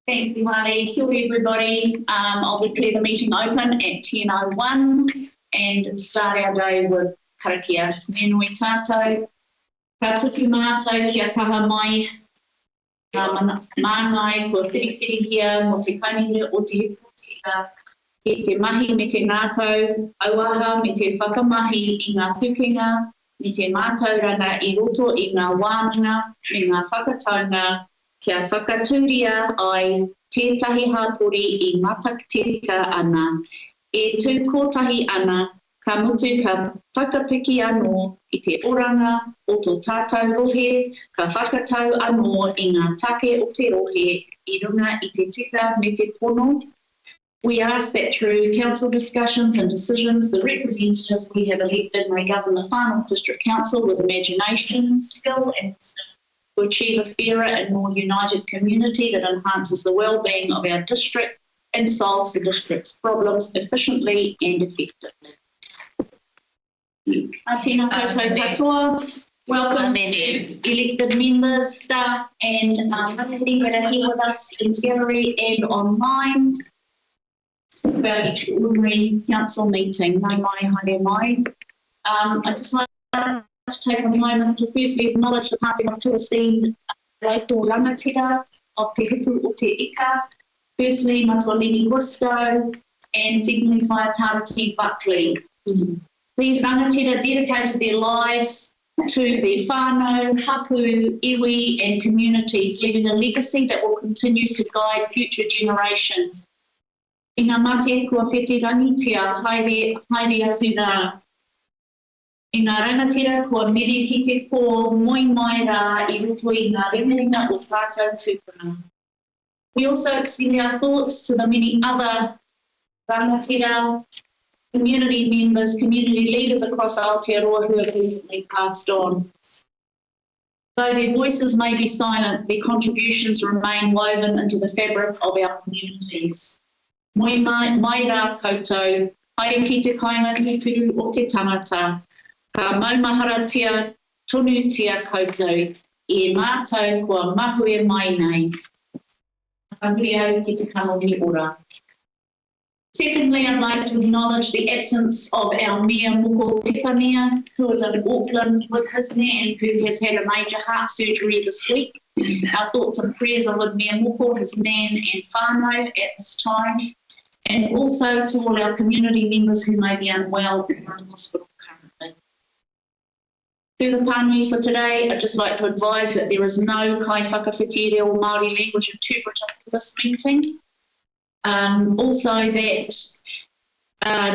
Thank you, Harley. Kia ora, everybody. I'll declare the meeting open at 10:01 and start our day with karakia. Me nui tātou. Ka tuku mātou kia kaha mai. Māngai kua whiriwhirihia mo te kaunihira o te hikutia. He te mahi me te ngākau, auaha me te whakamahi i ngā pukenga, me te mātauranga I roto I ngā wānanga, me ngā whakataunga, kia whakatūria ai tētahi hāpori I matakitika ana. E tū kotahi ana, ka mutu ka whakapiki anō I te oranga o tō tātou rohe, ka whakatau anō I ngā take o te rohe, I runga I te tika me te pono. We ask that through council discussions and decisions, the representatives we have elected may govern the final district council with imagination, skill and wisdom to achieve a fairer and more united community that enhances the well-being of our district and solves the district's problems efficiently and effectively. Tēnā koutou katoa. Welcome elected members, staff and everybody that are here with us in gallery and online. Our extraordinary council meeting. Nau mai, haere mai. I'd just like to take a moment to firstly acknowledge the passing of two esteemed local rangatira of Te Hipu o Te Ika. Firstly, Matolini Gusto and secondly, Whaitarati Buckley. These rangatira dedicated their lives to their whānau, hapu, iwi and communities, leaving a legacy that will continue to guide future generations. I ngā mate kua whetirangitia, haere atu rā. I ngā rangatira kua mere ki te pō, moi mai rā I roto I ngā remerenga o tātou tūpuna. We also extend our thoughts to the many other rangatira, community members, community leaders across Aotearoa who have recently passed on. Though their voices may be silent, their contributions remain woven into the fabric of our communities. Moi mai rā koutou, haere ki te kāinga tūturu o te tangata, ka maumaharatia tonutia koutou, e mātou kua mahue mai nei. Ahuri au ki te kanoni ora. Secondly, I'd like to acknowledge the absence of our Mayor Moko Tepania, who is in Auckland with his nan, who has had a major heart surgery this week. Our thoughts and prayers are with Mayor Moko, his nan and whānau at this time. And also to all our community members who may be unwell and are in hospital currently. To the pānui for today, I'd just like to advise that there is no kai whakawhitere or Māori language interpreter for this meeting. Also that,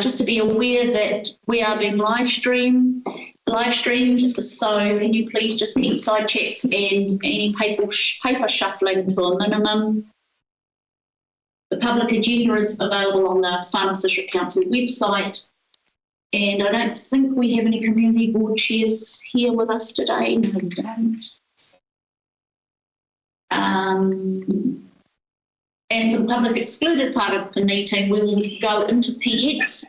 just to be aware that we are being live streamed, so can you please just keep side chats and any paper shuffling to a minimum. The public agenda is available on the Whānau District Council website, and I don't think we have any community board chairs here with us today. No, we don't. And for the public excluded part of the meeting, we will go into PX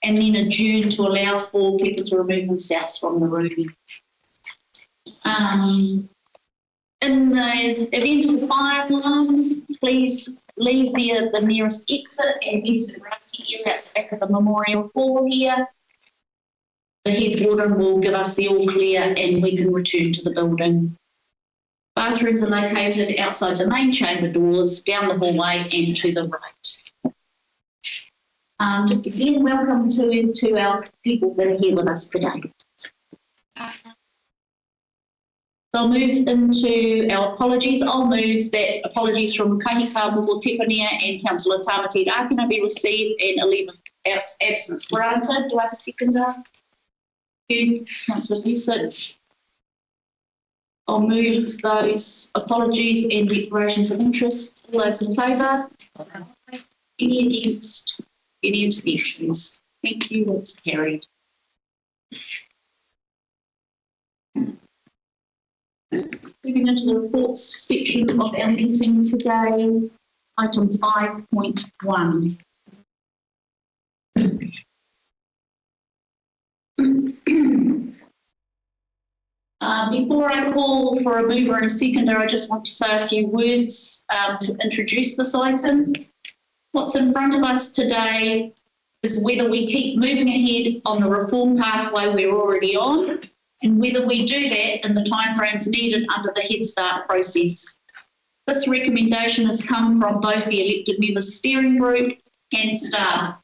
and then adjourn to allow for people to remove themselves from the room. In the event of a fire alarm, please leave the nearest exit and enter the grassy area at the back of the memorial hall here. The head warden will give us the all clear and we can return to the building. Bathrooms are located outside the main chamber doors, down the hallway and to the right. Just again, welcome to our people that are here with us today. I'll move into our apologies. I'll move that apologies from Kahika Moko Tepania and Councillor Tamati Rakina be received and a leave of absence granted. Do I have a seconder? Councillor Usage. I'll move those apologies and declarations of interest. All those in favour? Any against? Any abstentions? Thank you, that's carried. Moving into the reports section of our meeting today, item 5.1. Before I call for a mover and a seconder, I just want to say a few words to introduce this item. What's in front of us today is whether we keep moving ahead on the reform pathway we're already on, and whether we do that in the timeframes needed under the Head Start process. This recommendation has come from both the elected members' steering group and staff.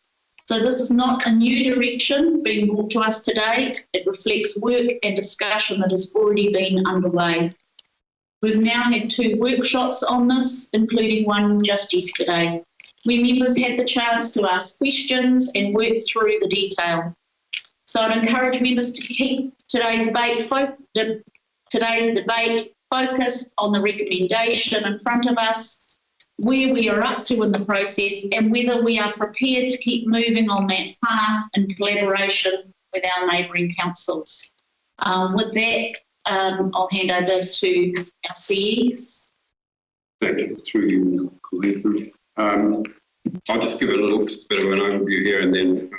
So this is not a new direction being brought to us today. It reflects work and discussion that has already been underway. We've now had 2 workshops on this, including one just yesterday, where members had the chance to ask questions and work through the detail. So I'd encourage members to keep today's debate focused on the recommendation in front of us, where we are up to in the process, and whether we are prepared to keep moving on that path in collaboration with our neighbouring councils. With that, I'll hand over to our CE. Thank you. Through you, Colleen. I'll just give a little bit of an overview here and then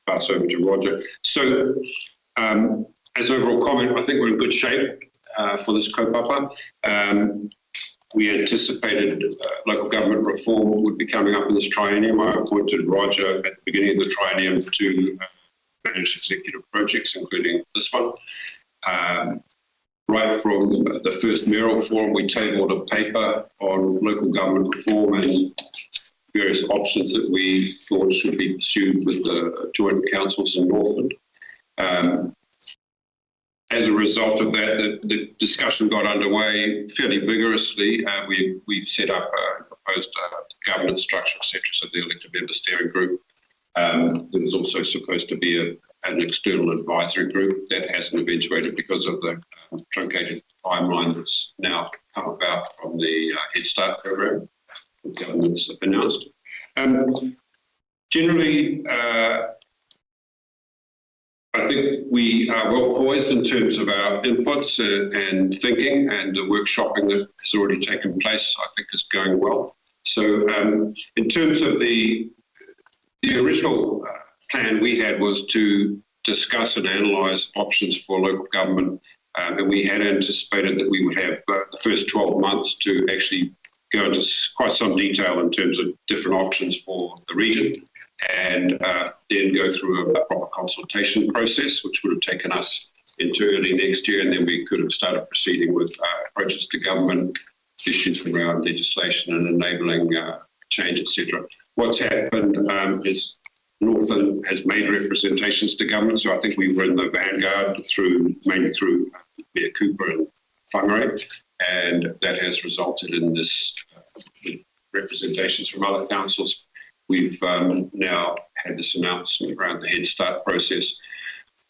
pass over to Roger. So, as overall comment, I think we're in good shape for this kaupapa. We anticipated local government reform would be coming up in this triennium. I appointed Roger at the beginning of the triennium to manage executive projects, including this one. Right from the first mayoral forum, we tabled a paper on local government reform and various options that we thought should be pursued with the joint councils in Northland. As a result of that, the discussion got underway fairly vigorously. We set up a proposed governance structure, etc. So the elected member steering group. There was also supposed to be an external advisory group that hasn't eventuated because of the truncated timeline that's now come about from the Head Start program the government's announced. Generally, I think we are well poised in terms of our inputs and thinking, and the workshopping that has already taken place, I think, is going well. So in terms of the original plan we had was to discuss and analyse options for local government, and we had anticipated that we would have the first 12 months to actually go into quite some detail in terms of different options for the region, and then go through a proper consultation process, which would have taken us into early next year, and then we could have started proceeding with approaches to government, issues around legislation and enabling change, etc. What's happened is Northland has made representations to government, so I think we were in the vanguard mainly through Mayor Cooper and Whangarei, and that has resulted in this representations from other councils. We've now had this announcement around the Head Start process.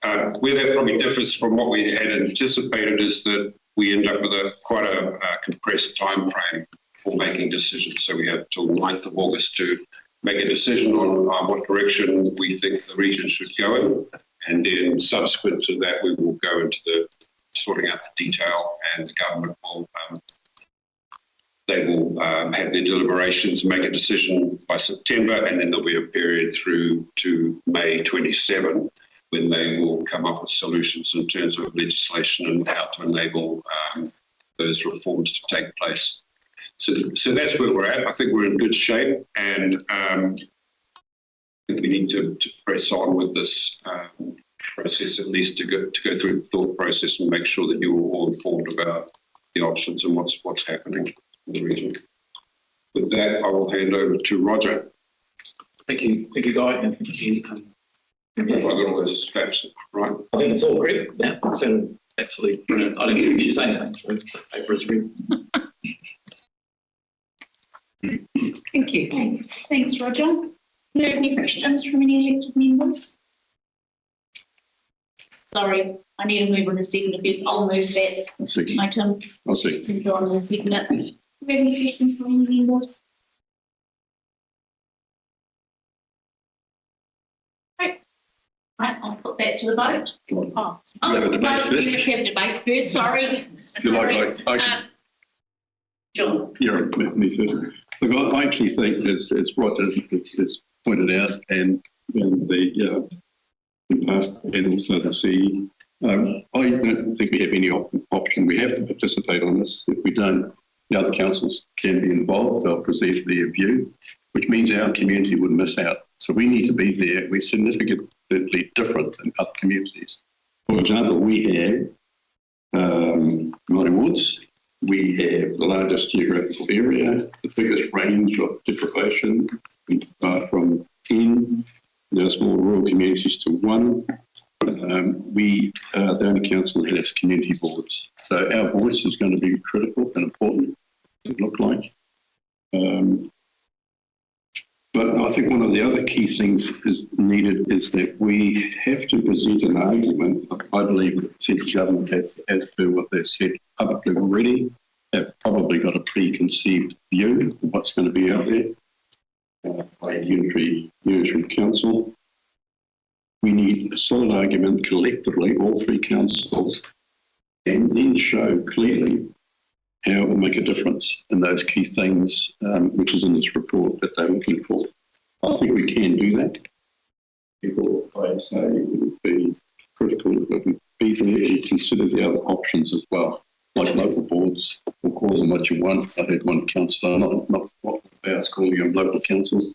Where that probably differs from what we had anticipated is that we end up with quite a compressed time frame for making decisions. So we have till 9th of August to make a decision on what direction we think the region should go in. And then subsequent to that, we will go into the sorting out the detail, and the government will have their deliberations, make a decision by September, and then there'll be a period through to May 27 when they will come up with solutions in terms of legislation and how to enable those reforms to take place. So that's where we're at. I think we're in good shape, and I think we need to press on with this process, at least to go through the thought process and make sure that you're all informed about the options and what's happening in the region. With that, I will hand over to Roger. Thank you, Guy, and thank you. I got all those facts right. I think it's all great. Yeah, it sounded absolutely brilliant. I didn't hear you say anything, so the paper is real. Thank you. Thanks, Roger. Do you have any questions from any elected members? Sorry, I need to move on a second first. I'll move that item. I'll see. And John will second it. Do you have any questions from any members? Right, I'll put that to the vote. Oh, have a debate we first. have to have a debate first. Sorry. John. Yeah, me first. Look, I actually think, as Roger has pointed out, and the past, and also the CE, I don't think we have any option. We have to participate on this. If we don't, the other councils can be involved. They'll present their view, which means our community would miss out. So we need to be there. We're significantly different than other communities. For example, we have Māori Woods. We have the largest geographical area, the biggest range of deprivation from 10 small rural communities to 1. We are the only council that has community boards. So our voice is going to be critical and important, it look like. But I think one of the other key things is needed is that we have to present an argument. I believe the central government has to do what they've said publicly already. They've probably got a preconceived view of what's going to be out there by a unitary council. We need a solid argument collectively, all 3 councils, and then show clearly how it will make a difference in those key things, which is in this report that they're looking for. I think we can do that. People, I'd say, would be critical that we be there and consider the other options as well, like local boards, or call them what you want. I had one councillor, not what I was calling them local councils,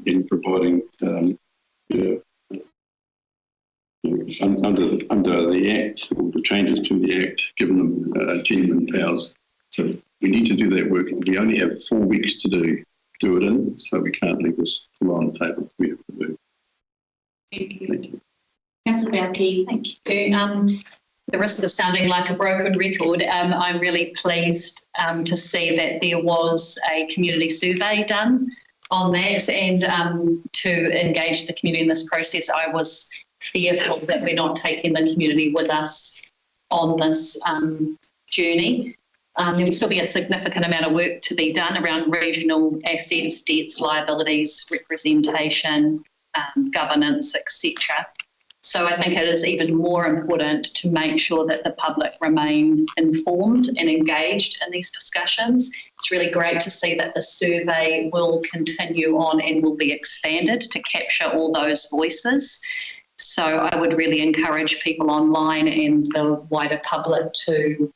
in providing under the Act, or the changes to the Act, giving them genuine powers. So we need to do that work. We only have 4 weeks to do it in, so we can't leave this on the table. We have to do. Thank you. Councillor Bowkey. Thank you. The risk of sounding like a broken record, I'm really pleased to see that there was a community survey done on that, and to engage the community in this process. I was fearful that we're not taking the community with us on this journey. There will still be a significant amount of work to be done around regional assets, debts, liabilities, representation, governance, etc. So I think it is even more important to make sure that the public remain informed and engaged in these discussions. It's really great to see that the survey will continue on and will be expanded to capture all those voices. So I would really encourage people online and the wider public to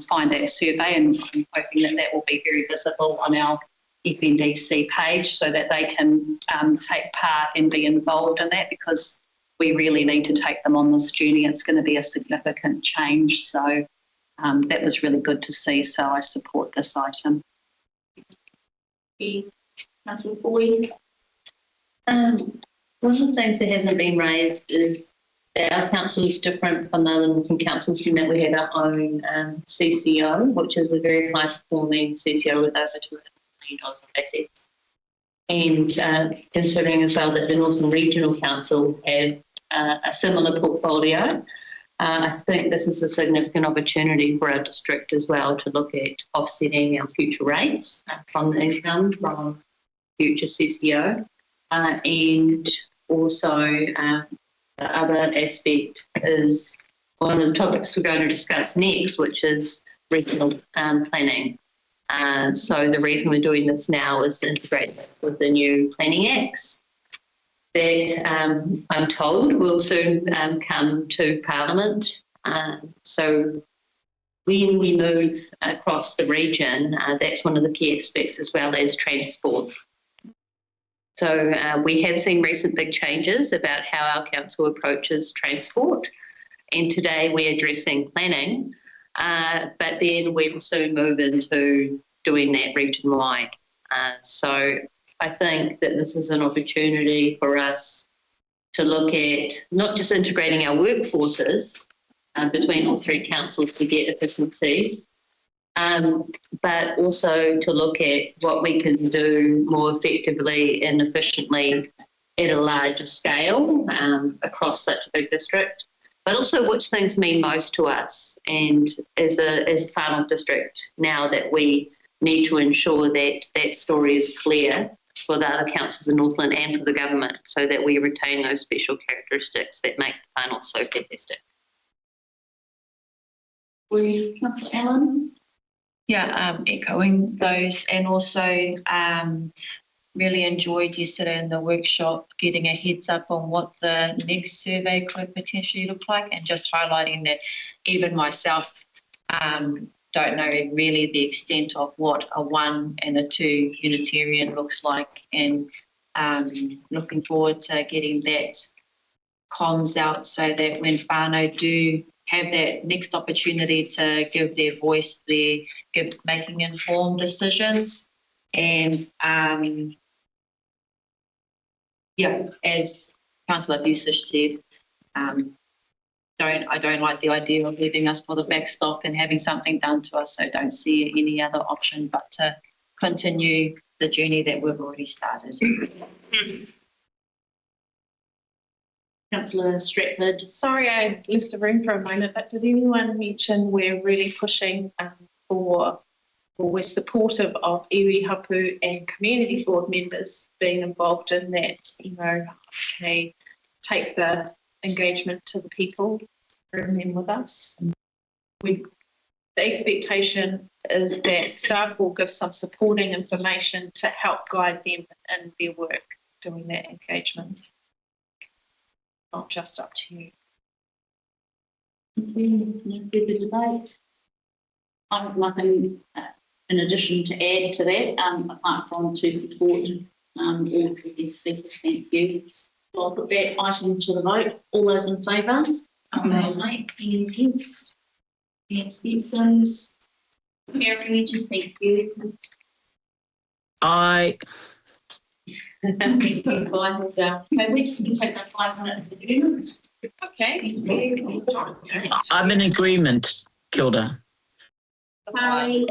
find that survey, and I'm hoping that that will be very visible on our FNDC page so that they can take part and be involved in that, because we really need to take them on this journey. It's going to be a significant change. So that was really good to see. So I support this item. Councillor Fawley. One of the things that hasn't been raised is that our council is different from the other Northern councils in that we have our own CCO, which is a very high performing CCO with over $200 million of assets. And considering as well that the Northern Regional Council have a similar portfolio, I think this is a significant opportunity for our district as well to look at offsetting our future rates from the income from future CCO. And also the other aspect is one of the topics we're going to discuss next, which is regional planning. So the reason we're doing this now is to integrate that with the new planning acts that I'm told will soon come to Parliament. So when we move across the region, that's one of the key aspects, as well as transport. So we have seen recent big changes about how our council approaches transport, and today we're addressing planning, but then we will soon move into doing that region-wide. So I think that this is an opportunity for us to look at not just integrating our workforces between all 3 councils to get efficiencies, but also to look at what we can do more effectively and efficiently at a larger scale across such a big district, but also which things mean most to us. And as a farming district, now that we need to ensure that that story is clear for the other councils in Northland and for the government, so that we retain those special characteristics that make the farm so fantastic. Councillor Allen. Yeah, echoing those, and also really enjoyed yesterday in the workshop getting a heads up on what the next survey could potentially look like, and just highlighting that even myself don't know really the extent of what a 1 and a 2 Unitarian looks like, and looking forward to getting that comms out so that when whānau do have that next opportunity to give their voice, making informed decisions. And as Councillor Busish said, I don't like the idea of leaving us for the backstop and having something done to us. So don't see any other option but to continue the journey that we've already started. Councillor Stratford. Sorry, I left the room for a moment, but did anyone mention we're really pushing or we're supportive of iwi hapu and community board members being involved in that, they take the engagement to the people, bring them with us. The expectation is that staff will give some supporting information to help guide them in their work doing that engagement. Not just up to you. The debate. I have nothing in addition to add to that, apart from to support all of these speakers. Thank you. So I'll put that item to the vote. All those in favour? Aye. Any against? Any abstentions? Carried. Thank you. Aye. Okay, we can take that 5 minutes adjournment. Okay. I'm in agreement, Kilda. Bye.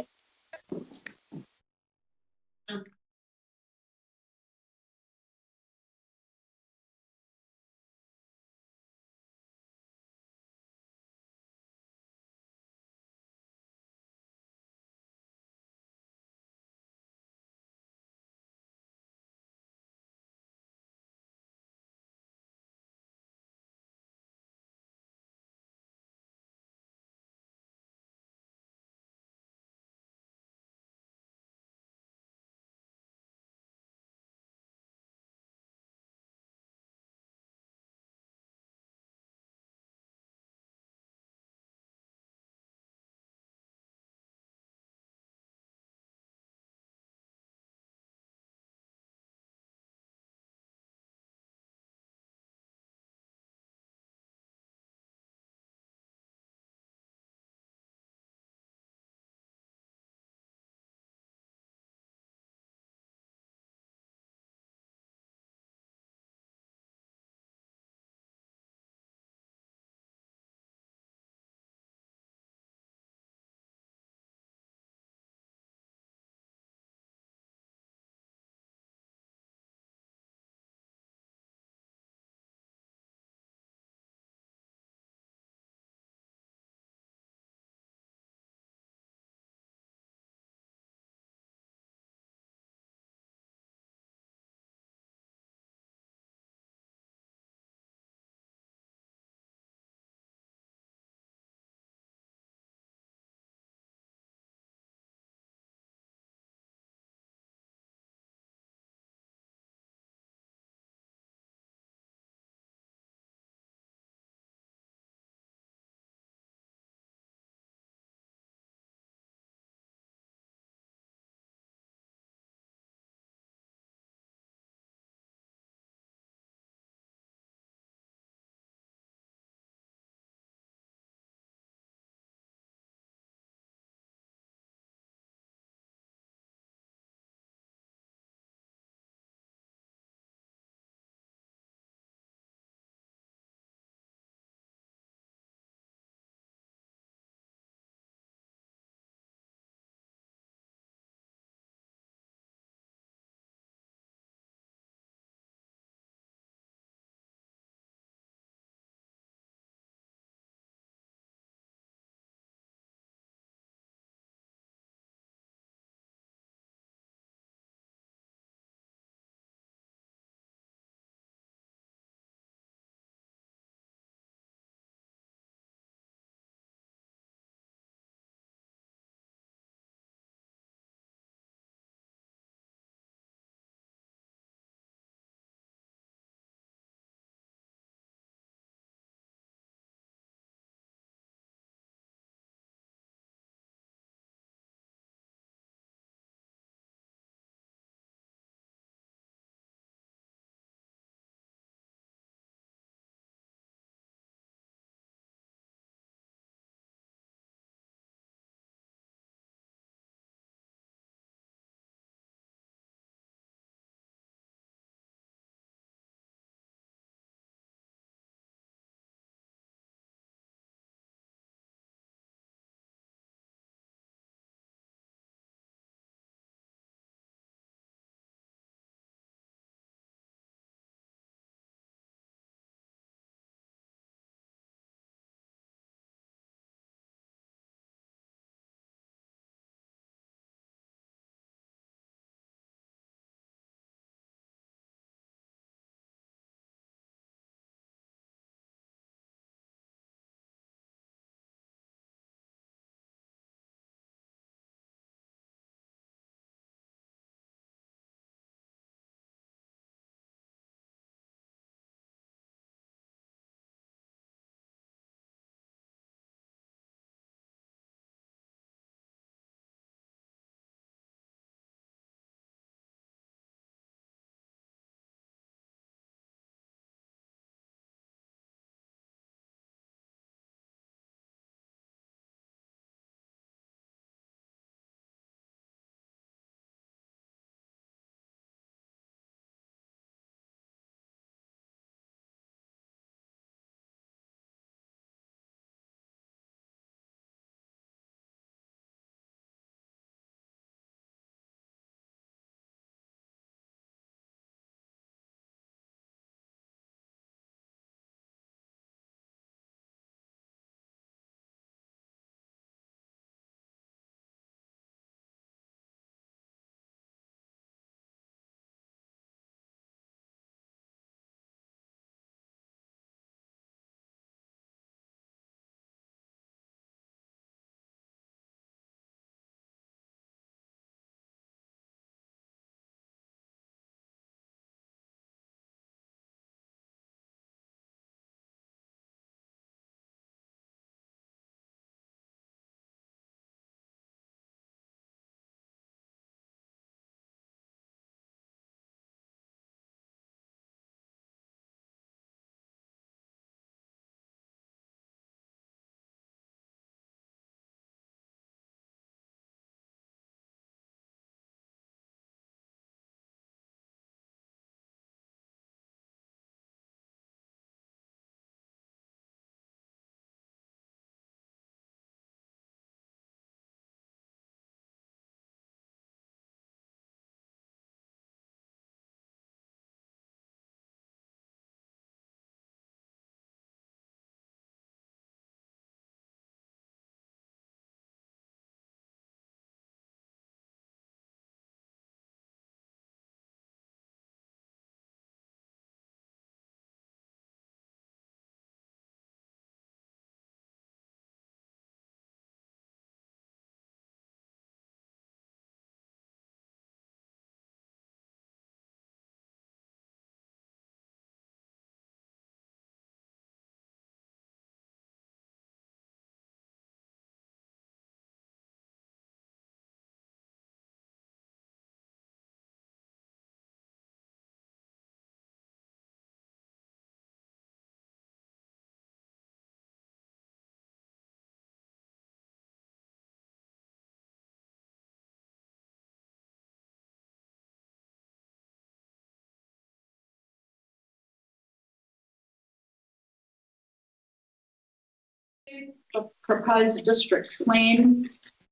The proposed district plan.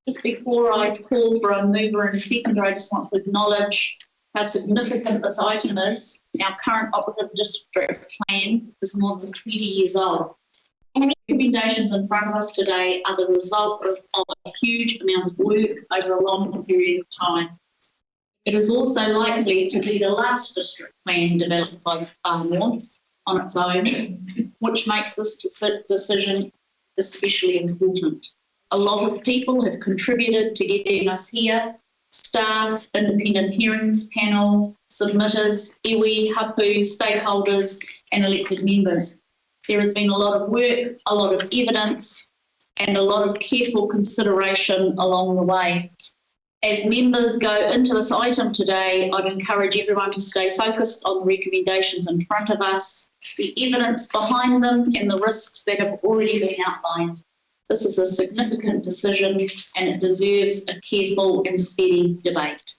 Just before I call for a mover and a seconder, I just want to acknowledge how significant this item is. Our current operative district plan is more than 20 years old. And the recommendations in front of us today are the result of a huge amount of work over a long period of time. It is also likely to be the last district plan developed by the Far North on its own, which makes this decision especially important. A lot of people have contributed to getting us here: staff, independent hearings panel, submitters, iwi, hapu, stakeholders and elected members. There has been a lot of work, a lot of evidence and a lot of careful consideration along the way. As members go into this item today, I'd encourage everyone to stay focused on the recommendations in front of us, the evidence behind them and the risks that have already been outlined. This is a significant decision and it deserves a careful and steady debate.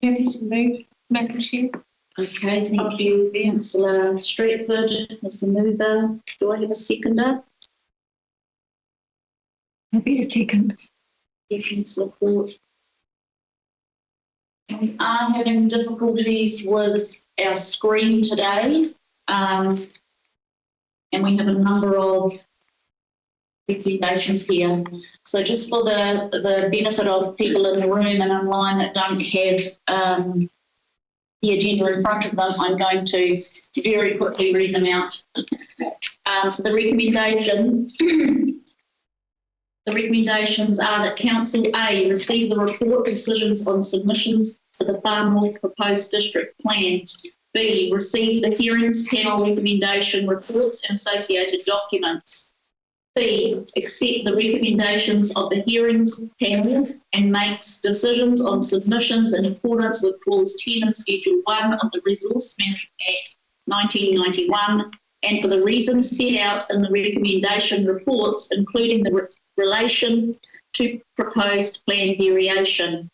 Happy to move, Madam Chair. Okay, thank you, Councillor Stratford as the mover. Do I have a seconder? Happy to second. Councillor Court. We are having difficulties with our screen today, and we have a number of recommendations here. So just for the benefit of people in the room and online that don't have the agenda in front of them, I'm going to very quickly read them out. So the recommendations are that Council A receive the report decisions on submissions to the Far North proposed district plan. B, receive the hearings panel recommendation reports and associated documents. C, accept the recommendations of the hearings panel and makes decisions on submissions in accordance with Clause 10 of Schedule 1 of the Resource Management Act 1991 and for the reasons set out in the recommendation reports, including the relation to proposed plan variation.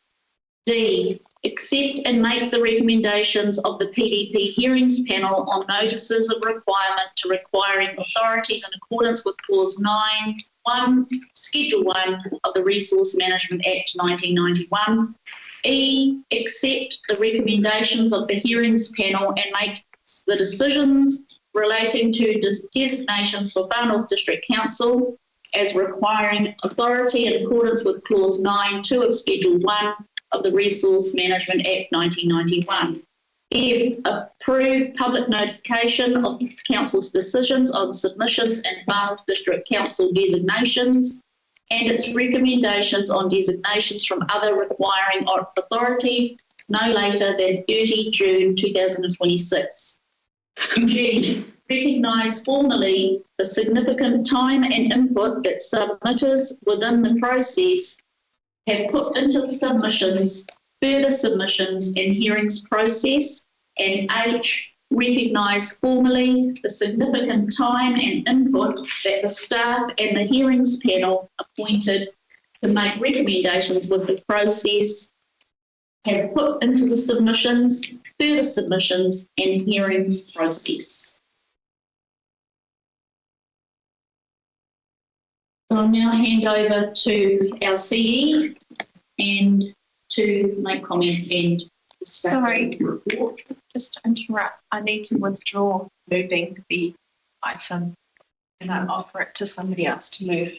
D, accept and make the recommendations of the PDP hearings panel on notices of requirement to requiring authorities in accordance with Clause 9(1), Schedule 1 of the Resource Management Act 1991. E, accept the recommendations of the hearings panel and make the decisions relating to designations for Far North District Council as requiring authority in accordance with Clause 9(2) of Schedule 1 of the Resource Management Act 1991. F, approve public notification of Council's decisions on submissions and Far North District Council designations and its recommendations on designations from other requiring authorities no later than 30 June 2026. G, recognise formally the significant time and input that submitters within the process have put into the submissions, further submissions and hearings process. And H, recognise formally the significant time and input that the staff and the hearings panel appointed to make recommendations with the process have put into the submissions, further submissions and hearings process. I'll now hand over to our CE and to make comment and Sorry, just to interrupt, I need to withdraw moving the item and I'll offer it to somebody else to move.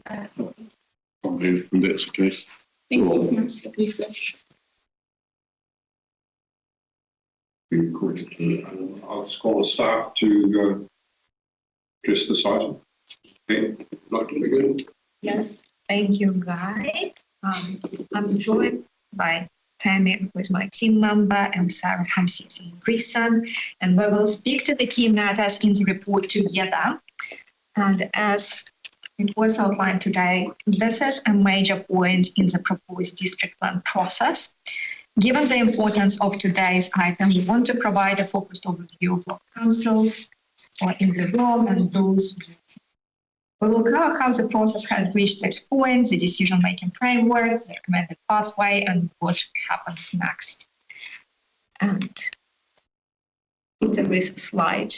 I'll move, and that's the case. Thank you, Councillor Research. I'll just call the staff to address this item. Okay, like to begin? Yes, thank you, Guy. I'm joined by Tammy, who is my team member, and Sarah, who sits in prison, and we will speak to the key matters in the report together. And as it was outlined today, this is a major point in the proposed district plan process. Given the importance of today's item, we want to provide a focused overview of what councils are in the room and those. We will cover how the process has reached this point, the decision-making framework, the recommended pathway, and what happens next. And there is a slide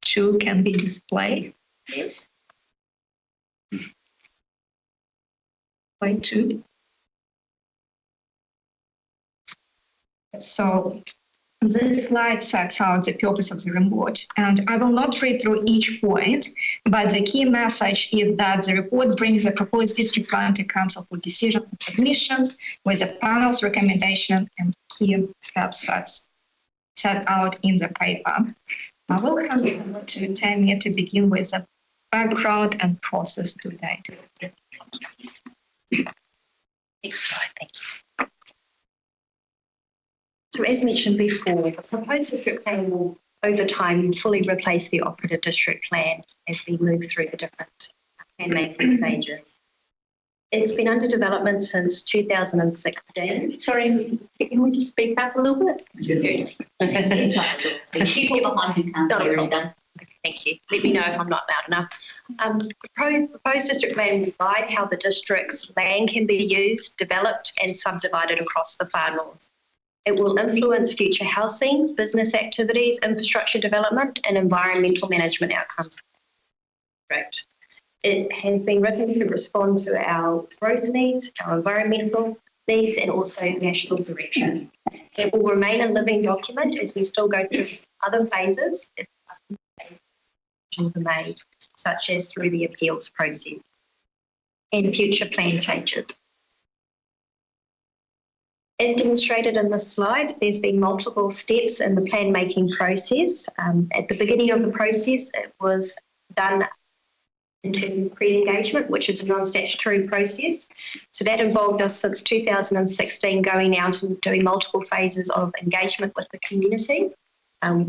2 can be displayed. Yes. Point 2. So this slide sets out the purpose of the report, and I will not read through each point, but the key message is that the report brings the proposed district plan to council for decision and submissions with the panel's recommendation and key steps that's set out in the paper. I will hand over to Tammy to begin with the background and process today. Next slide, thank you. So as mentioned before, the proposed district plan will over time fully replace the operative district plan as we move through the different plan making stages. It's been under development since 2016. Sorry, can we just speak up a little bit? People behind who can't hear either. Thank you. Let me know if I'm not loud enough. The proposed district plan will guide how the district's land can be used, developed and subdivided across the far north. It will influence future housing, business activities, infrastructure development and environmental management outcomes. Correct. It has been written to respond to our growth needs, our environmental needs and also national direction. It will remain a living document as we still go through other phases if changes are made, such as through the appeals process and future plan changes. As demonstrated in this slide, there's been multiple steps in the plan making process. At the beginning of the process, it was done in terms of pre-engagement, which is a non-statutory process. So that involved us since 2016 going out and doing multiple phases of engagement with the community.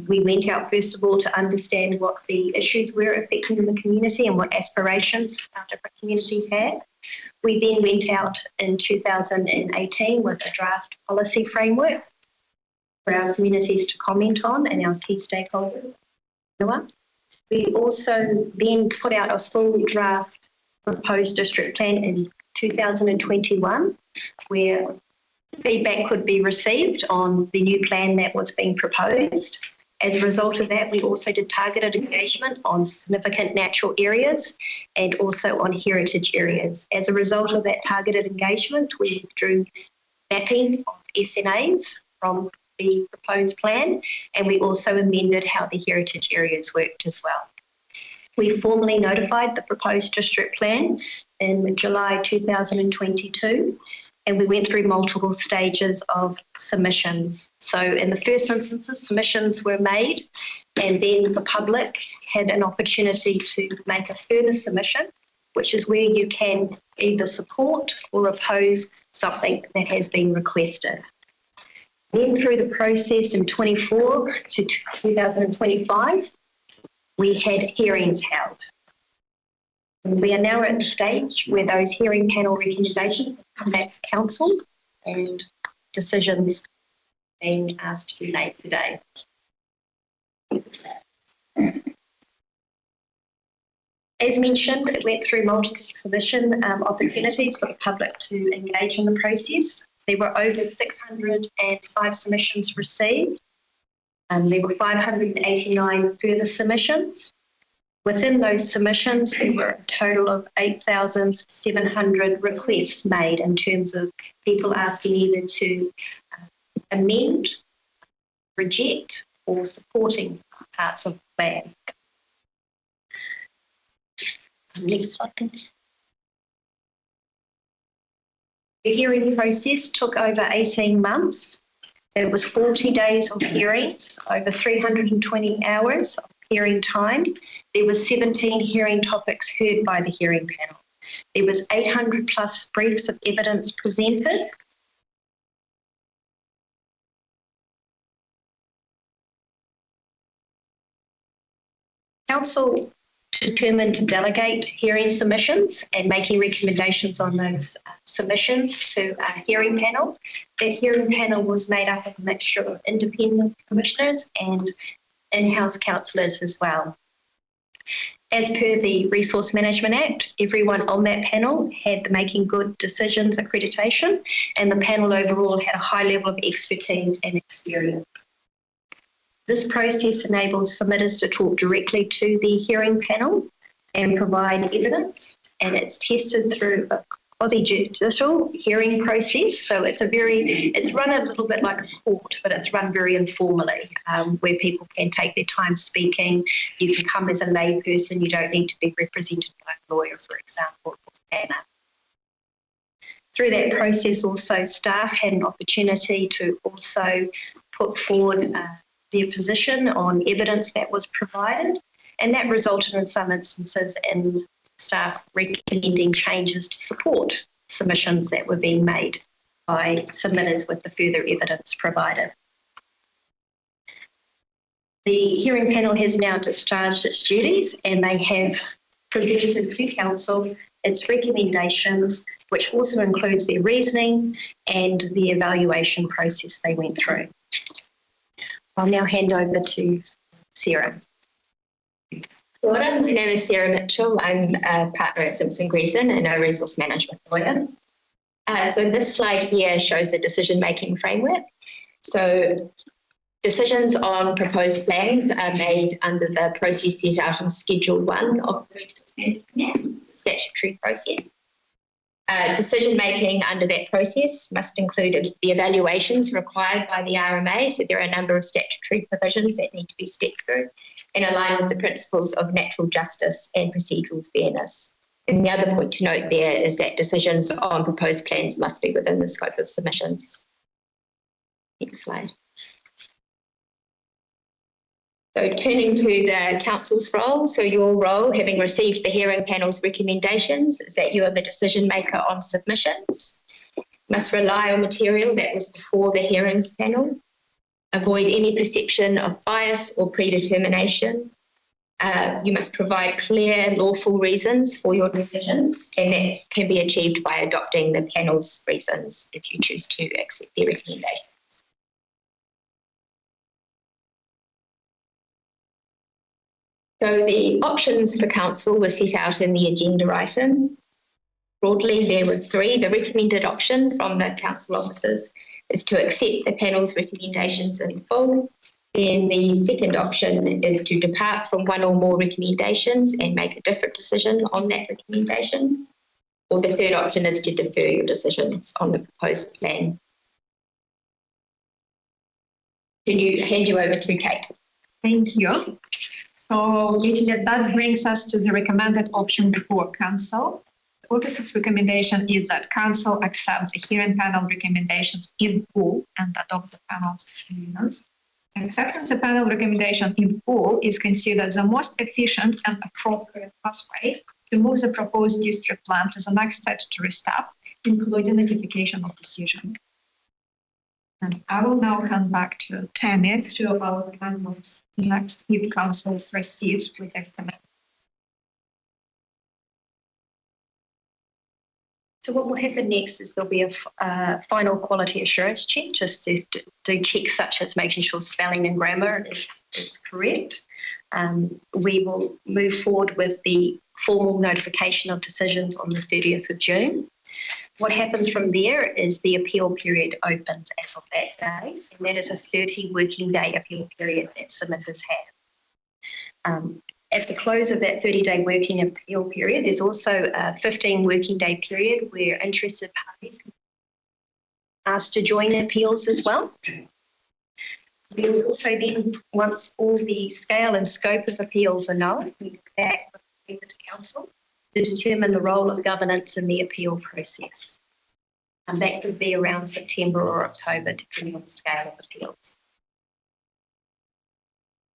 We went out first of all to understand what the issues were affecting the community and what aspirations our different communities had. We then went out in 2018 with a draft policy framework for our communities to comment on and our key stakeholders. We also then put out a full draft proposed district plan in 2021 where feedback could be received on the new plan that was being proposed. As a result of that, we also did targeted engagement on significant natural areas and also on heritage areas. As a result of that targeted engagement, we withdrew mapping of SNAs from the proposed plan, and we also amended how the heritage areas worked as well. We formally notified the proposed district plan in July 2022, and we went through multiple stages of submissions. So in the first instances, submissions were made, and then the public had an opportunity to make a further submission, which is where you can either support or oppose something that has been requested. Then through the process in 24 to 2025, we had hearings held. And we are now at the stage where those hearing panel recommendations come back to council and decisions being asked to be made today. As mentioned, it went through multiple submission opportunities for the public to engage in the process. There were over 605 submissions received. There were 589 further submissions. Within those submissions, there were a total of 8,700 requests made in terms of people asking either to amend, reject, or supporting parts of the plan. Next slide, please. The hearing process took over 18 months. It was 40 days of hearings, over 320 hours of hearing time. There were 17 hearing topics heard by the hearing panel. There was 800 plus briefs of evidence presented. Council determined to delegate hearing submissions and making recommendations on those submissions to a hearing panel. That hearing panel was made up of a mixture of independent commissioners and in-house councillors as well. As per the Resource Management Act, everyone on that panel had the Making Good Decisions accreditation, and the panel overall had a high level of expertise and experience. This process enables submitters to talk directly to the hearing panel. and provide evidence, and it's tested through a quasi-judicial hearing process. So it's run a little bit like a court, but it's run very informally, where people can take their time speaking. You can come as a lay person. You don't need to be represented by a lawyer, for example. Through that process, also staff had an opportunity to also put forward their position on evidence that was provided, and that resulted in some instances in staff recommending changes to support submissions that were being made by submitters with the further evidence provided. The hearing panel has now discharged its duties, and they have presented to Council its recommendations, which also includes their reasoning and the evaluation process they went through. I'll now hand over to Sarah. My name is Sarah Mitchell. I'm a partner at Simpson Greason and a resource management lawyer. So this slide here shows the decision-making framework. So decisions on proposed plans are made under the process set out in Schedule 1 of the statutory process. Decision-making under that process must include the evaluations required by the RMA. So there are a number of statutory provisions that need to be stepped through and align with the principles of natural justice and procedural fairness. And the other point to note there is that decisions on proposed plans must be within the scope of submissions. Next slide. So turning to the Council's role, so your role, having received the hearing panel's recommendations, is that you are the decision maker on submissions. You must rely on material that was before the hearings panel. Avoid any perception of bias or predetermination. You must provide clear, lawful reasons for your decisions, and that can be achieved by adopting the panel's reasons if you choose to accept their recommendations. So the options for Council were set out in the agenda item. Broadly, there were three. The recommended option from the Council officers is to accept the panel's recommendations in full. Then the second option is to depart from one or more recommendations and make a different decision on that recommendation. Or the third option is to defer your decisions on the proposed plan. Can you hand you over to Kate? Thank you. So usually that brings us to the recommended option before Council. The office's recommendation is that Council accepts the hearing panel recommendations in full and adopt the panel's opinions. Accepting the panel recommendation in full is considered the most efficient and appropriate pathway to move the proposed district plan to the next statutory step, including notification of decision. And I will now hand back to Tammy to about the panel next if Council proceeds with explanation. So what will happen next is there'll be a final quality assurance check, just to do checks such as making sure spelling and grammar is correct. We will move forward with the formal notification of decisions on the 30th of June. What happens from there is the appeal period opens as of that day, and that is a 30 working day appeal period that submitters have. At the close of that 30-day working appeal period, there's also a 15 working day period where interested parties can be asked to join appeals as well. We will also then, once all the scale and scope of appeals are known, we look back with the Council to determine the role of governance in the appeal process. And that could be around September or October, depending on the scale of appeals.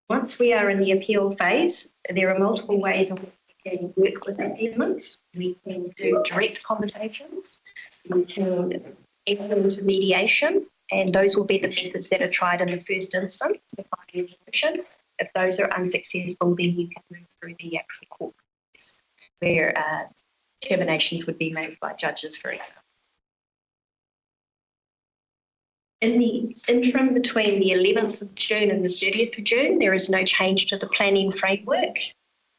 Once we are in the appeal phase, there are multiple ways in which we can work with appealants. We can do direct conversations, we can enter into mediation, and those will be the methods that are tried in the first instance, the final resolution. If those are unsuccessful, then you can move through the actual court process, where determinations would be made by judges, for example. In the interim between the 11th of June and the 30th of June, there is no change to the planning framework.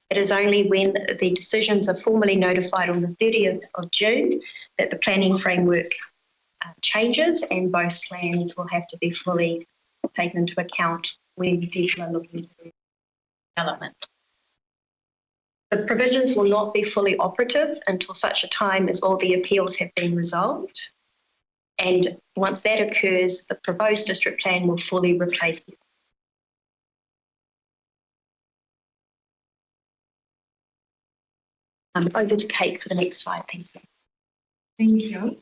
It is only when the decisions are formally notified on the 30th of June that the planning framework changes, and both plans will have to be fully taken into account when people are looking for development. The provisions will not be fully operative until such a time as all the appeals have been resolved. And once that occurs, the proposed district plan will fully replace it. Over to Kate for the next slide, thank you. Thank you.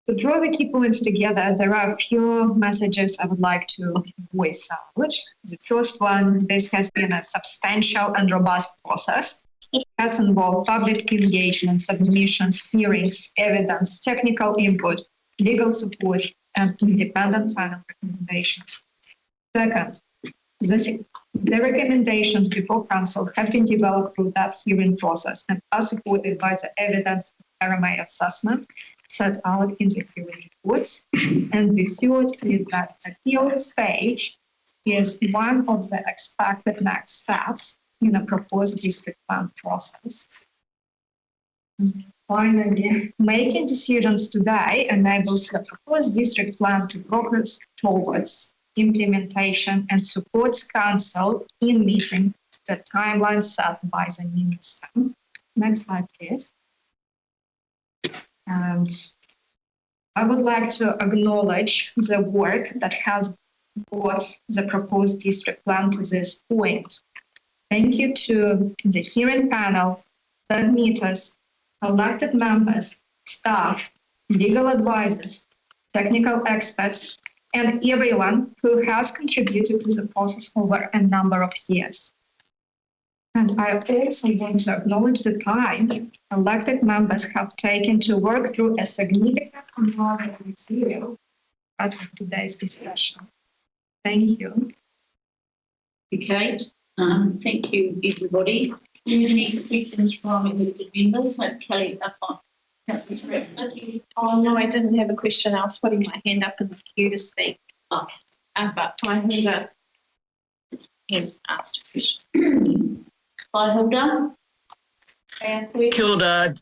To draw the key points together, there are a few messages I would like to voice out. The first one, this has been a substantial and robust process. It has involved public engagement, submissions, hearings, evidence, technical input, legal support, and independent final recommendations. Second, the recommendations before Council have been developed through that hearing process and are supported by the evidence RMA assessment set out in the hearing reports. And the third is that the appeal stage is one of the expected next steps in a proposed district plan process. Finally, making decisions today enables the proposed district plan to progress towards implementation and supports Council in meeting the timeline set by the Minister. Next slide, please. And I would like to acknowledge the work that has brought the proposed district plan to this point. Thank you to the hearing panel, submitters, elected members, staff, legal advisors, technical experts, and everyone who has contributed to the process over a number of years. And I also want to acknowledge the time elected members have taken to work through a significant amount of material out of today's discussion. Thank you. Okay, thank you, everybody. Do you have any questions from elected members? Like Kelly, up on Councillor Stratford. Oh, no, I didn't have a question. I was putting my hand up in the queue to speak. Oh. But Taihuga has asked a question. Taihuga? Kia ora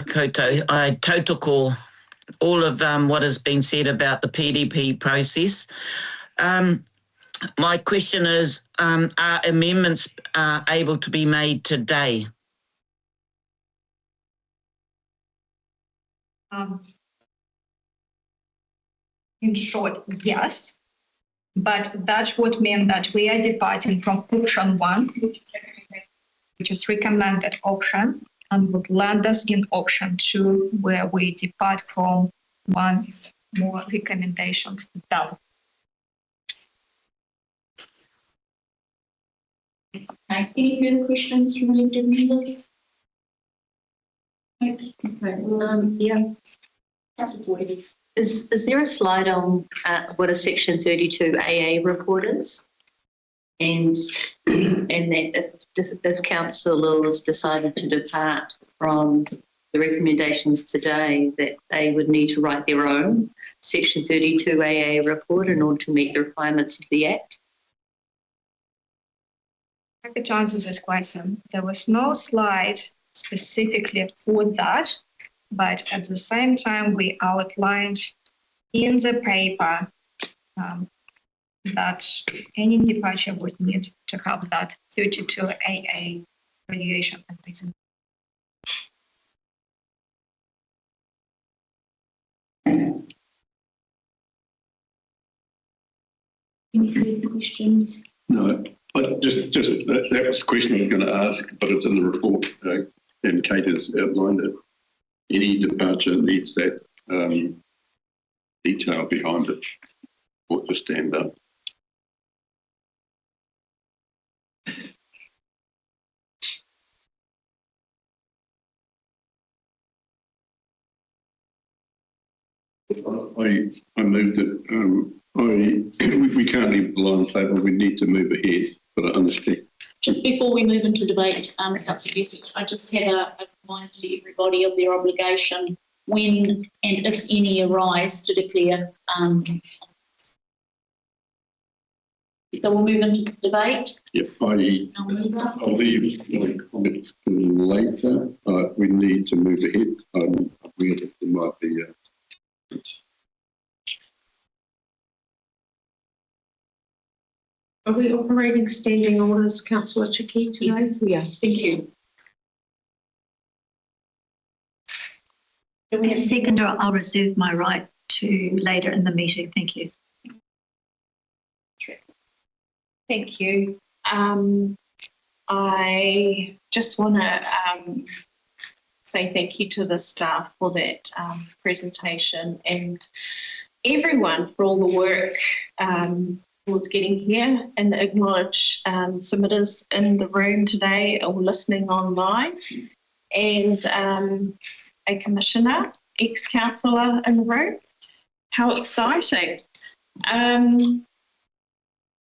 koutou. I tautoko all of what has been said about the PDP process. My question is, are amendments able to be made today? In short, yes. But that would mean that we are departing from option 1, which is recommended option, and would land us in option 2, where we depart from one more recommendations down. Any further questions from elected members? Okay, Yeah. Councillor Boyd. Is there a slide on what a Section 32 AA report is? And that if council has decided to depart from the recommendations today, that they would need to write their own Section 32 AA report in order to meet the requirements of the Act? Happy to answer this question. There was no slide specifically for that, but at the same time, we outlined in the paper that any departure would need to have that 32 AA valuation and reason. Any further questions? No, just that was the question I was going to ask, but it's in the report, and Kate has outlined it. Any departure needs that detail behind it for it to stand up. I moved it. We can't leave the line table. We need to move ahead, but I understand. Just before we move into debate, Councillor Busick, I just had a reminder to everybody of their obligation when and if any arise to declare. So we'll move into debate. Yep, I'll leave my comments later. We need to move ahead. There might be. Are we operating standing orders, councillor Chiki, today? Yeah. Thank you. As seconder, I'll reserve my right to later in the meeting. Thank you. Thank you. I just want to say thank you to the staff for that presentation and everyone for all the work towards getting here, and acknowledge submitters in the room today or listening online, and a commissioner, ex-councillor in the room. How exciting.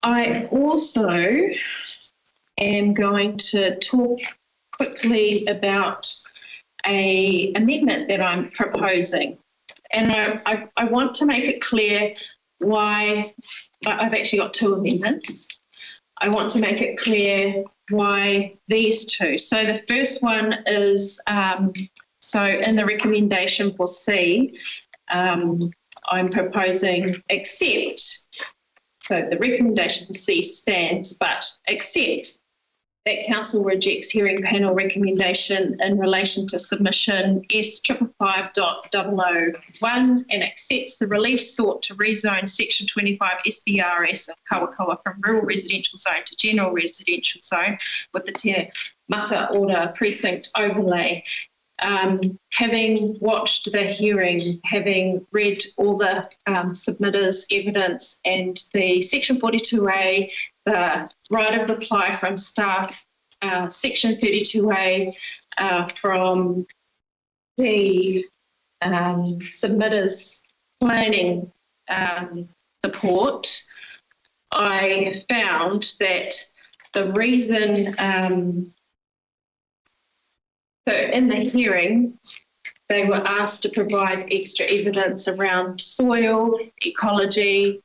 I also am going to talk quickly about an amendment that I'm proposing. And I want to make it clear why I've actually got two amendments. I want to make it clear why these two. So the first one is, so in the recommendation for C, I'm proposing accept. So the recommendation for C stands, but accept that council rejects hearing panel recommendation in relation to submission S555.001 and accepts the relief sought to rezone section 25 SBRS of Kawakawa from rural residential zone to general residential zone with the Te Mata Order precinct overlay. Having watched the hearing, having read all the submitters' evidence and the section 42A, the right of reply from staff, section 32A from the submitters' planning support, I found that the reason so in the hearing, they were asked to provide extra evidence around soil, ecology,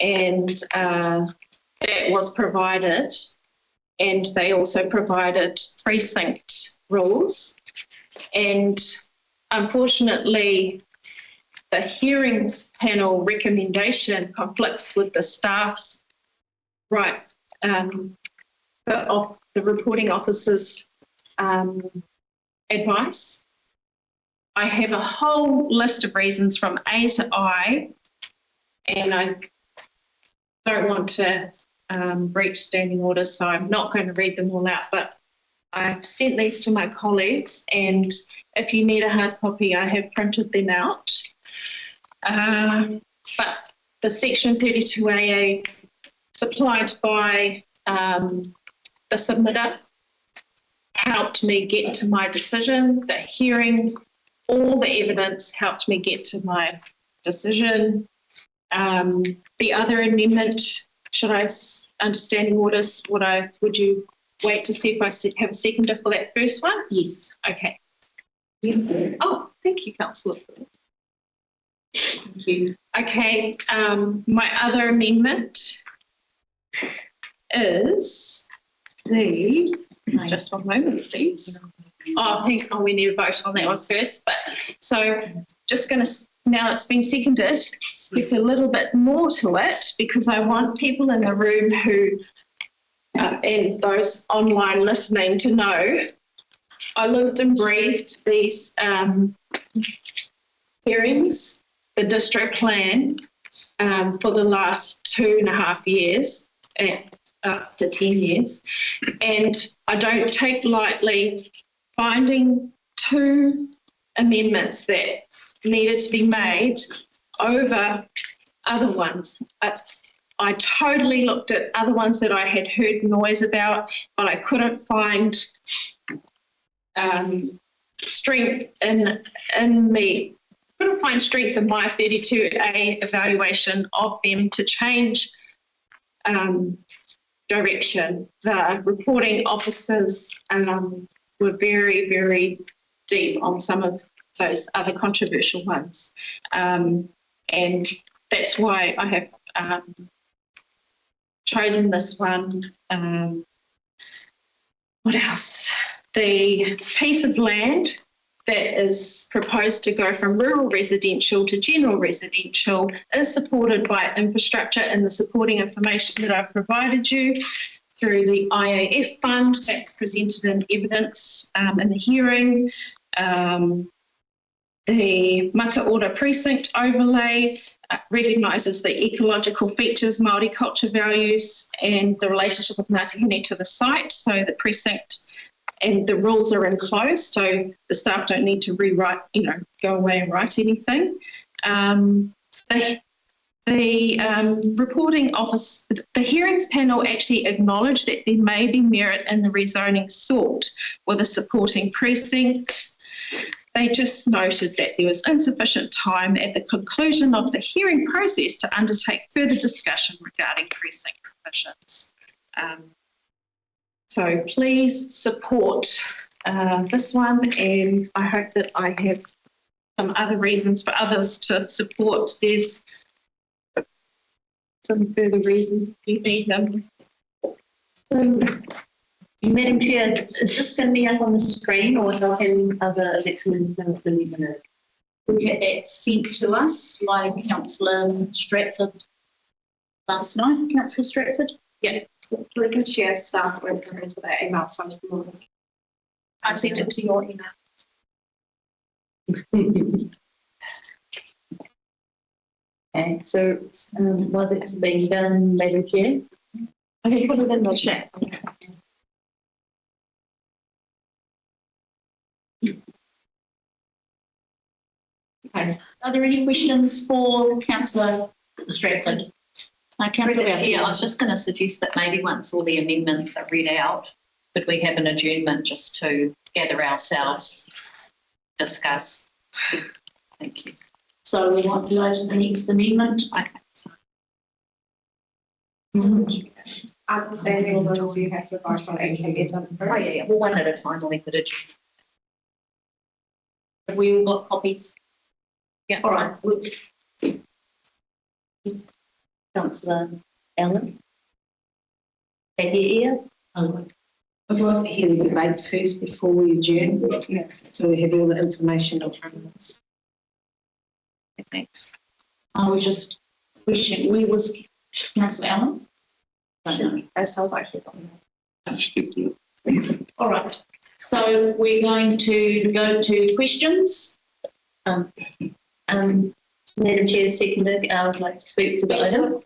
and that was provided. And they also provided precinct rules. And unfortunately, the hearings panel recommendation conflicts with the staff's right, the reporting officer's advice. I have a whole list of reasons from A to I, and I don't want to breach standing orders, so I'm not going to read them all out, but I've sent these to my colleagues, and if you need a hard copy, I have printed them out. But the section 32AA supplied by the submitter helped me get to my decision. The hearing, all the evidence helped me get to my decision. The other amendment, should I understanding orders, would you wait to see if I have a seconder for that first one? Yes. Okay. Oh, thank you, Councillor. Thank you. Okay, my other amendment is the, just one moment, please. Oh, we need a vote on that one first. But so just going to, now it's been seconded, speak a little bit more to it, because I want people in the room who, and those online listening, to know I lived and breathed these hearings, the district plan, for the last 2.5 years, up to 10 years. And I don't take lightly finding two amendments that needed to be made over other ones. I totally looked at other ones that I had heard noise about, but I couldn't find strength in me. Couldn't find strength in my 32A evaluation of them to change direction. The reporting officers were very, very deep on some of those other controversial ones. And that's why I have chosen this one. What else? The piece of land that is proposed to go from rural residential to general residential is supported by infrastructure and the supporting information that I've provided you through the IAF fund that's presented in evidence in the hearing. The Mata Ora precinct overlay recognises the ecological features, Māori culture values and the relationship of Ngāti Hine to the site. So the precinct and the rules are enclosed, so the staff don't need to rewrite, go away and write anything. The reporting office, the hearings panel actually acknowledged that there may be merit in the rezoning sought with a supporting precinct. They just noted that there was insufficient time at the conclusion of the hearing process to undertake further discussion regarding precinct provisions. So please support this one, and I hope that I have some other reasons for others to support. There's some further reasons if you need them. So, Madam Chair, is this going to be up on the screen or will I have other sections of the minute? We had that sent to us by Councillor Stratford last night. Councillor Stratford? Yeah. We can share staff with them into that email. So I sent it to your email. Okay, so while it's being done, Madam Chair. Okay, put it in the chat. Okay. Are there any questions for Councillor Stratford? Yeah, I was just going to suggest that maybe once all the amendments are read out, could we have an adjournment just to gather ourselves, discuss? Thank you. So we want to go to the next amendment. Okay. I'm saying all those you have to go so I can get them. Oh, yeah, well, one at a time, or we could adjourn. Have we all got copies? Yeah. All right. Councillor Allen. Have you here? I'd like to hear the debate first before we adjourn. Yeah. So we have all the information in front of us. Thanks. I was just wishing we was Councillor Allen. That sounds like she's on. All right. So we're going to go to questions. Madam Chair, seconded, I would like to speak to the item.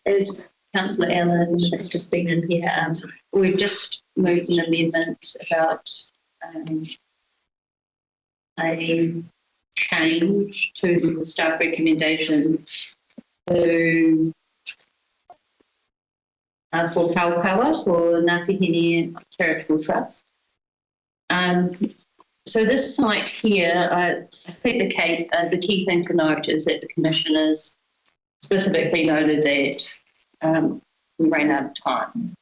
As Councillor Allen has just been in here, we've just moved an amendment about a change to the staff recommendation to for Kaukawa for Ngāti Hine Charitable Trust. So this site here, I think the key thing to note is that the commissioners specifically noted that we ran out of time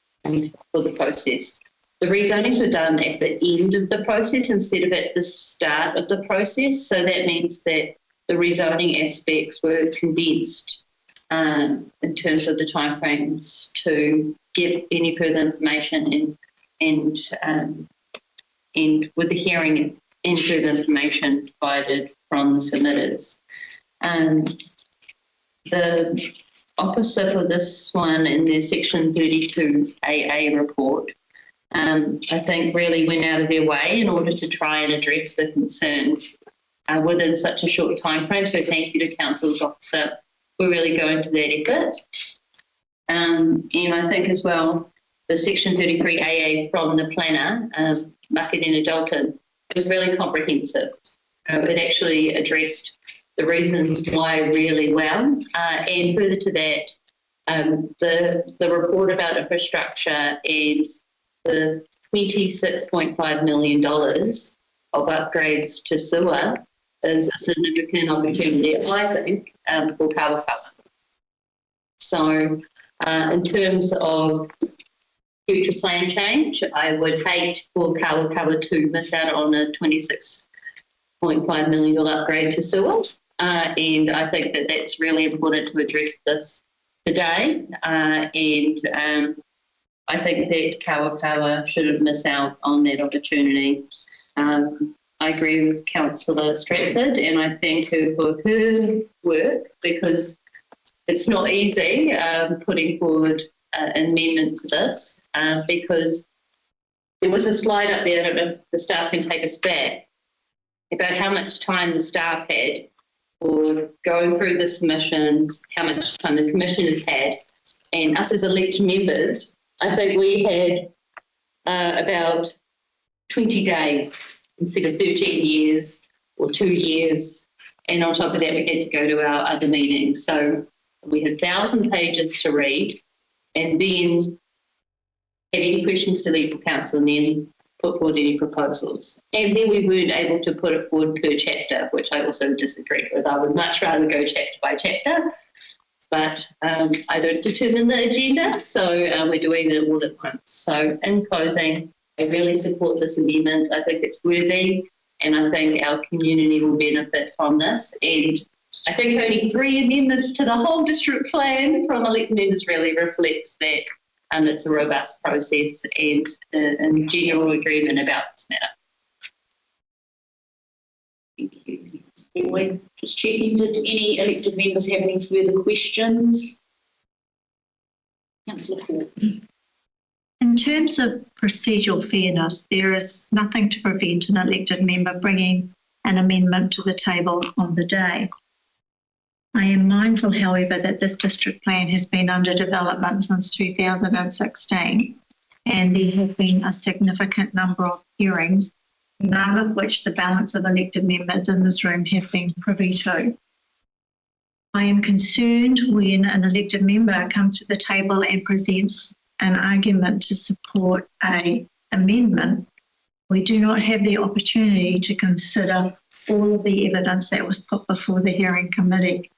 for the process. The rezonings were done at the end of the process instead of at the start of the process. So that means that the rezoning aspects were condensed in terms of the timeframes to give any further information and with the hearing and further information provided from the submitters. The opposite of this one in the Section 32 AA report, I think really went out of their way in order to try and address the concerns within such a short time frame. So thank you to Council's officer for really going to that effort. And I think as well, the Section 33 AA from the planner, Makadena Dalton, was really comprehensive. It actually addressed the reasons why really well. And further to that, the report about infrastructure and the $26.5 million of upgrades to sewer is a significant opportunity, I think, for Kawakawa. So in terms of future plan change, I would hate for Kawakawa to miss out on a $26.5 million upgrade to sewer. And I think that that's really important to address this today. And I think that Kawakawa shouldn't miss out on that opportunity. I agree with Councillor Stratford, and I thank her for her work, because it's not easy putting forward an amendment to this, because there was a slide up there, I don't know if the staff can take us back, about how much time the staff had for going through the submissions, how much time the commissioners had, and us as elected members, I think we had about 20 days instead of 13 years or 2 years. And on top of that, we had to go to our other meetings. So we had 1,000 pages to read, and then have any questions to legal counsel, and then put forward any proposals. And then we weren't able to put it forward per chapter, which I also disagreed with. I would much rather go chapter by chapter, but I don't determine the agenda, so we're doing it all at once. So in closing, I really support this amendment. I think it's worthy, and I think our community will benefit from this. And I think only 3 amendments to the whole district plan from elected members really reflects that it's a robust process and a general agreement about this matter. Thank you. Anyway, just checking, did any elected members have any further questions? Councillor Ford. In terms of procedural fairness, there is nothing to prevent an elected member bringing an amendment to the table on the day. I am mindful, however, that this district plan has been under development since 2016, and there have been a significant number of hearings, none of which the balance of elected members in this room have been privy to. I am concerned when an elected member comes to the table and presents an argument to support an amendment, we do not have the opportunity to consider all of the evidence that was put before the hearing committee.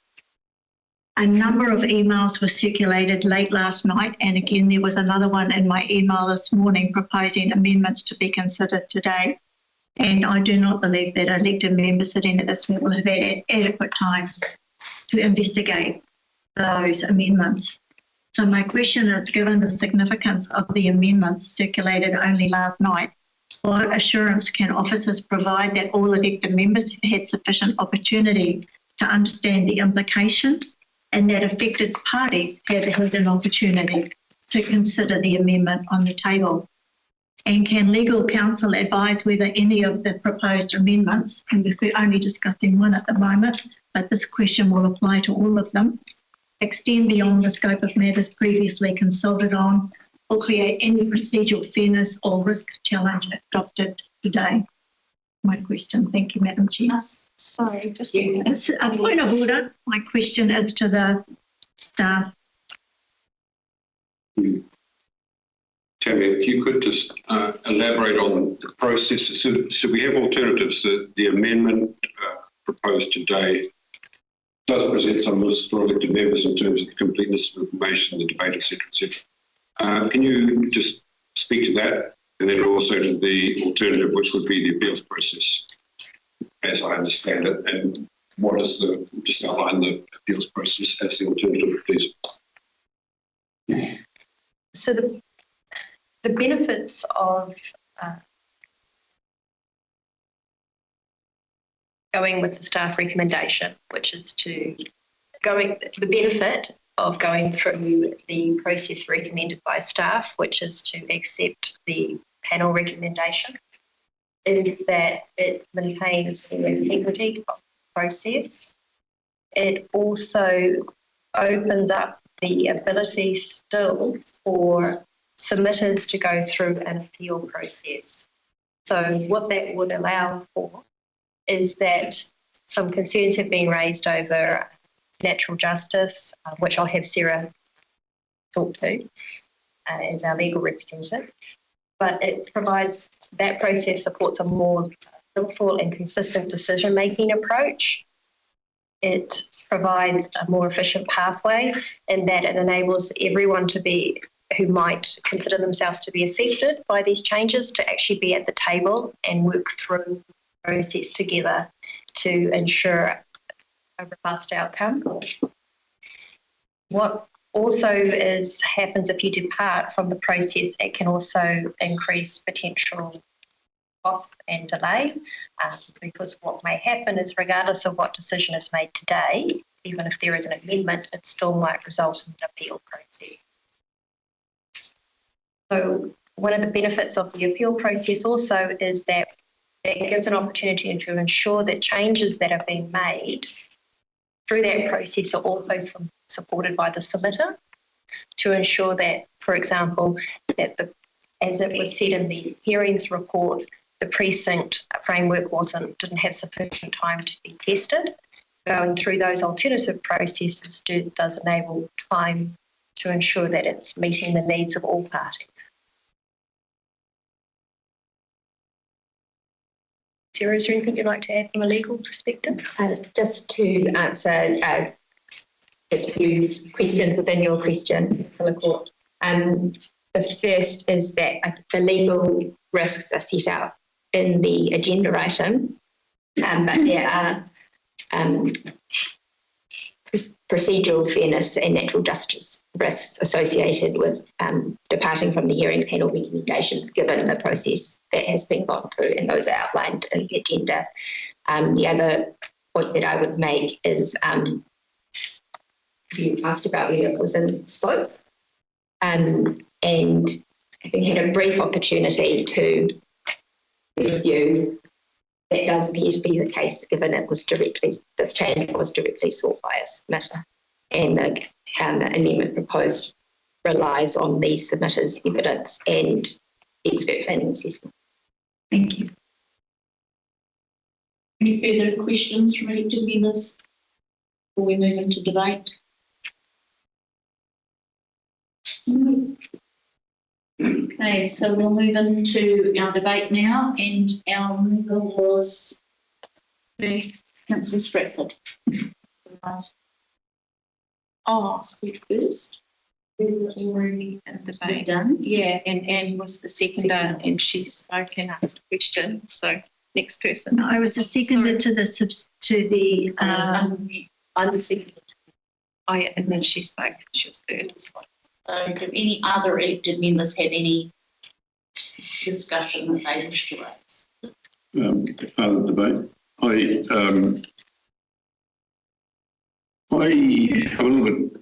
A number of emails were circulated late last night, and again there was another one in my email this morning proposing amendments to be considered today. And I do not believe that elected members sitting at this level have had adequate time to investigate those amendments. So my question is, given the significance of the amendments circulated only last night, what assurance can officers provide that all elected members had sufficient opportunity to understand the implications, and that affected parties have had an opportunity to consider the amendment on the table? And can legal counsel advise whether any of the proposed amendments, and we're only discussing one at the moment, but this question will apply to all of them, extend beyond the scope of matters previously consulted on, or create any procedural fairness or risk challenge adopted today? My question. Thank you, Madam Chair. Sorry, just It's a point of order. My question is to the staff. Tammy, if you could just elaborate on the process. So we have alternatives. The amendment proposed today does present some risks for elected members in terms of the completeness of information, the debate, etc., etc. Can you just speak to that, and then also to the alternative, which would be the appeals process, as I understand it, and what is just outline the appeals process as the alternative, please? So the benefits of going with the staff recommendation, which is the benefit of going through the process recommended by staff, which is to accept the panel recommendation, is that it maintains the integrity of the process. It also opens up the ability still for submitters to go through an appeal process. So what that would allow for is that some concerns have been raised over natural justice, which I'll have Sarah talk to as our legal representative. But it provides, that process supports a more thoughtful and consistent decision-making approach. It provides a more efficient pathway in that it enables everyone who might consider themselves to be affected by these changes to actually be at the table and work through the process together to ensure a robust outcome. What also happens if you depart from the process, it can also increase potential cost and delay, because what may happen is regardless of what decision is made today, even if there is an amendment, it still might result in an appeal process. So one of the benefits of the appeal process also is that it gives an opportunity to ensure that changes that have been made through that process are also supported by the submitter, to ensure that, for example, that as it was said in the hearings report, the precinct framework didn't have sufficient time to be tested. Going through those alternative processes does enable time to ensure that it's meeting the needs of all parties. Sarah, is there anything you'd like to add from a legal perspective? Just to answer a few questions within your question from the court. The first is that the legal risks are set out in the agenda item, but there are procedural fairness and natural justice risks associated with departing from the hearing panel recommendations given the process that has been gone through, and those are outlined in the agenda. The other point that I would make is you asked about whether it was in scope, and having had a brief opportunity to review, that does appear to be the case, given this change was directly sought by a submitter, and the amendment proposed relies on the submitter's evidence and expert planning assessment. Thank you. Any further questions from elected members before we move into debate? Okay, so we'll move into our debate now, and our mover was Councillor Stratford. Oh, speak first. Already in debate. Done. Yeah, and Anne was the seconder, and she spoke and asked a question. So next person. No, I was a seconder to the I'm the seconder. Oh yeah, and then she spoke. She was third. So do any other elected members have any discussion that they wish to raise? Part of the debate. I have a little bit,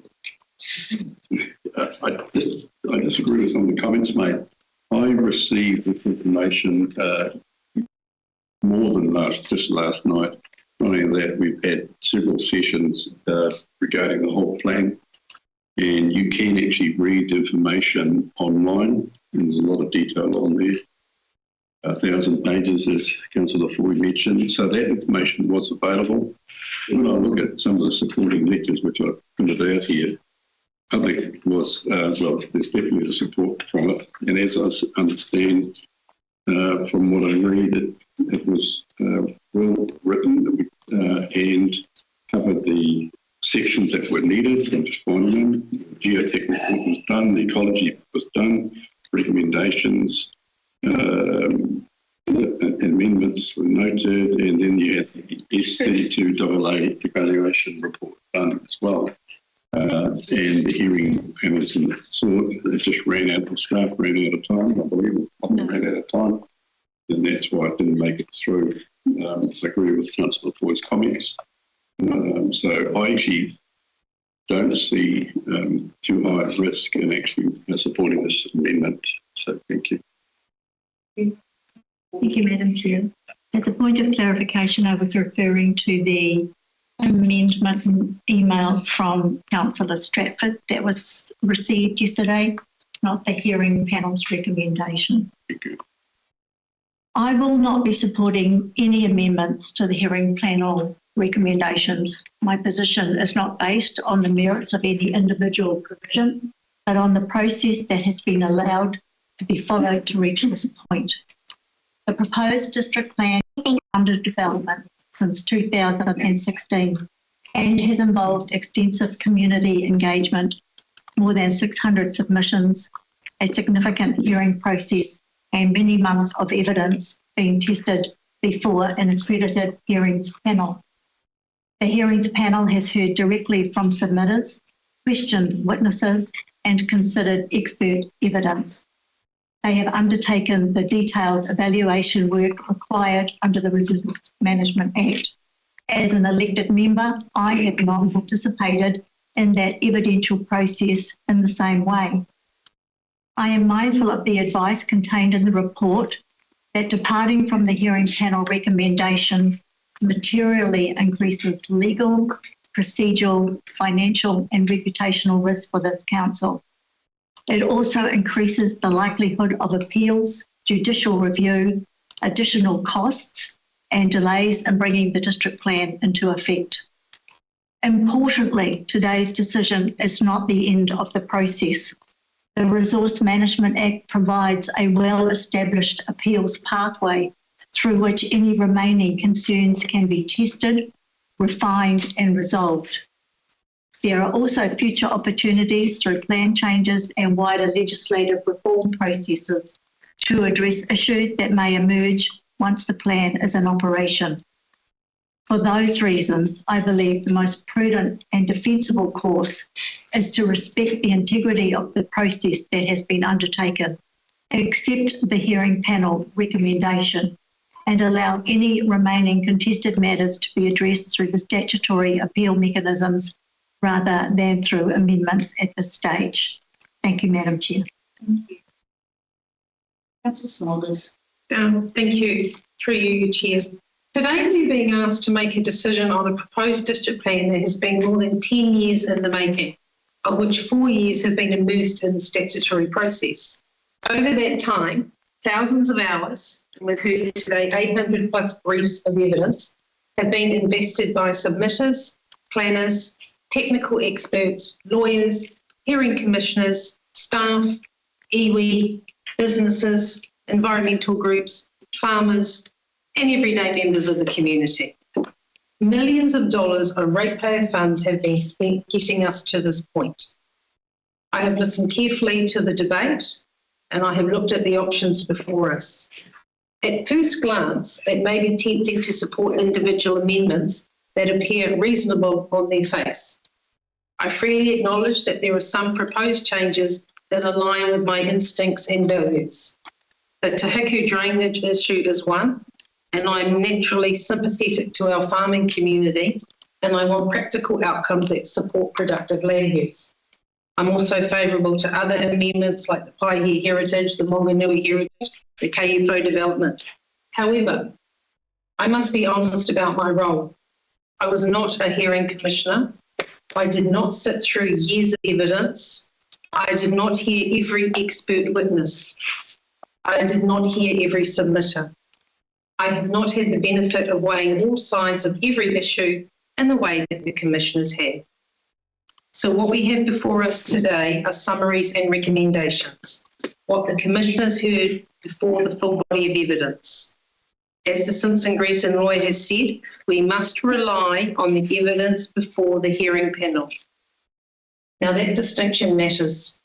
I disagree with some of the comments made. I received this information more than just last night. Not only that, we've had several sessions regarding the whole plan, and you can actually read the information online, and there's a lot of detail on there. 1,000 pages, as Councillor Foy mentioned, so that information was available. When I look at some of the supporting lectures, which I've printed out here, public was, well, there's definitely the support from it, and as I understand from what I read, it was well written and covered the sections that were needed. I'm just finding them. Geotech report was done, the ecology was done, recommendations, amendments were noted, and then you had the S32AA evaluation report done as well. And the hearing panels and so it just ran out, the staff ran out of time, I believe, ran out of time, and that's why it didn't make it through. I agree with Councillor Foy's comments. So I actually don't see too high a risk in actually supporting this amendment. So thank you. Thank you, Madam Chair. As a point of clarification, I was referring to the amendment email from Councillor Stratford that was received yesterday, not the hearing panel's recommendation. Thank you. I will not be supporting any amendments to the hearing panel recommendations. My position is not based on the merits of any individual provision, but on the process that has been allowed to be followed to reach this point. The proposed district plan has been under development since 2016 and has involved extensive community engagement, more than 600 submissions, a significant hearing process, and many months of evidence being tested before an accredited hearings panel. The hearings panel has heard directly from submitters, questioned witnesses, and considered expert evidence. They have undertaken the detailed evaluation work required under the Resource Management Act. As an elected member, I have not participated in that evidential process in the same way. I am mindful of the advice contained in the report that departing from the hearing panel recommendation materially increases legal, procedural, financial and reputational risk for this council. It also increases the likelihood of appeals, judicial review, additional costs and delays in bringing the district plan into effect. Importantly, today's decision is not the end of the process. The Resource Management Act provides a well-established appeals pathway through which any remaining concerns can be tested, refined and resolved. There are also future opportunities through plan changes and wider legislative reform processes to address issues that may emerge once the plan is in operation. For those reasons, I believe the most prudent and defensible course is to respect the integrity of the process that has been undertaken, accept the hearing panel recommendation, and allow any remaining contested matters to be addressed through the statutory appeal mechanisms rather than through amendments at this stage. Thank you, Madam Chair. Thank you. Councillor Smulders. Thank you, through you, Chair. Today we're being asked to make a decision on a proposed district plan that has been more than 10 years in the making, of which 4 years have been immersed in the statutory process. Over that time, thousands of hours, and we've heard today 800 plus briefs of evidence, have been invested by submitters, planners, technical experts, lawyers, hearing commissioners, staff, iwi, businesses, environmental groups, farmers, and everyday members of the community. Millions of dollars of ratepayer funds have been spent getting us to this point. I have listened carefully to the debate and I have looked at the options before us. At first glance, it may be tempting to support individual amendments that appear reasonable on their face. I freely acknowledge that there are some proposed changes that align with my instincts and values. The Tahiku drainage issue is one, and I'm naturally sympathetic to our farming community, and I want practical outcomes that support productive land use. I'm also favourable to other amendments like the Paihi heritage, the Monganui heritage, the KFO development. However, I must be honest about my role. I was not a hearing commissioner. I did not sit through years of evidence. I did not hear every expert witness. I did not hear every submitter. I have not had the benefit of weighing all sides of every issue in the way that the commissioners have. So what we have before us today are summaries and recommendations, what the commissioners heard before the full body of evidence. As the Simpson Greason lawyer has said, we must rely on the evidence before the hearing panel. Now that distinction matters.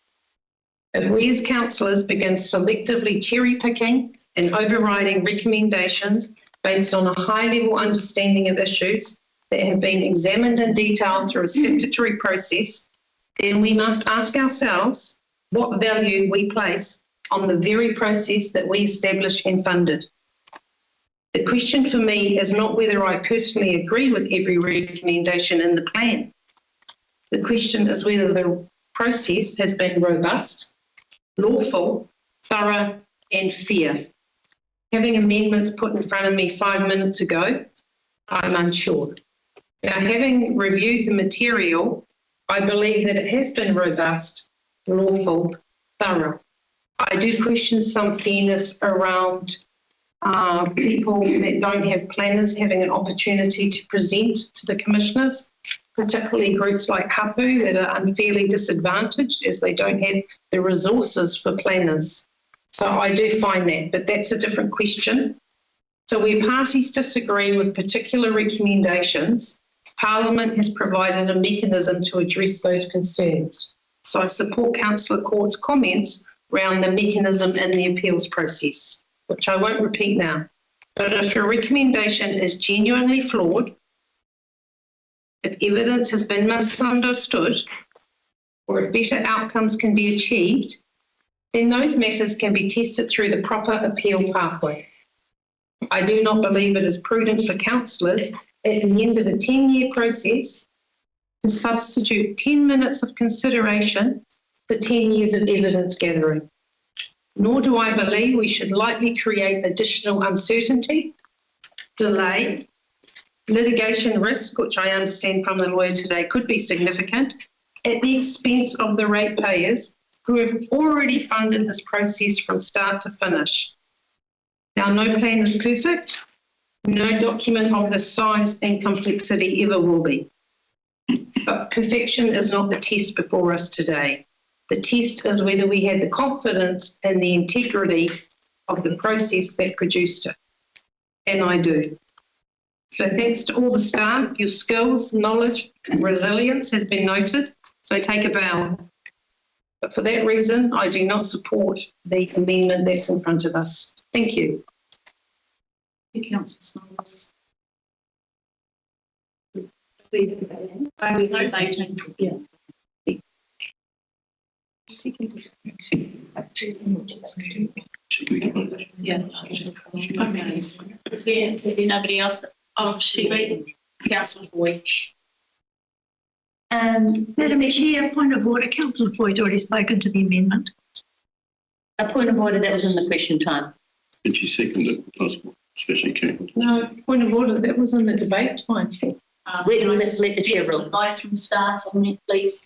If we as councillors begin selectively cherry picking and overriding recommendations based on a high-level understanding of issues that have been examined in detail through a statutory process, then we must ask ourselves what value we place on the very process that we established and funded. The question for me is not whether I personally agree with every recommendation in the plan. The question is whether the process has been robust, lawful, thorough and fair. Having amendments put in front of me 5 minutes ago, I'm unsure. Now, having reviewed the material, I believe that it has been robust, lawful, thorough. I do question some fairness around people that don't have planners having an opportunity to present to the commissioners, particularly groups like Hapu that are unfairly disadvantaged as they don't have the resources for planners. So I do find that, but that's a different question. So where parties disagree with particular recommendations, Parliament has provided a mechanism to address those concerns. So I support Councillor Court's comments around the mechanism in the appeals process, which I won't repeat now. But if a recommendation is genuinely flawed, if evidence has been misunderstood, or if better outcomes can be achieved, then those matters can be tested through the proper appeal pathway. I do not believe it is prudent for councillors at the end of a 10-year process to substitute 10 minutes of consideration for 10 years of evidence gathering. Nor do I believe we should lightly create additional uncertainty, delay, litigation risk, which I understand from the lawyer today could be significant, at the expense of the ratepayers who have already funded this process from start to finish. Now, no plan is perfect. No document of this size and complexity ever will be. But perfection is not the test before us today. The test is whether we had the confidence and the integrity of the process that produced it. And I do. So thanks to all the staff, your skills, knowledge, resilience has been noted. So take a bow. But for that reason, I do not support the amendment that's in front of us. Thank you. Councillor Smiles. Are we voting? Yeah. Yeah. Okay. Is there nobody else? Oh, Councillor Boyd. Madam Chair, point of order. Councillor Boyd's already spoken to the amendment. A point of order, that was in the question time. And she seconded it, possible, especially Karen. No, point of order, that was in the debate time. Let's let the chair rule. Advice from staff on that, please.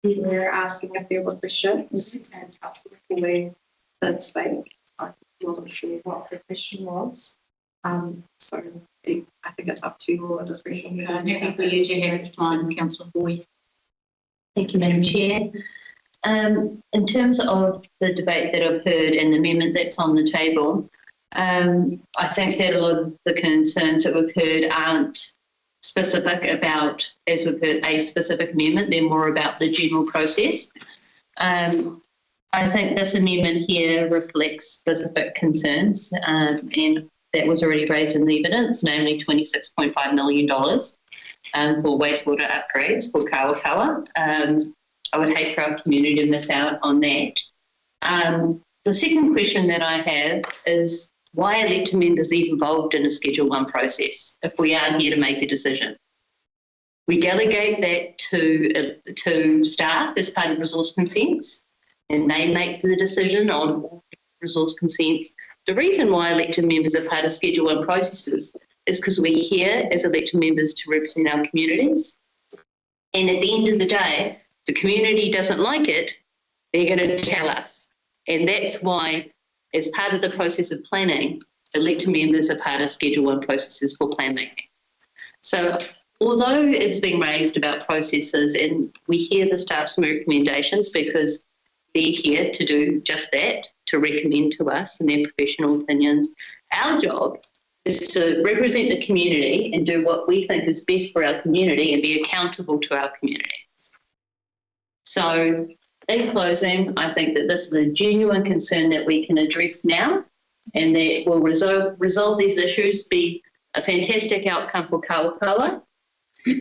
We're asking if there were questions and Councillor Boyd did speak. I wasn't sure what the question was. So I think it's up to your discretion. I'm happy for you to have time, Councillor Boyd. Thank you, Madam Chair. In terms of the debate that I've heard and the amendment that's on the table, I think that a lot of the concerns that we've heard aren't specific about, as we've heard, a specific amendment. They're more about the general process. I think this amendment here reflects specific concerns, and that was already raised in the evidence, namely $26.5 million for wastewater upgrades for Kawakawa. I would hate for our community to miss out on that. The second question that I have is, why are elected members even involved in a Schedule 1 process if we aren't here to make a decision? We delegate that to staff as part of resource consents, and they make the decision on all resource consents. The reason why elected members are part of Schedule 1 processes is because we're here as elected members to represent our communities. And at the end of the day, if the community doesn't like it, they're going to tell us. And that's why, as part of the process of planning, elected members are part of Schedule 1 processes for plan making. So although it's been raised about processes, and we hear the staff's recommendations because they're here to do just that, to recommend to us and their professional opinions, our job is to represent the community and do what we think is best for our community and be accountable to our community. So in closing, I think that this is a genuine concern that we can address now, and that will resolve these issues, be a fantastic outcome for Kawakawa.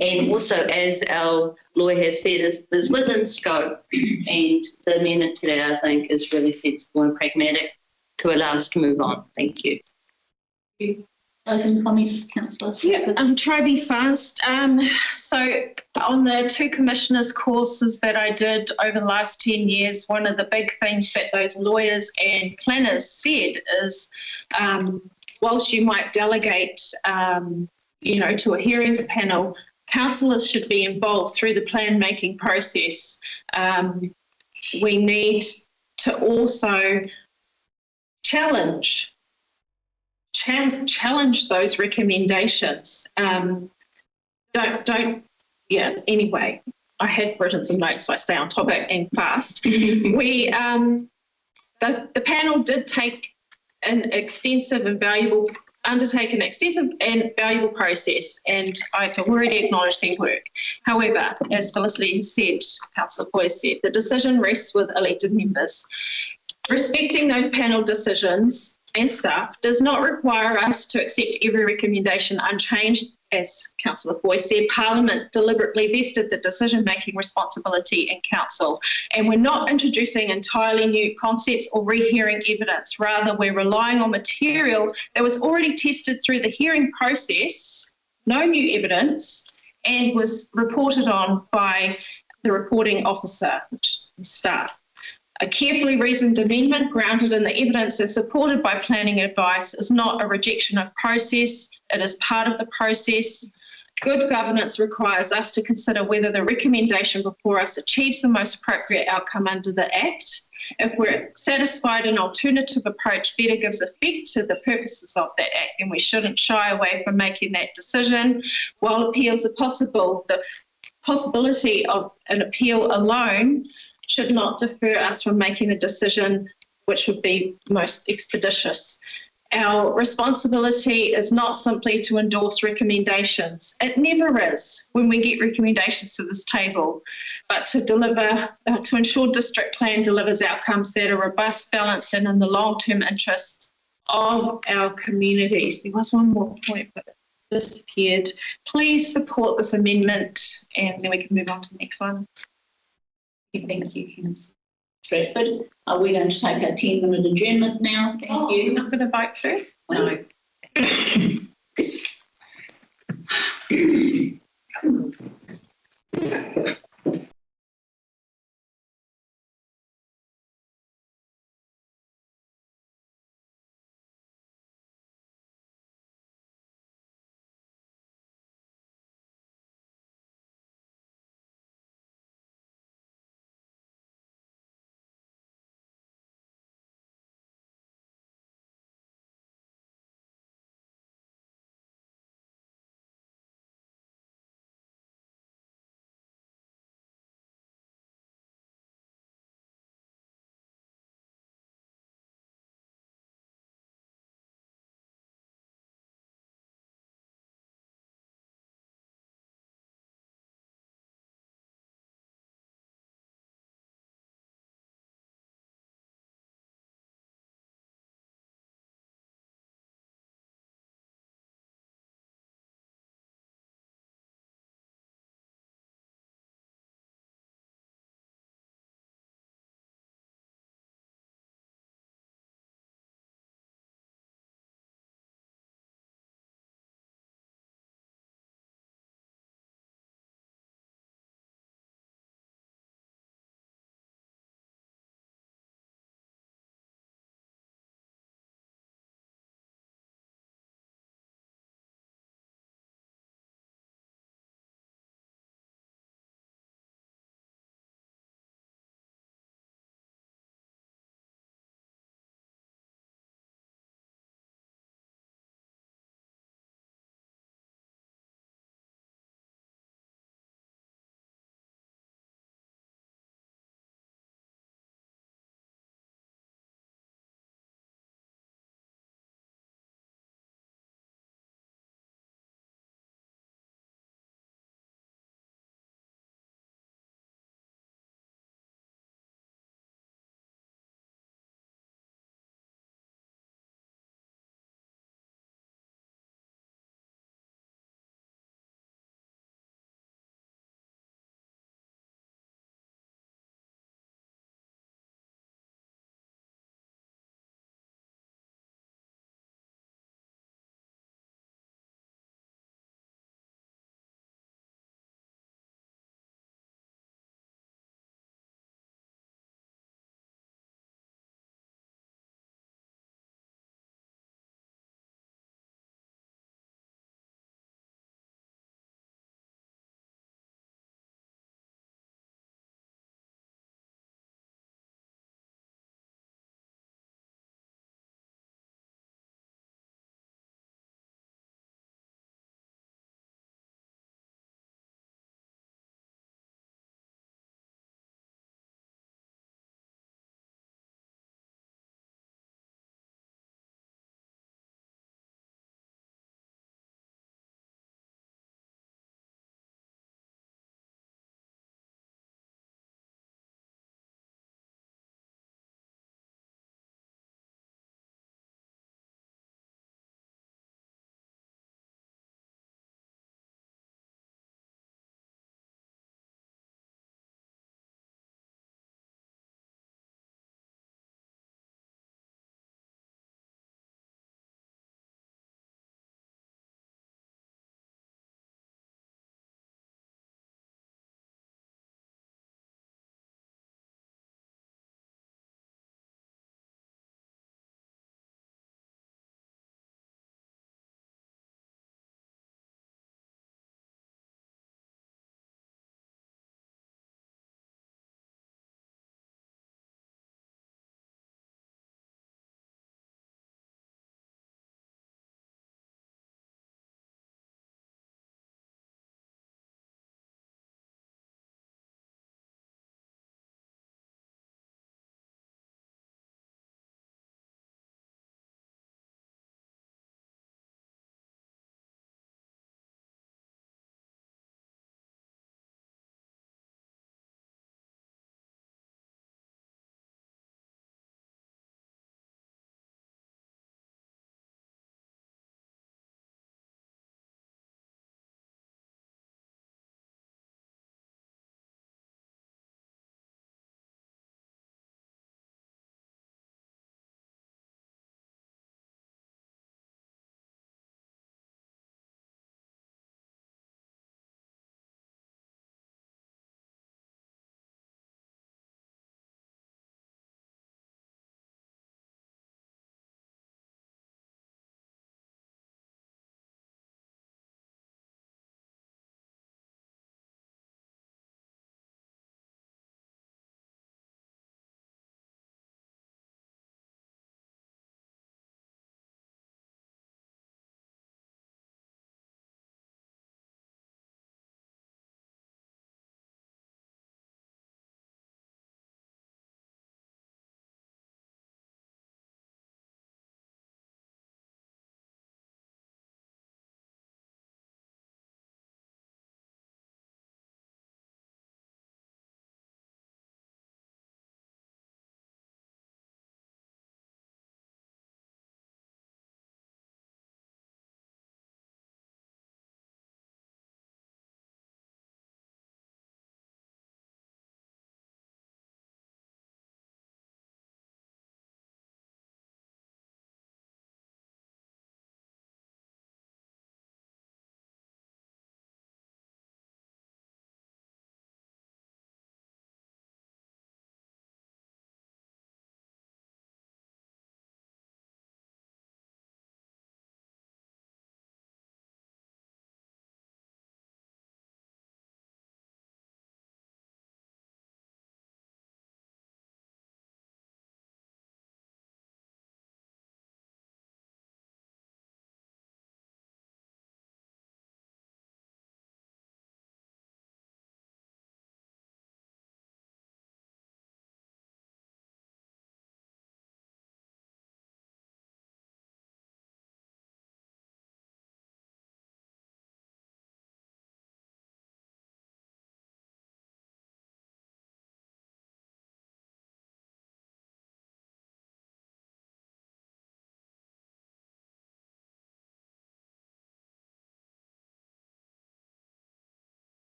And also, as our lawyer has said, is within scope. And the amendment today, I think, is really sensible and pragmatic to allow us to move on. Thank you. Closing comments, councillors? Yeah, try to be fast. So on the two commissioners courses that I did over the last 10 years, one of the big things that those lawyers and planners said is, whilst you might delegate, to a hearings panel, councillors should be involved through the plan making process. We need to also challenge those recommendations. Anyway, I had written some notes so I stay on topic and fast. We, the panel did undertake an extensive and valuable process, and I've already acknowledged their work. However, as Felicity said, Councillor Boyd said, the decision rests with elected members. Respecting those panel decisions and stuff does not require us to accept every recommendation unchanged as Councillor Boy said, Parliament deliberately vested the decision-making responsibility in Council. And we're not introducing entirely new concepts or rehearing evidence. Rather, we're relying on material that was already tested through the hearing process, no new evidence, and was reported on by the reporting officer, which is staff. A carefully reasoned amendment grounded in the evidence and supported by planning advice is not a rejection of process, it is part of the process. Good governance requires us to consider whether the recommendation before us achieves the most appropriate outcome under the Act. If we're satisfied an alternative approach better gives effect to the purposes of that Act, then we shouldn't shy away from making that decision. While appeals are possible, the possibility of an appeal alone should not defer us from making the decision which would be most expeditious. Our responsibility is not simply to endorse recommendations. It never is when we get recommendations to this table, but to deliver, to ensure district plan delivers outcomes that are robust, balanced, and in the long-term interests of our communities. There was one more point, but it disappeared. Please support this amendment, and then we can move on to the next one. Thank you, Councillor Stratford. Are we going to take a 10-minute adjournment now? Thank you. You're not going to vote through? No.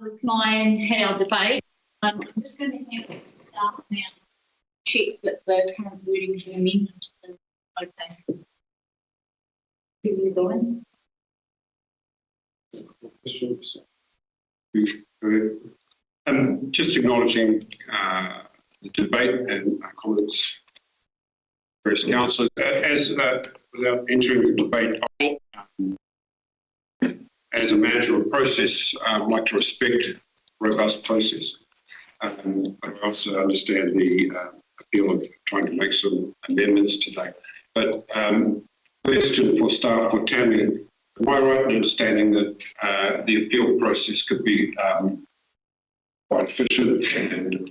reply and had our debate. I'm just going to have it start now. Check that the current wording is amended. Okay. Keep going. Questions? Just acknowledging the debate and comments, various councillors. Without entering the debate, as a manager of process, I'd like to respect robust process. But I also understand the appeal of trying to make some amendments today. But question for staff, for Tammy, am I right in understanding that the appeal process could be quite efficient and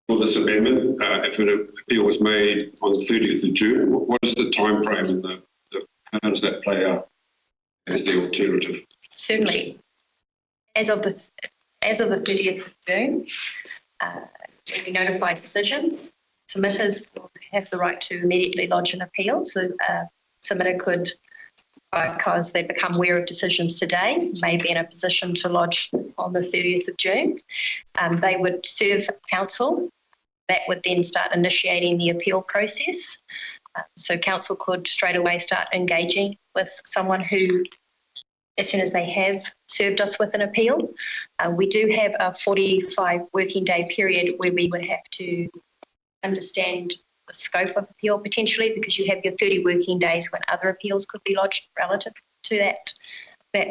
for this amendment, if an appeal was made on the 30th of June, what is the time frame and how does that play out as the alternative? Certainly. As of the 30th of June, when we notify decision, submitters will have the right to immediately lodge an appeal. So submitter could, because they become aware of decisions today, may be in a position to lodge on the 30th of June. They would serve council. That would then start initiating the appeal process. So council could straight away start engaging with someone who, as soon as they have served us with an appeal. We do have a 45 working day period where we would have to understand the scope of appeal potentially, because you have your 30 working days when other appeals could be lodged relative to that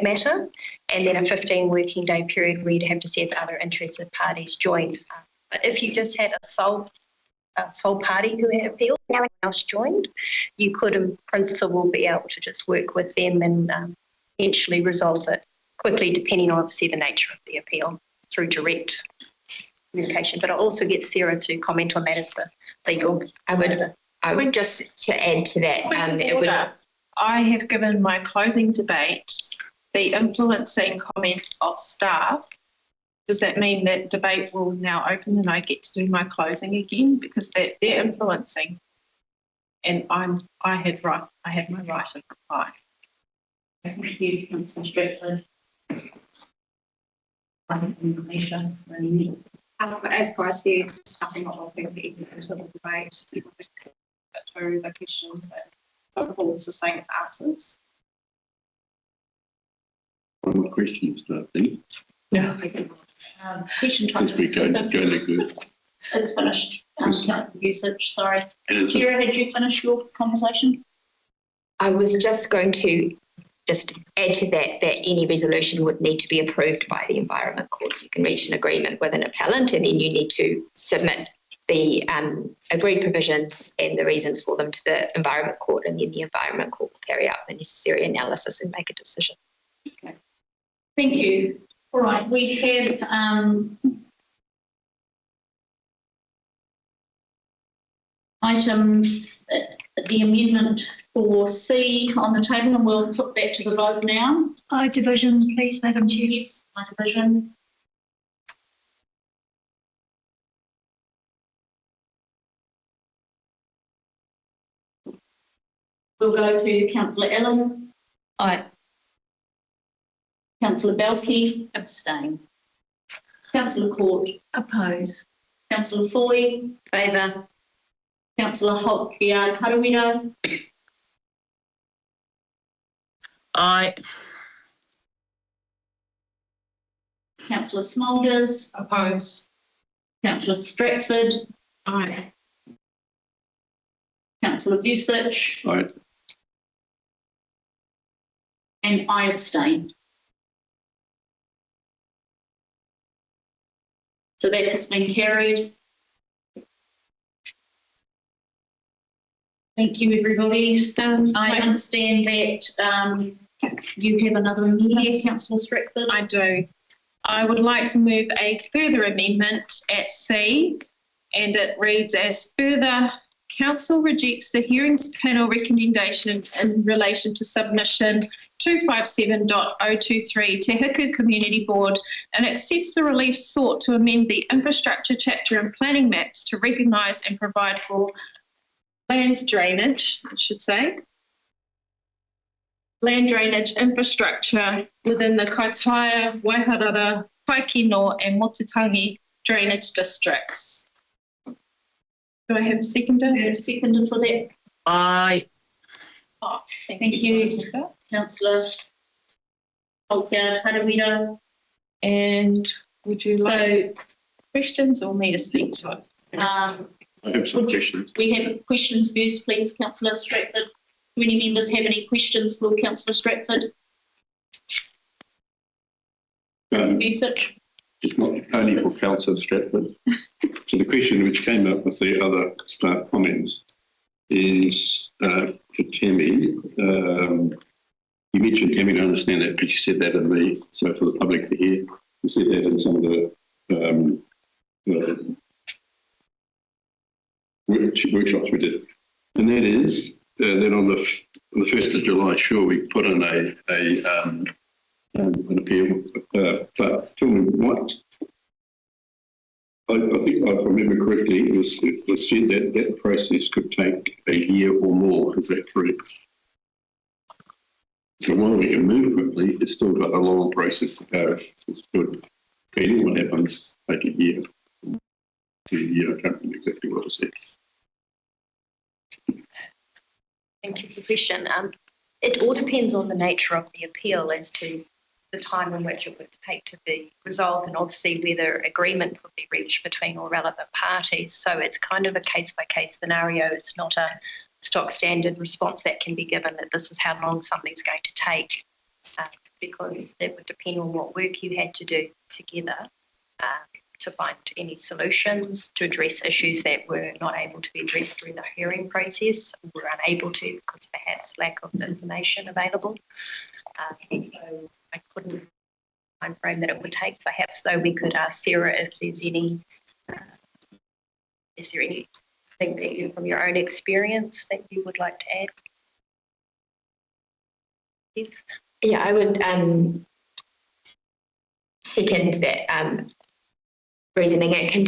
matter, and then a 15 working day period where you'd have to see if other interested parties joined. But if you just had a sole party who had appealed, no one else joined, you could in principle be able to just work with them and eventually resolve it quickly, depending on obviously the nature of the appeal through direct communication. But I'll also get Sarah to comment on that as the legal. I would just to add to that. I have given my closing debate the influencing comments of staff. Does that mean that debate will now open and I get to do my closing again? Because they're influencing, and I had my right of reply. Thank you, Councillor Stratford. As I said, I'm not looking into the debate to the question that the board's the same answers. One more question, Steve. No. Question time As we go good. It's finished. Usage, sorry. Sarah, had you finished your conversation? I was just going to add to that any resolution would need to be approved by the Environment Court. So you can reach an agreement with an appellant and then you need to submit the agreed provisions and the reasons for them to the Environment Court, and then the Environment Court will carry out the necessary analysis and make a decision. Okay. Thank you. All right, we have items, the amendment for C on the table, and we'll put that to the vote now. I division, please, Madam Chair. Yes, I division. We'll go to Councillor Allen. Aye. Councillor Belkey. Abstain. Councillor Court. Oppose. Councillor Foy. Favour. Councillor Holt-Biard. Harawira. Aye. Councillor Smulders. Oppose. Councillor Stratford. Aye. Councillor Vucic. Aye. And I abstain. So that has been carried. Thank you, everybody. I understand that you have another amendment. Yes, Councillor Stratford. I do. I would like to move a further amendment at C, and it reads as further. Council rejects the hearings panel recommendation in relation to submission 257.023 Te Hiku Community Board and accepts the relief sought to amend the infrastructure chapter and planning maps to recognise and provide for land drainage, I should say, land drainage infrastructure within the Kaitaia, Waiharara, Paikino and Motutangi drainage districts. Do I have a seconder? Seconder for that. Aye. Oh, Thank you, Councillor Polkia Harawira. And would you like So, questions or me to speak to it? I have some questions. we have questions first, please, Councillor Stratford. Do any members have any questions for Councillor Stratford? Research. It's not only for Councillor Stratford. So the question which came up with the other staff comments is for Tammy. You mentioned Tammy, I don't understand that, but you said that in the, so for the public to hear, you said that in some of the workshops we did. And that is that on the 1st of July, sure, we put in an appeal, but tell me what, I think if I remember correctly, it was said that that process could take a year or more. Is that correct? So while we can move quickly, it's still got a long process to go. It's good. Depending on what happens, take a year. I can't remember exactly what I said. Thank you for the question. It all depends on the nature of the appeal as to the time in which it would take to be resolved, and obviously whether agreement could be reached between all relevant parties. So it's kind of a case-by-case scenario. It's not a stock standard response that can be given that this is how long something's going to take, because that would depend on what work you had to do together to find any solutions to address issues that were not able to be addressed during the hearing process, or were unable to because perhaps lack of the information available. So I couldn't time frame that it would take. Perhaps though we could ask Sarah if there's any, is there anything that you, from your own experience, that you would like to add? Yes. Yeah, I would second that reasoning. It can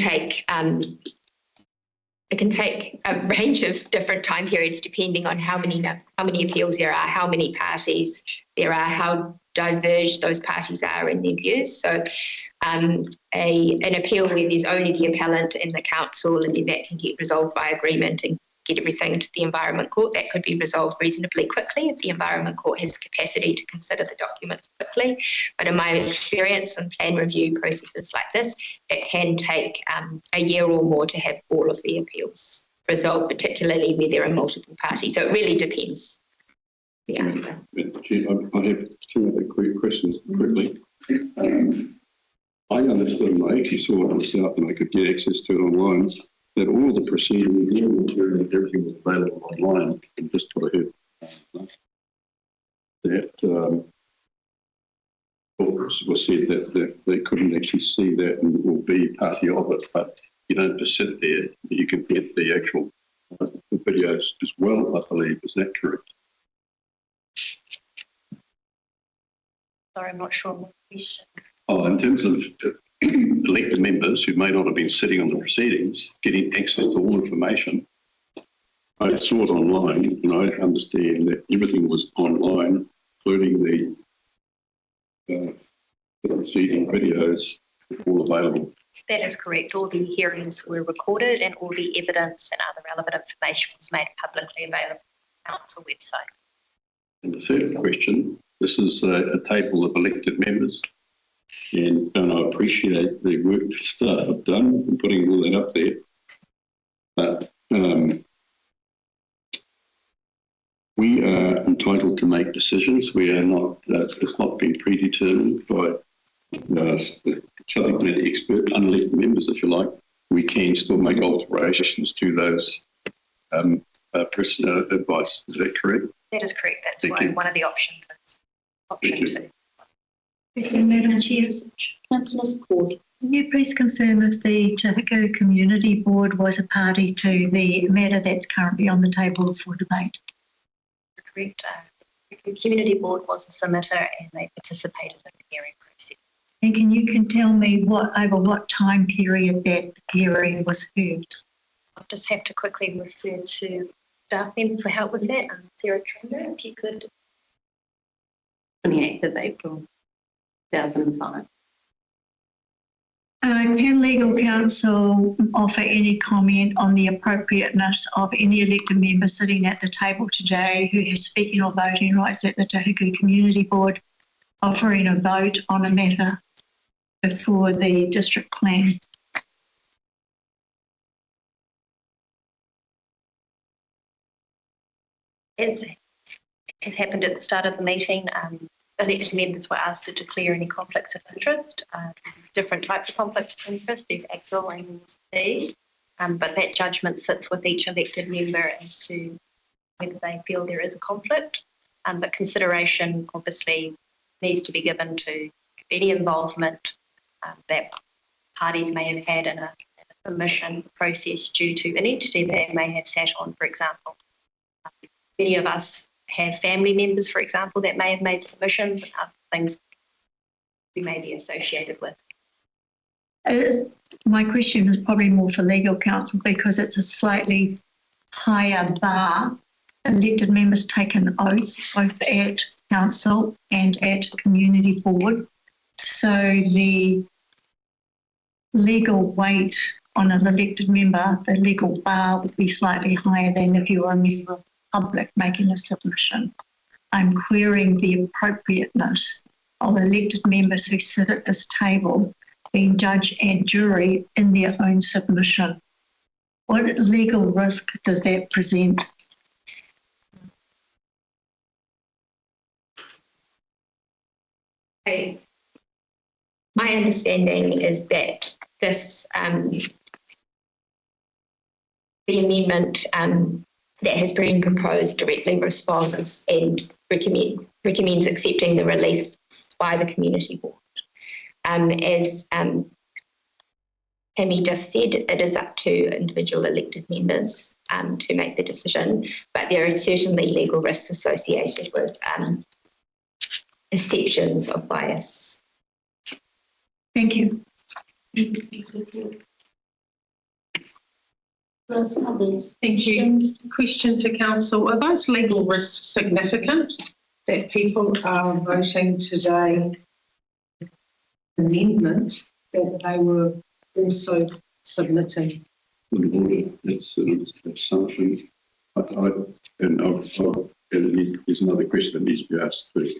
take a range of different time periods depending on how many appeals there are, how many parties there are, how diverged those parties are in their views. So an appeal where there's only the appellant and the council, and then that can get resolved by agreement and get everything to the Environment Court, that could be resolved reasonably quickly if the Environment Court has capacity to consider the documents quickly. But in my experience in plan review processes like this, it can take a year or more to have all of the appeals resolved, particularly where there are multiple parties. So it really depends. Yeah. I have two other quick questions quickly. I understood, and I actually saw it myself, and I could get access to it online, that all of the proceedings, everything was available online, and just what I heard. That was said that they couldn't actually see that and will be party of it, but you don't just sit there, you can get the actual videos as well, I believe. Is that correct? Sorry, I'm not sure what question. Oh, in terms of elected members who may not have been sitting on the proceedings, getting access to all information, I saw it online, and I understand that everything was online, including the proceeding videos, all available. That is correct. All the hearings were recorded and all the evidence and other relevant information was made publicly available on the council website. And the third question, this is a table of elected members, and I appreciate the work that staff have done in putting all that up there. But we are entitled to make decisions. We are not, it's not been predetermined by subject matter expert, unelected members, if you like. We can still make alterations to those advice. Is that correct? That is correct. That's why one of the options is option 2. Thank you, Madam Chair. Councillor Support. Can you please confirm if the Te Huku Community Board was a party to the matter that's currently on the table for debate? Correct. The Community Board was a submitter and they participated in the hearing process. And can you tell me over what time period that hearing was heard? I'll just have to quickly refer to staff member for help with that. Sarah Trainer, if you could. 28th of April 2005. Can legal counsel offer any comment on the appropriateness of any elected member sitting at the table today who has speaking or voting rights at the Tahuku Community Board offering a vote on a matter before the district plan? As happened at the start of the meeting, elected members were asked to declare any conflicts of interest, different types of conflicts of interest. There's actual and C, but that judgment sits with each elected member as to whether they feel there is a conflict. But consideration obviously needs to be given to any involvement that parties may have had in a submission process due to an entity they may have sat on, for example. Many of us have family members, for example, that may have made submissions and other things we may be associated with. My question is probably more for legal counsel because it's a slightly higher bar. Elected members take an oath both at council and at community board. So the legal weight on an elected member, the legal bar would be slightly higher than if you were a member of the public making a submission. I'm querying the appropriateness of elected members who sit at this table being judge and jury in their own submission. What legal risk does that present? Okay. My understanding is that this the amendment that has been proposed directly responds and recommends accepting the relief by the community board. As Tammy just said, it is up to individual elected members to make the decision, but there are certainly legal risks associated with perceptions of bias. Thank you. Thank you. Question for council. Are those legal risks significant that people are voting today amendment that they were also submitting? It's an assumption. There's another question that needs to be asked first.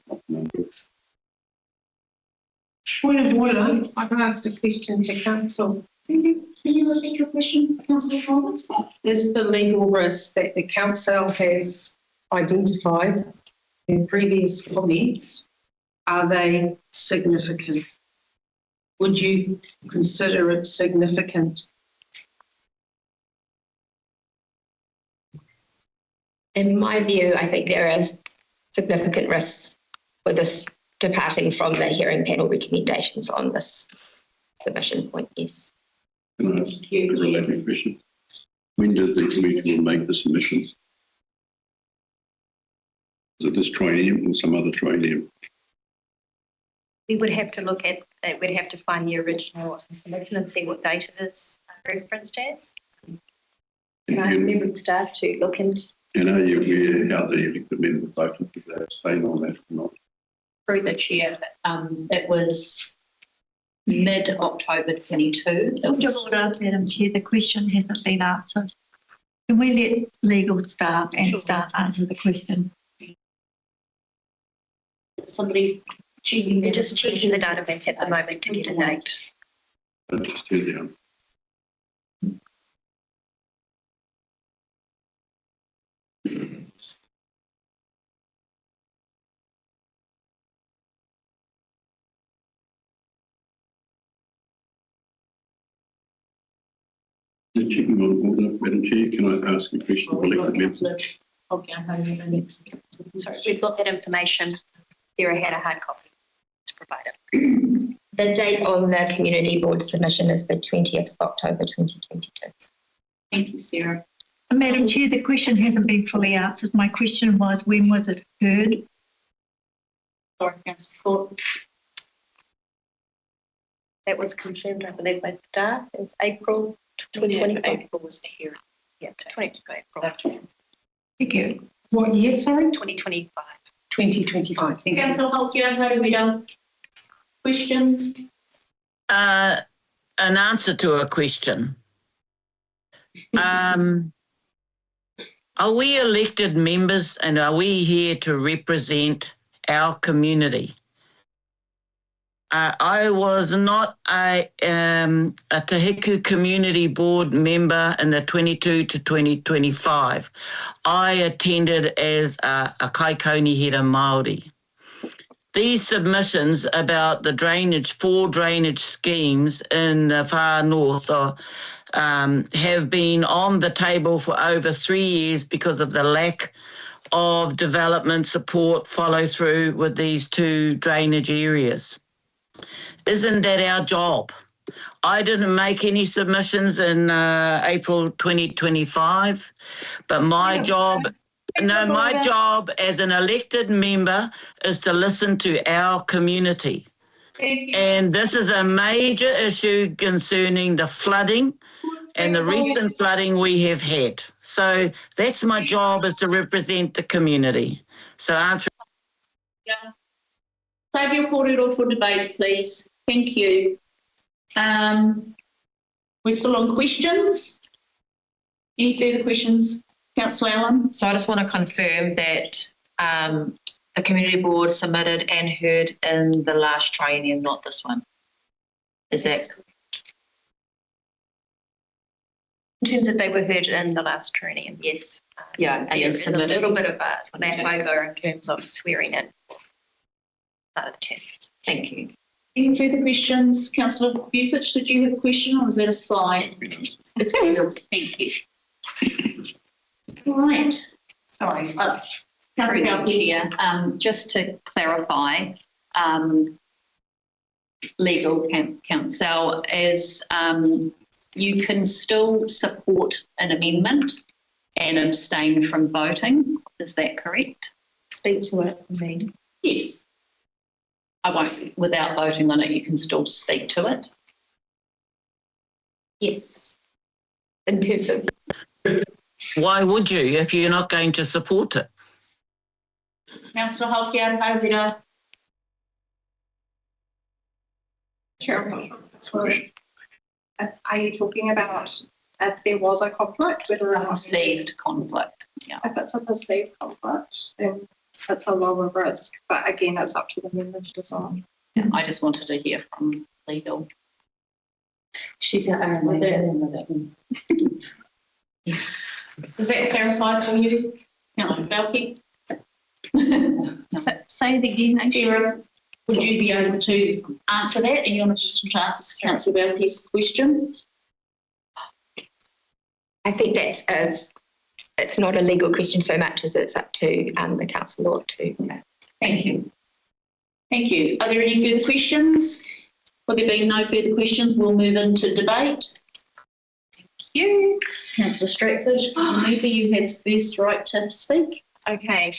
Point of order. I've asked a question to council. Can you repeat your question, Councillor Roberts? Is the legal risk that the council has identified in previous comments, are they significant? Would you consider it significant? In my view, I think there are significant risks with this departing from the hearing panel recommendations on this submission point, yes. Can I ask a related question? When did the committee make the submissions? Is it this triennium or some other triennium? We would have to look at, we'd have to find the original information and see what date it is referenced as. And I remember the staff to look into. And are you aware how the elected member voted? Did they abstain on that or not? Through the chair, it was mid-October 22. Madam Chair, the question hasn't been answered. Can we let legal staff and staff answer the question? Somebody checking. We're just checking the database at the moment to get a date. I'll just turn down. Just checking on order, Madam Chair, can I ask a question? Sorry, we've got that information. Sarah had a hard copy to provide it. The date on the community board submission is the 20th of October 2022. Thank you, Sarah. Madam Chair, the question hasn't been fully answered. My question was, when was it heard? Sorry, Councillor. That was confirmed, I believe, by staff. It's April 2025. April was the hearing. Yeah, 22 April. Thank you. What year, sorry? 2025. 2025. Thank you. Councillor Halkia, how do we do? Questions? An answer to a question. Are we elected members and are we here to represent our community? I was not a Te Hiku Community Board member in the 22 to 2025. I attended as a Kaikonihira Māori. These submissions about the four drainage schemes in the far north have been on the table for over 3 years because of the lack of development support follow through with these two drainage areas. Isn't that our job? I didn't make any submissions in April 2025, but my job as an elected member is to listen to our community. And this is a major issue concerning the flooding and the recent flooding we have had. So that's my job, is to represent the community. So answer. Yeah. Save your kōrero for debate, please. Thank you. We're still on questions. Any further questions, Councillor Allen? So I just want to confirm that the community board submitted and heard in the last triennium, not this one. Is that correct? In terms of they were heard in the last triennium, yes. Yeah, and there is a submitted. little bit of a leftover in terms of swearing in. Thank you. Any further questions? Councillor Busich, did you have a question or was that a slide? It's good. Thank you. All right. Sorry. Councillor Chair, just to clarify, legal counsel, as you can still support an amendment and abstain from voting. Is that correct? Speak to it, me. Yes. I won't, without voting on it, you can still speak to it. Yes. In terms of. Why would you if you're not going to support it? Councillor Halkia, how do we do? Chair, are you talking about if there was a conflict, whether or not perceived conflict? Yeah. If it's a perceived conflict, then it's a lower risk. But again, it's up to the member to decide. Yeah, I just wanted to hear from legal. She's our own Does that clarify for you, Councillor Belkey? Say it again, Sarah, would you be able to answer that? And you want to just answer Councillor Belkey's question? I think it's not a legal question so much as it's up to the council to. Thank you. Thank you. Are there any further questions? Will there be no further questions? We'll move into debate. Thank you. Councillor Stratford, maybe you have first right to speak. Okay.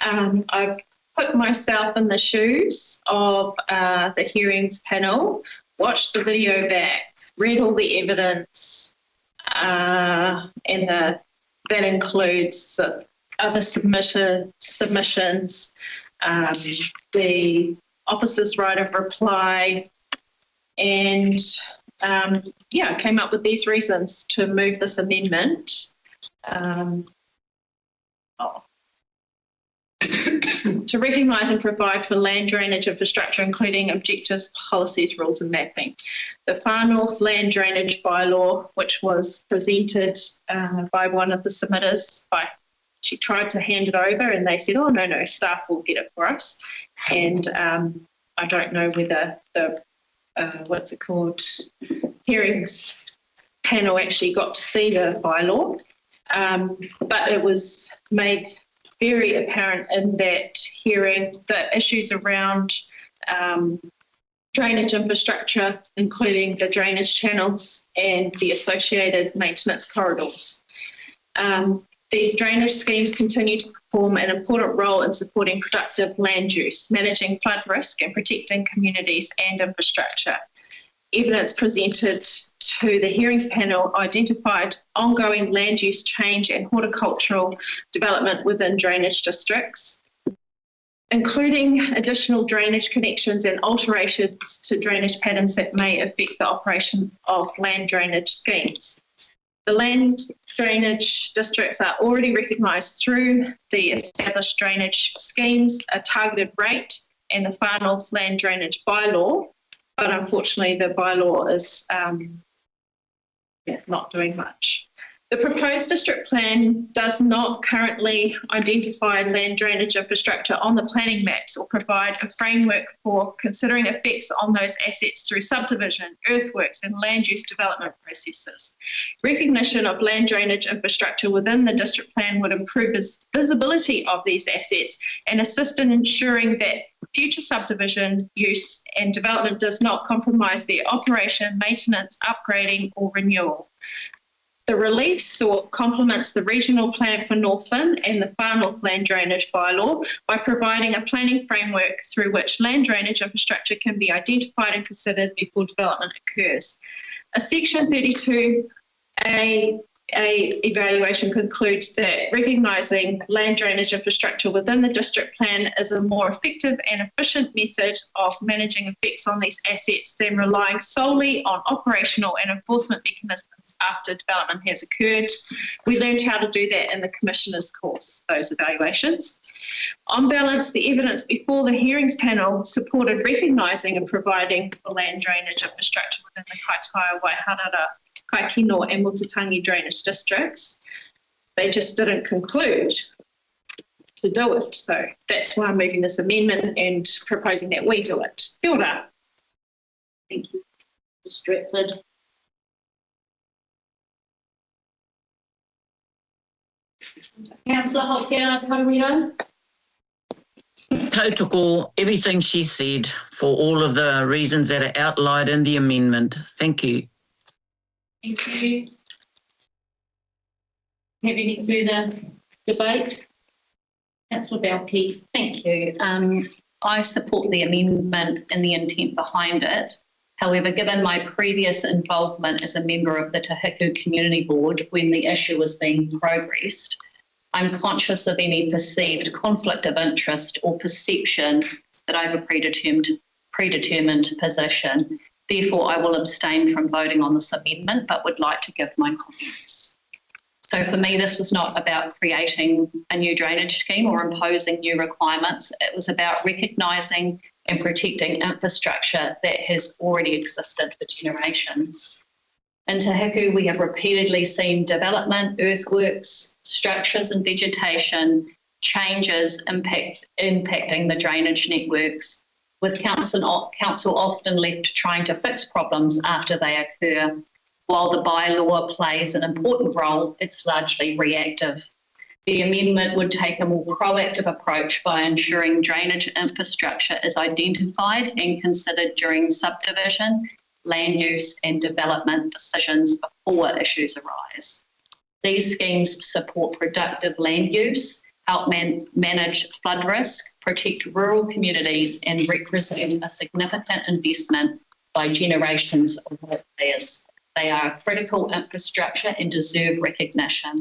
I've put myself in the shoes of the hearings panel, watched the video back, read all the evidence, and that includes other submissions, the officer's right of reply, and came up with these reasons to move this amendment. To recognise and provide for land drainage infrastructure, including objectives, policies, rules and mapping. The Far North Land Drainage Bylaw, which was presented by one of the submitters, she tried to hand it over and they said, oh, no, staff will get it for us. And I don't know whether the, hearings panel actually got to see the bylaw, but it was made very apparent in that hearing the issues around drainage infrastructure, including the drainage channels and the associated maintenance corridors. These drainage schemes continue to perform an important role in supporting productive land use, managing flood risk and protecting communities and infrastructure. Evidence presented to the hearings panel identified ongoing land use change and horticultural development within drainage districts. including additional drainage connections and alterations to drainage patterns that may affect the operation of land drainage schemes. The land drainage districts are already recognised through the established drainage schemes, a targeted rate, and the Far North Land Drainage Bylaw, but unfortunately the bylaw is not doing much. The proposed district plan does not currently identify land drainage infrastructure on the planning maps or provide a framework for considering effects on those assets through subdivision, earthworks and land use development processes. Recognition of land drainage infrastructure within the district plan would improve visibility of these assets and assist in ensuring that future subdivision, use and development does not compromise their operation, maintenance, upgrading or renewal. The relief sought complements the regional plan for Northland and the Far North Land Drainage Bylaw by providing a planning framework through which land drainage infrastructure can be identified and considered before development occurs. A Section 32A evaluation concludes that recognising land drainage infrastructure within the district plan is a more effective and efficient method of managing effects on these assets than relying solely on operational and enforcement mechanisms after development has occurred. We learned how to do that in the Commissioner's course, those evaluations. On balance, the evidence before the hearings panel supported recognising and providing the land drainage infrastructure within the Kaitaia, Waiharara, Kaikino and Mutatangi drainage districts. They just didn't conclude to do it. So that's why I'm moving this amendment and proposing that we do it. Kia ora. Thank you. Mr. Stratford. Councillor Hokia, Paramiro. Tautoko, everything she said for all of the reasons that are outlined in the amendment. Thank you. Thank you. Have any further debate? Councillor Balke. Thank you. I support the amendment and the intent behind it. However, given my previous involvement as a member of the Te Hiku Community Board when the issue was being progressed, I'm conscious of any perceived conflict of interest or perception that I have a predetermined position. Therefore, I will abstain from voting on this amendment, but would like to give my comments. So for me, this was not about creating a new drainage scheme or imposing new requirements. It was about recognising and protecting infrastructure that has already existed for generations. In Te Hiku, we have repeatedly seen development, earthworks, structures and vegetation changes impacting the drainage networks, with council often left trying to fix problems after they occur. While the bylaw plays an important role, it's largely reactive. The amendment would take a more proactive approach by ensuring drainage infrastructure is identified and considered during subdivision, land use and development decisions before issues arise. These schemes support productive land use, help manage flood risk, protect rural communities and represent a significant investment by generations of ratepayers. They are critical infrastructure and deserve recognition.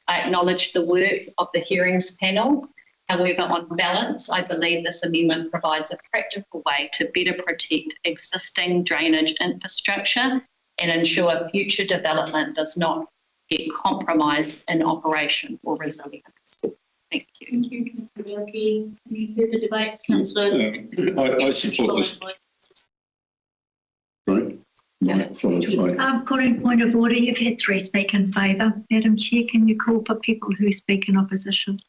I acknowledge the work of the hearings panel. However, on balance, I believe this amendment provides a practical way to better protect existing drainage infrastructure and ensure future development does not get compromised in operation or resilience. Thank you. Thank you, Councillor Balke. Any further debate, Councillor? I support this. Right. Calling point of order. You've had 3 speak in favour. Madam Chair, can you call for people who speak in opposition?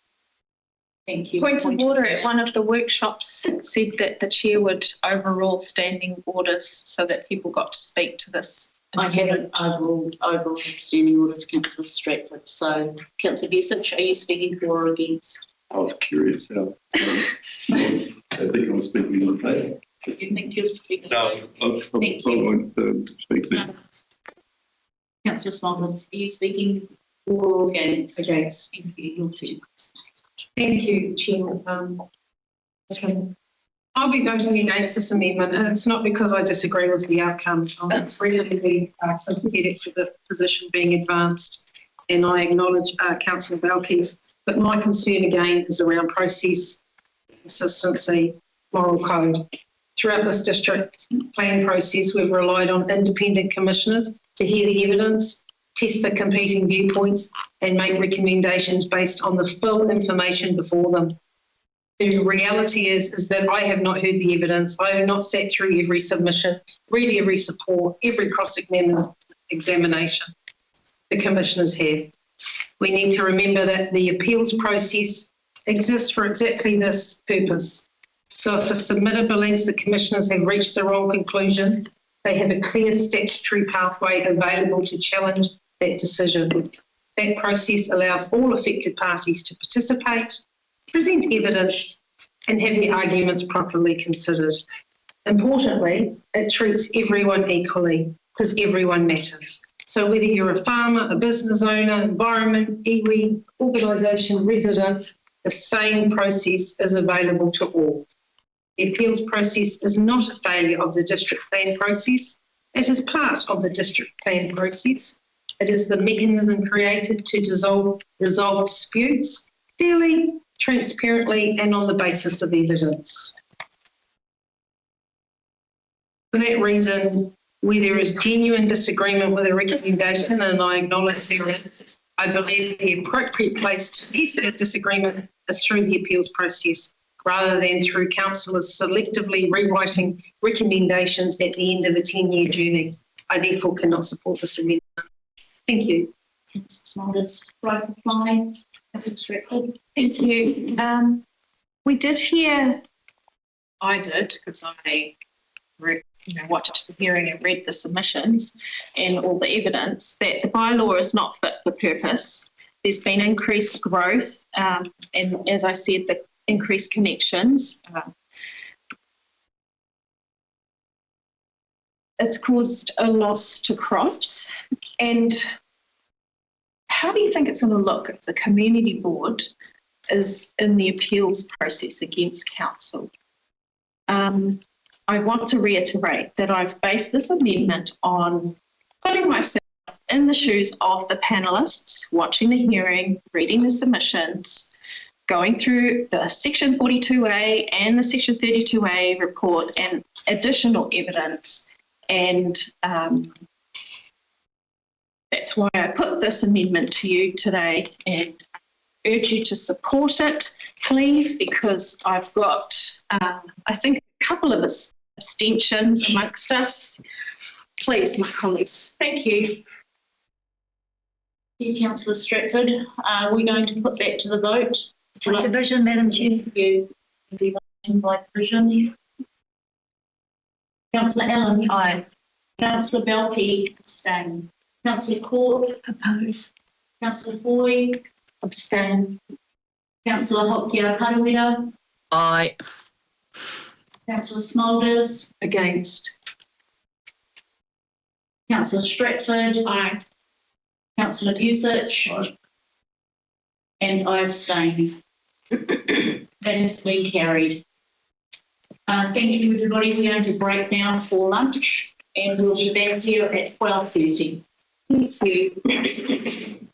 Thank you. Point of order, at one of the workshops said that the chair would overrule standing orders so that people got to speak to this. I haven't overruled standing orders, Councillor Stratford. So, Councillor Vesich, are you speaking for or against? I was curious how. I think I was speaking in favour. You think you're speaking? No, I won't speak now. Councillor Smollers, are you speaking for or against? Against. Thank you. Your turn. Thank you, Chair. Okay. I'll be voting against this amendment, and it's not because I disagree with the outcome. I'm really sympathetic to the position being advanced, and I acknowledge Councillor Balke's. But my concern again is around process consistency, moral code. Throughout this district plan process, we've relied on independent commissioners to hear the evidence, test the competing viewpoints and make recommendations based on the full information before them. The reality is that I have not heard the evidence. I have not sat through every submission, read every support, every cross-examination the commissioners have. We need to remember that the appeals process exists for exactly this purpose. So if a submitter believes the commissioners have reached the wrong conclusion, they have a clear statutory pathway available to challenge that decision. That process allows all affected parties to participate, present evidence, and have their arguments properly considered. Importantly, it treats everyone equally because everyone matters. So whether you're a farmer, a business owner, environment, iwi, organisation, resident, the same process is available to all. The appeals process is not a failure of the district plan process. It is part of the district plan process. It is the mechanism created to resolve disputes fairly, transparently, and on the basis of evidence. For that reason, where there is genuine disagreement with a recommendation, and I acknowledge there is, I believe the appropriate place to test that disagreement is through the appeals process, rather than through councillors selectively rewriting recommendations at the end of a 10-year journey. I therefore cannot support this amendment. Thank you. Right reply. Thank you. We did hear, I did, because I watched the hearing and read the submissions and all the evidence, that the bylaw is not fit for purpose. There's been increased growth and, as I said, the increased connections. It's caused a loss to crops. And how do you think it's going to look if the community board is in the appeals process against council? I want to reiterate that I've based this amendment on putting myself in the shoes of the panellists, watching the hearing, reading the submissions, going through the Section 42A and the Section 32A report and additional evidence. And that's why I put this amendment to you today and urge you to support it, please, because I've got, I think, a couple of abstentions amongst us. Please, my colleagues. Thank you. Thank you, Councillor Stratford. We're going to put that to the vote. By division, Madam Chair. Thank you. By division. Councillor Allen. Aye. Councillor Belkey. Abstain. Councillor Court. Oppose. Councillor Foy. Abstain. Councillor Hokia-Karuira. Aye. Councillor Smulders. Against. Councillor Stratford. Aye. Councillor Busich. Aye. And I abstain. That has been carried. Thank you, everybody. We're going to break now for lunch and we'll be back here at 12:30. Thank you.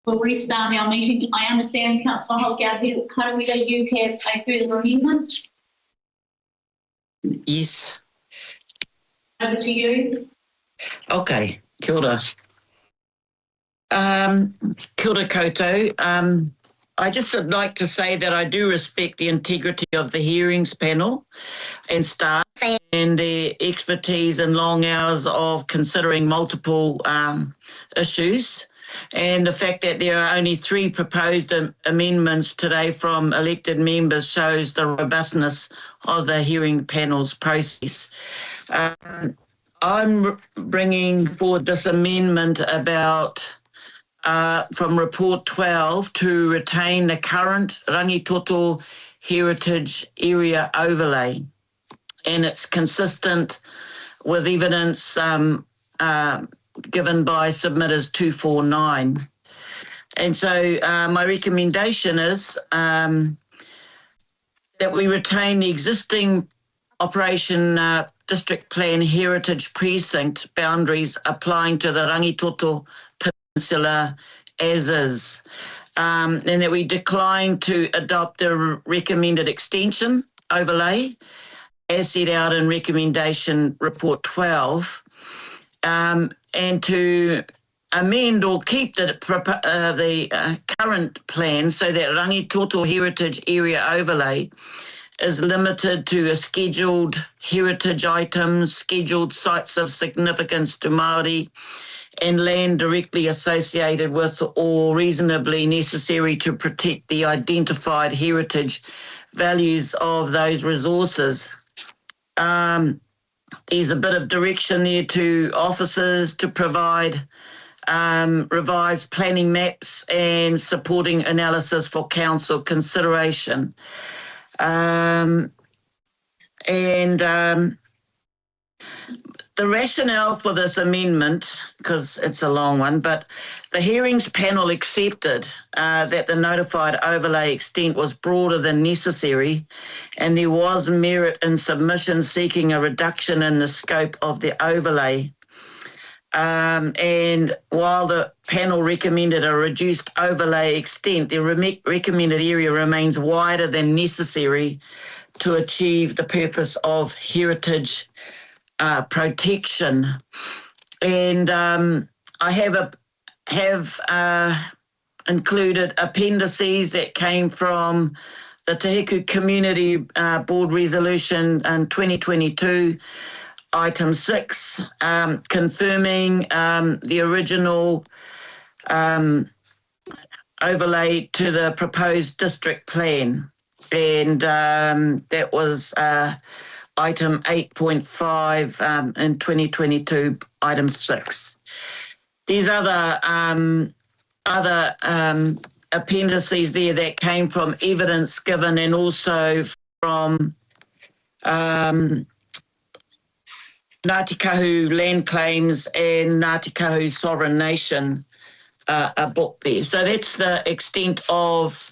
we'll restart our meeting. I understand, Councillor Holgard, Karawira, you have a further amendment. Yes. Over to you. Okay, kia ora. Kia ora koutou. I just would like to say that I do respect the integrity of the hearings panel and staff and their expertise and long hours of considering multiple issues. And the fact that there are only 3 proposed amendments today from elected members shows the robustness of the hearing panel's process. I'm bringing forward this amendment about from Report 12 to retain the current Rangitoto Heritage Area Overlay. And it's consistent with evidence given by submitters 249. And so my recommendation is that we retain the existing Operation District Plan Heritage Precinct boundaries applying to the Rangitoto Peninsula as is, and that we decline to adopt the recommended extension overlay as set out in Recommendation Report 12, and to amend or keep the current plan so that Rangitoto Heritage Area Overlay is limited to a scheduled heritage items, scheduled sites of significance to Māori, and land directly associated with or reasonably necessary to protect the identified heritage values of those resources. There's a bit of direction there to officers to provide revised planning maps and supporting analysis for council consideration. The rationale for this amendment, because it's a long one, but the hearings panel accepted that the notified overlay extent was broader than necessary, and there was merit in submissions seeking a reduction in the scope of the overlay. And while the panel recommended a reduced overlay extent, the recommended area remains wider than necessary to achieve the purpose of heritage protection. And I have included appendices that came from the Te Heku Community Board Resolution in 2022, Item 6, confirming the original overlay to the proposed district plan. And that was Item 8.5 in 2022, Item 6. These other appendices there that came from evidence given and also from Ngāti Kahu land claims and Ngāti Kahu sovereign nation are booked there. So that's the extent of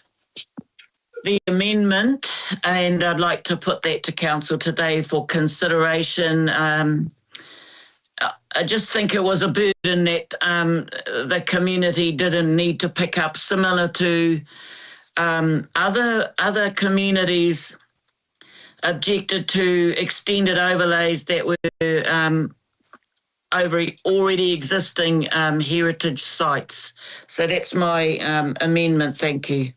the amendment, and I'd like to put that to council today for consideration. I just think it was a burden that the community didn't need to pick up, similar to other communities objected to extended overlays that were over already existing heritage sites. So that's my amendment. Thank you.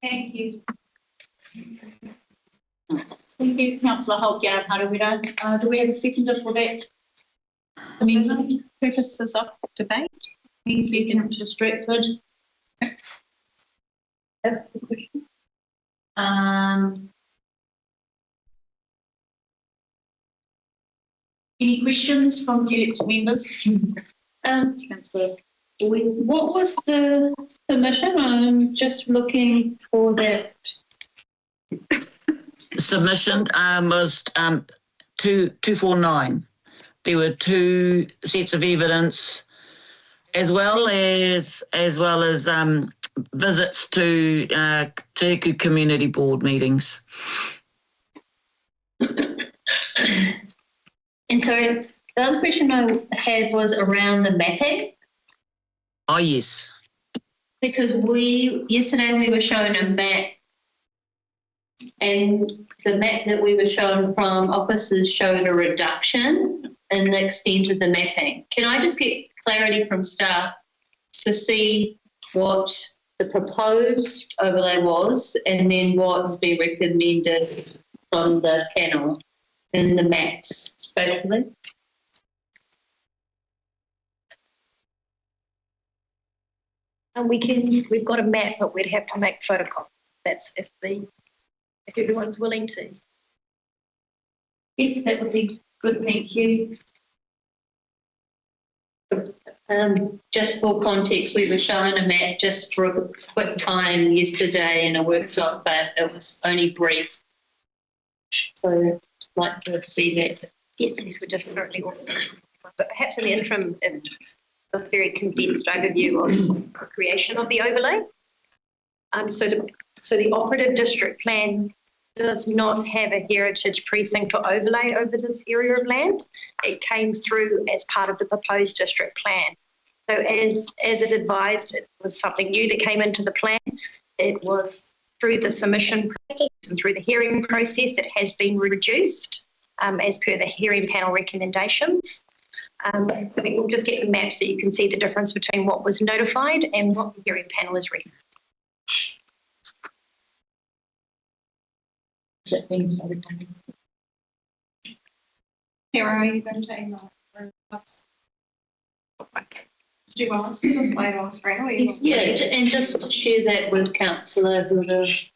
Thank you. Thank you, Councillor Holgard Harawira. Do we have a seconder for that amendment? Purposes of debate. Any seconds restricted? That's the question. Any questions from elected members? Councillor, what was the submission? I'm just looking for that. Submission was 249. There were 2 sets of evidence, as well as visits to Te Heku Community Board meetings. And so The other question I had was around the mapping, Oh, yes. because yesterday we were shown a map, and the map that we were shown from officers showed a reduction in the extent of the mapping. Can I just get clarity from staff to see what the proposed overlay was and then what has been recommended from the panel in the maps spatially? And we've got a map, but we'd have to make photocopies. That's if everyone's willing to. Yes, that would be good, thank you. Just for context, we were shown a map just for a quick time yesterday in a workshop, but it was only brief. So I'd like to see that. Yes, we're just currently working. But perhaps in the interim, a very condensed overview of the creation of the overlay. So the operative district plan does not have a heritage precinct or overlay over this area of land. It came through as part of the proposed district plan. So as is advised, it was something new that came into the plan. It was through the submission process and through the hearing process, it has been reduced as per the hearing panel recommendations. I think we'll just get the map so you can see the difference between what was notified and what the hearing panel is reading. Sarah, are you going to take do you want to see the slide on screen? Or Yeah, and just to share that with Councillor Huda.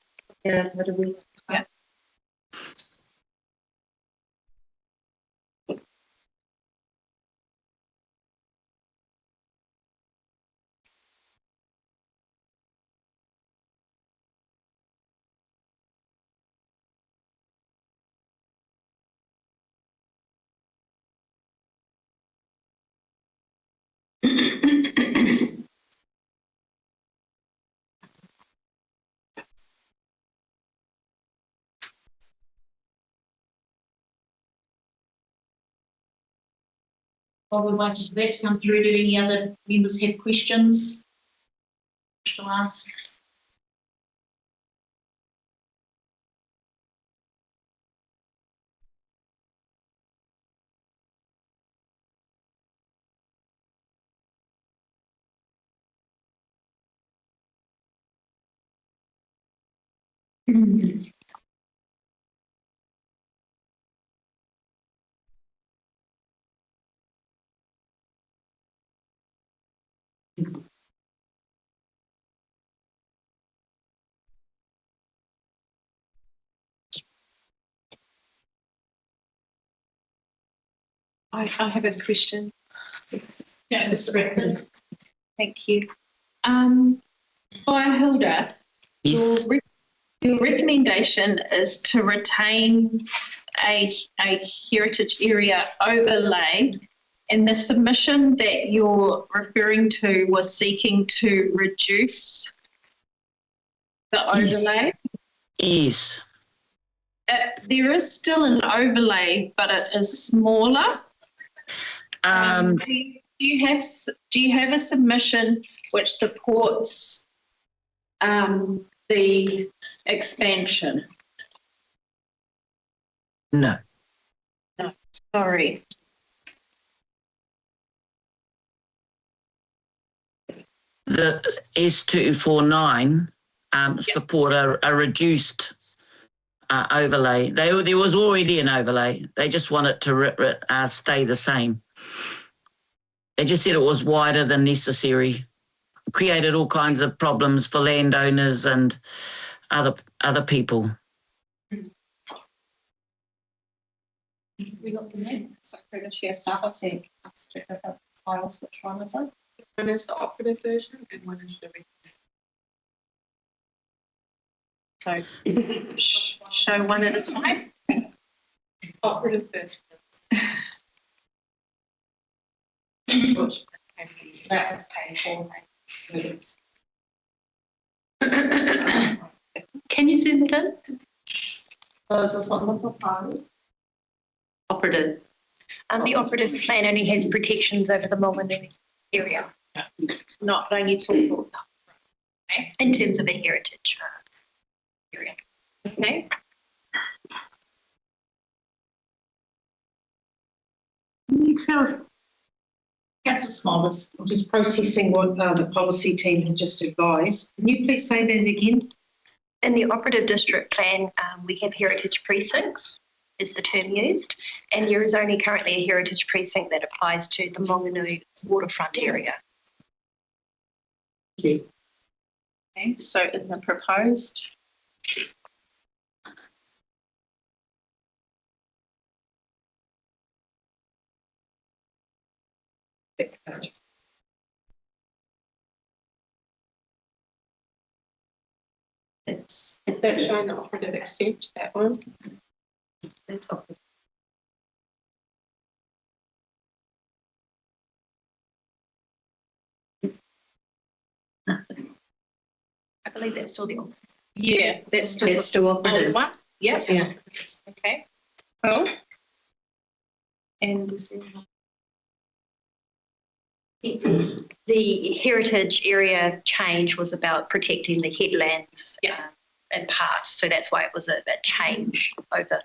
While we're waiting for that to come through, do any other members have questions to ask? I have a question. Yeah, Mr. Redford. Thank you. By Hilda, Yes. your recommendation is to retain a heritage area overlay, and the submission that you're referring to was seeking to reduce the overlay. Yes. There is still an overlay, but it is smaller. Do you have a submission which supports the expansion? No. No, sorry. The S249 support a reduced overlay. There was already an overlay. They just want it to stay the same. They just said it was wider than necessary. Created all kinds of problems for landowners and other people. We got the name. So for the chair staff, I've seen files. Which one is it? One is the operative version and one is the So show one at a time. operative first. That was paid for. Can you zoom it in? So is this one the proposed? Operative. The operative plan only has protections over the Monganui area. Not only talk In terms of a heritage area. okay. Councillor Smollers, I'm just processing what the policy team had just advised. Can you please say that again? In the operative district plan, we have heritage precincts, is the term used, and there is only currently a heritage precinct that applies to the Monganui waterfront area. Okay, so in the proposed. Is that showing the operative extent, that one? That's all. I believe that's still the operative. Yeah, that's still. It's still operative. One? Yes. Yeah. Okay. Oh. And is there The heritage area change was about protecting the headlands in part, so that's why it was a change over.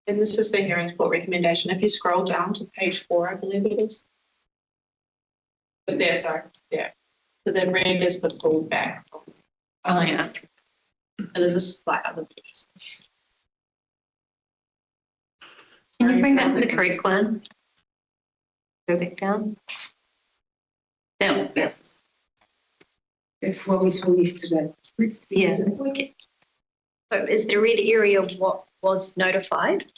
and this is the hearing support recommendation. If you scroll down to page 4, I believe it is. But there, sorry, yeah. So the red is the pullback. Oh, yeah. And there's a slight other. Can you bring up the correct one? Go back down. Down, yes. That's what we saw yesterday. Yeah. So is the red area what was notified?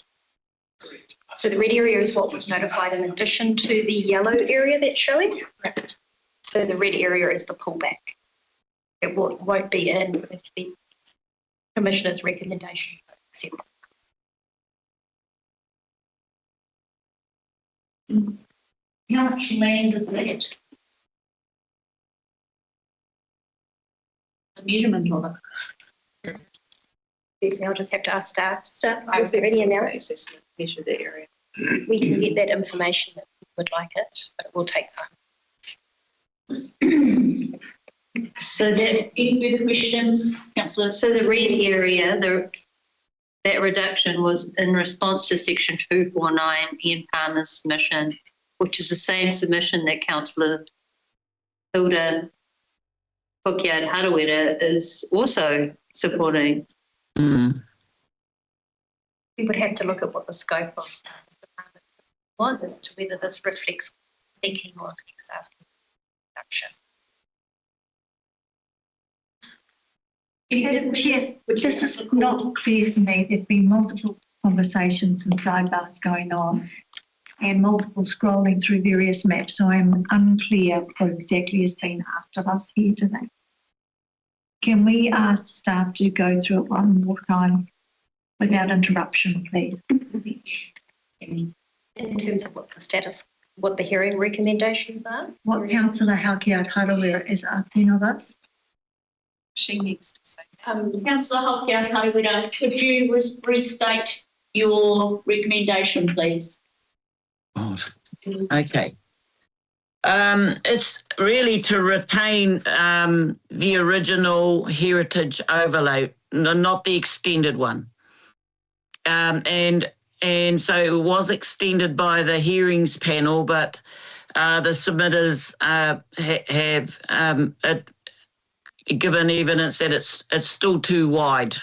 So the red area is what was notified in addition to the yellow area that's showing? Correct. So the red area is the pullback. It won't be in with the Commissioner's recommendation. How much land is that? The measurement of it. Yes, I'll just have to ask staff. Staff, is there any amount? Assessment, measure the area. We can get that information if you would like it, but it will take time. So that, any further questions, councillor? So the red area, that reduction was in response to section 249 Ian Palmer's submission, which is the same submission that councillor Hilda Hokiard-Harawira is also supporting. Mm. We would have to look at what the scope of the permit was and to whether this reflects thinking or if he was asking for reduction. Chair, this is not clear for me. There've been multiple conversations and sidebars going on and multiple scrolling through various maps, so I'm unclear what exactly has been asked of us here today. Can we ask staff to go through it one more time without interruption, please? In terms of what the status, what the hearing recommendations are? What Councillor Hokiard-Harawira is asking of us? She needs to say. Councillor Hokiard-Harawira, could you restate your recommendation, please? Oh, okay. It's really to retain the original heritage overlay, not the extended one. And so it was extended by the hearings panel, but the submitters have given evidence that it's still too wide,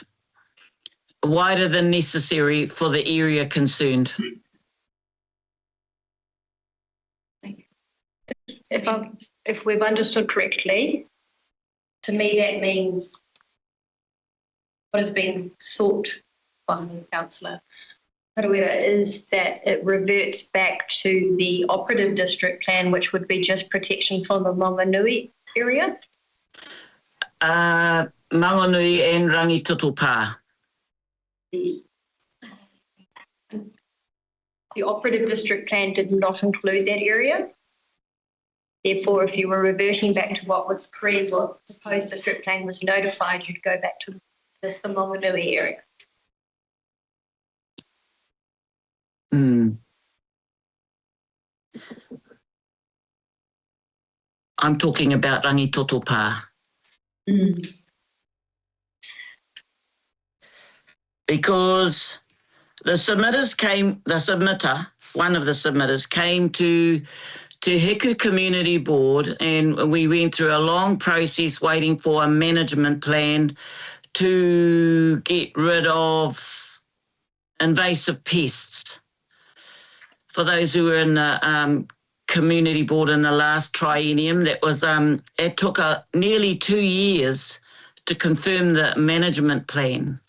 wider than necessary for the area concerned. If we've understood correctly, to me that means what has been sought by the councillor is that it reverts back to the operative district plan, which would be just protection from the Monganui area. Manganui and Rangitutupa. The operative district plan did not include that area. Therefore, if you were reverting back to what was what the proposed district plan was notified, you'd go back to the Monganui area. Mm. I'm talking about Rangitoto Pā. Because one of the submitters came to Heku Community Board, and we went through a long process waiting for a management plan to get rid of invasive pests. For those who were in the community board in the last triennium, that was it took nearly 2 years to confirm the management plan,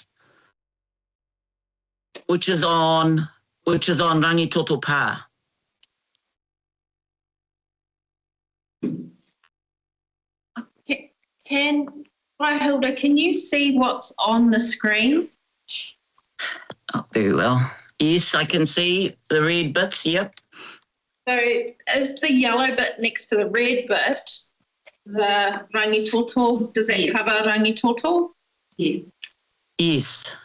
which is on Rangitoto Pā. Hilda, can you see what's on the screen? Oh, very well. Yes, I can see the red bits, yep. So is the yellow bit next to the red bit the rangitoto? Does that cover rangitoto? Yes. Yes.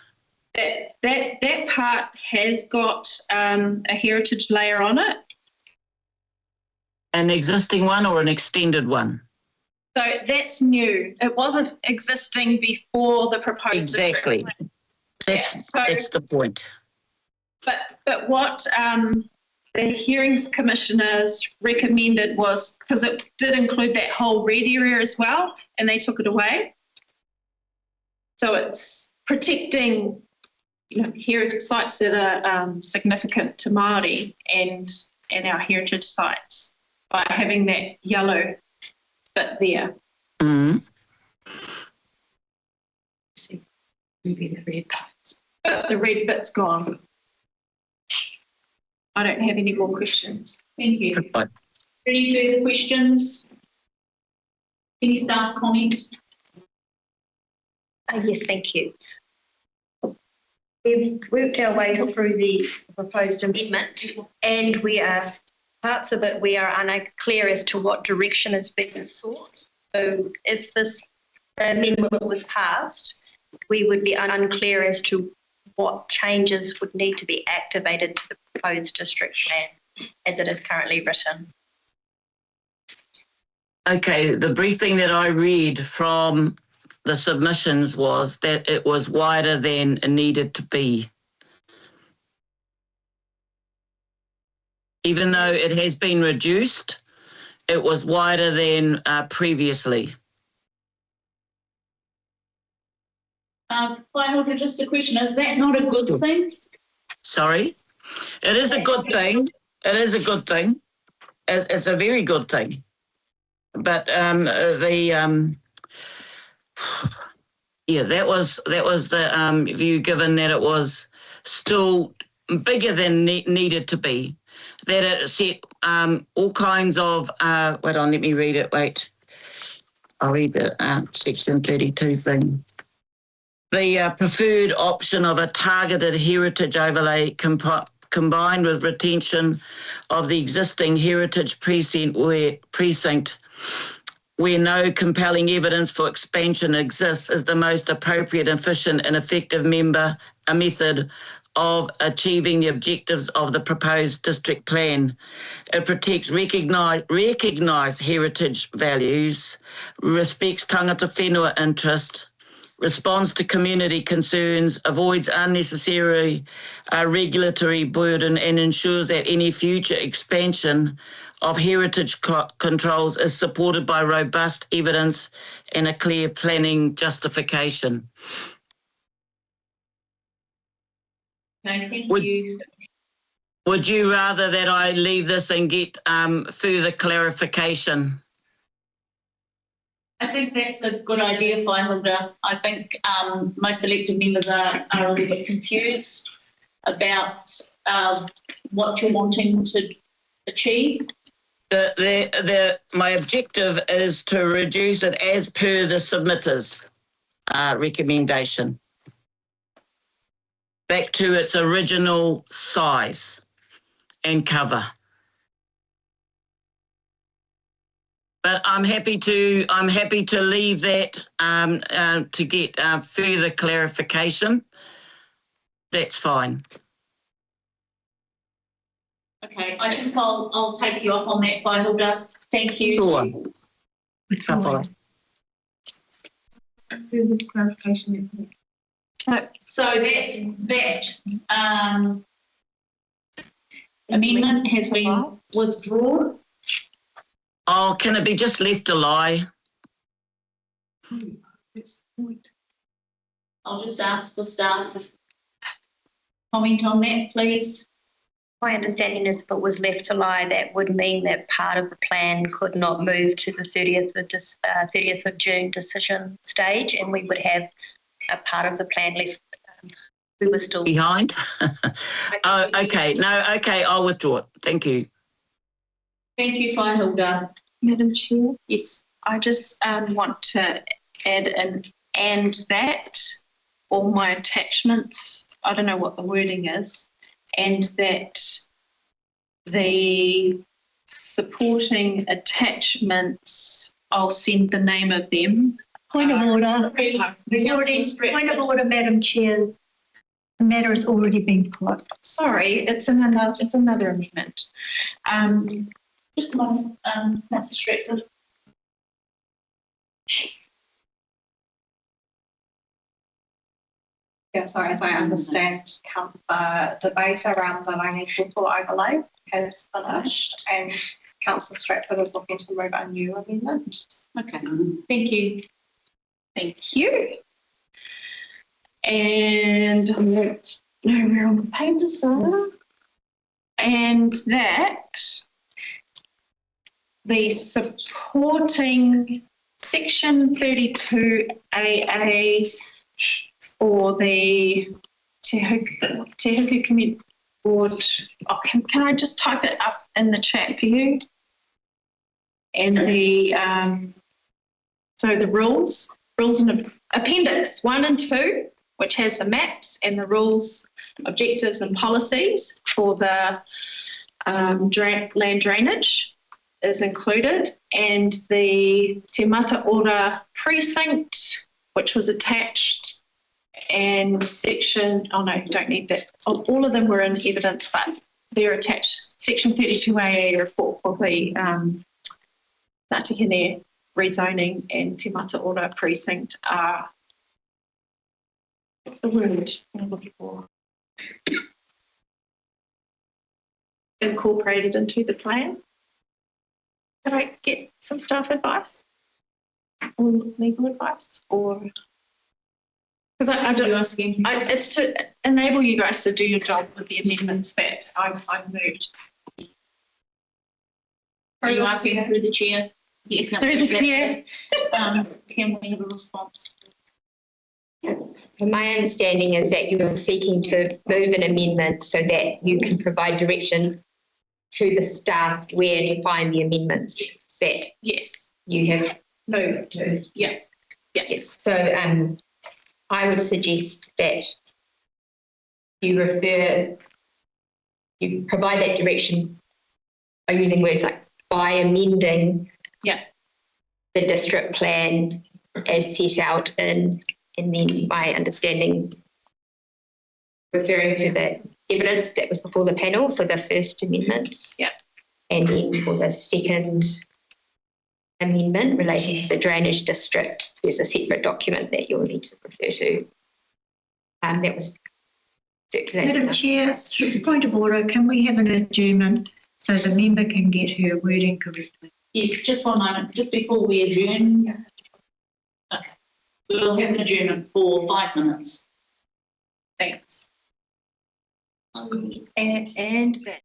That part has got a heritage layer on it. An existing one or an extended one? So that's new. It wasn't existing before the proposed Exactly. District. That's the point. But what the hearings commissioners recommended was, because it did include that whole red area as well, and they took it away. So it's protecting, heritage sites that are significant to Māori and our heritage sites by having that yellow bit there. Mm-hmm. See, maybe the red bit. But the red bit's gone. I don't have any more questions. Thank you. Any further questions? Any staff comment? Yes, thank you. We've worked our way through the proposed amendment, and parts of it we are unclear as to what direction is being sought. So if this amendment was passed, we would be unclear as to what changes would need to be activated to the proposed district plan as it is currently written. Okay, the briefing that I read from the submissions was that it was wider than it needed to be. Even though it has been reduced, it was wider than previously. Hilda, just a question. Is that not a good thing? Sorry? It is a good thing. It is a good thing. It's a very good thing. But that was the view, given that it was still bigger than needed to be. That it set all kinds of, wait on, let me read it, wait. I'll read the section 32 thing. The preferred option of a targeted heritage overlay combined with retention of the existing heritage precinct where no compelling evidence for expansion exists is the most appropriate, efficient and effective method of achieving the objectives of the proposed district plan. It protects recognised heritage values, respects tangata whenua interest, responds to community concerns, avoids unnecessary regulatory burden, and ensures that any future expansion of heritage controls is supported by robust evidence and a clear planning justification. Okay, thank you. Would you rather that I leave this and get further clarification? I think that's a good idea, Hilda. I think most elected members are a little bit confused about what you're wanting to achieve. My objective is to reduce it as per the submitters' recommendation back to its original size and cover. But I'm happy to leave that to get further clarification. That's fine. Okay, I think I'll take you up on that, Whaihilda. Thank you. Sure. Ka Clarification. So that amendment has been withdrawn. Oh, can it be just left a lie? I'll just ask for staff to comment on that, please. My understanding is if it was left to lie, that would mean that part of the plan could not move to the 30th of June decision stage, and we would have a part of the plan left. We were still Behind? Oh, okay. No, okay, I'll withdraw it. Thank you. Thank you, Whaihilda. Madam Chair, Yes. I just want to add an and that all my attachments, I don't know what the wording is, and that the supporting attachments, I'll send the name of them. Point of order. Point of order, Madam Chair. The matter has already been put. Sorry, it's another amendment. Just a moment, that's distracted. Yeah, sorry, as I understand, the debate around the Rangi Tupu overlay has finished and Councillor Stratford is looking to move a new amendment. Okay, thank you. Thank you. And I don't know where all the papers are. And that the supporting section 32AA for the Te Huku Community Board. Oh, can I just type it up in the chat for you? And the so the rules and appendix 1 and 2, which has the maps and the rules, objectives and policies for the land drainage is included, and the Te Mata Ora precinct, which was attached, and section, oh no, you don't need that. Oh, all of them were in evidence, but they're attached. Section 32AA report for the Ngāti Hine rezoning and Te Mata Ora precinct are, what's the word I'm looking for? Incorporated into the plan. Can I get some staff advice or legal advice, or because I don't asking? It's to enable you guys to do your job with the amendments that I've moved. Are you asking through the chair? Yes, through the chair. Can we have a response? My understanding is that you're seeking to move an amendment so that you can provide direction to the staff where to find the amendments that you have moved. Yes. Yes. So I would suggest that you provide that direction by using words like by amending the district plan as set out and then my understanding referring to the evidence that was before the panel for the first amendment. And then for the second amendment relating to the drainage district, there's a separate document that you'll need to refer to. That was circulated. Madam Chair, point of order, can we have an adjournment so the member can get her wording correctly? Yes, just 1 moment, just before we adjourn. Okay. We'll have an adjournment for 5 minutes. Thanks. And that.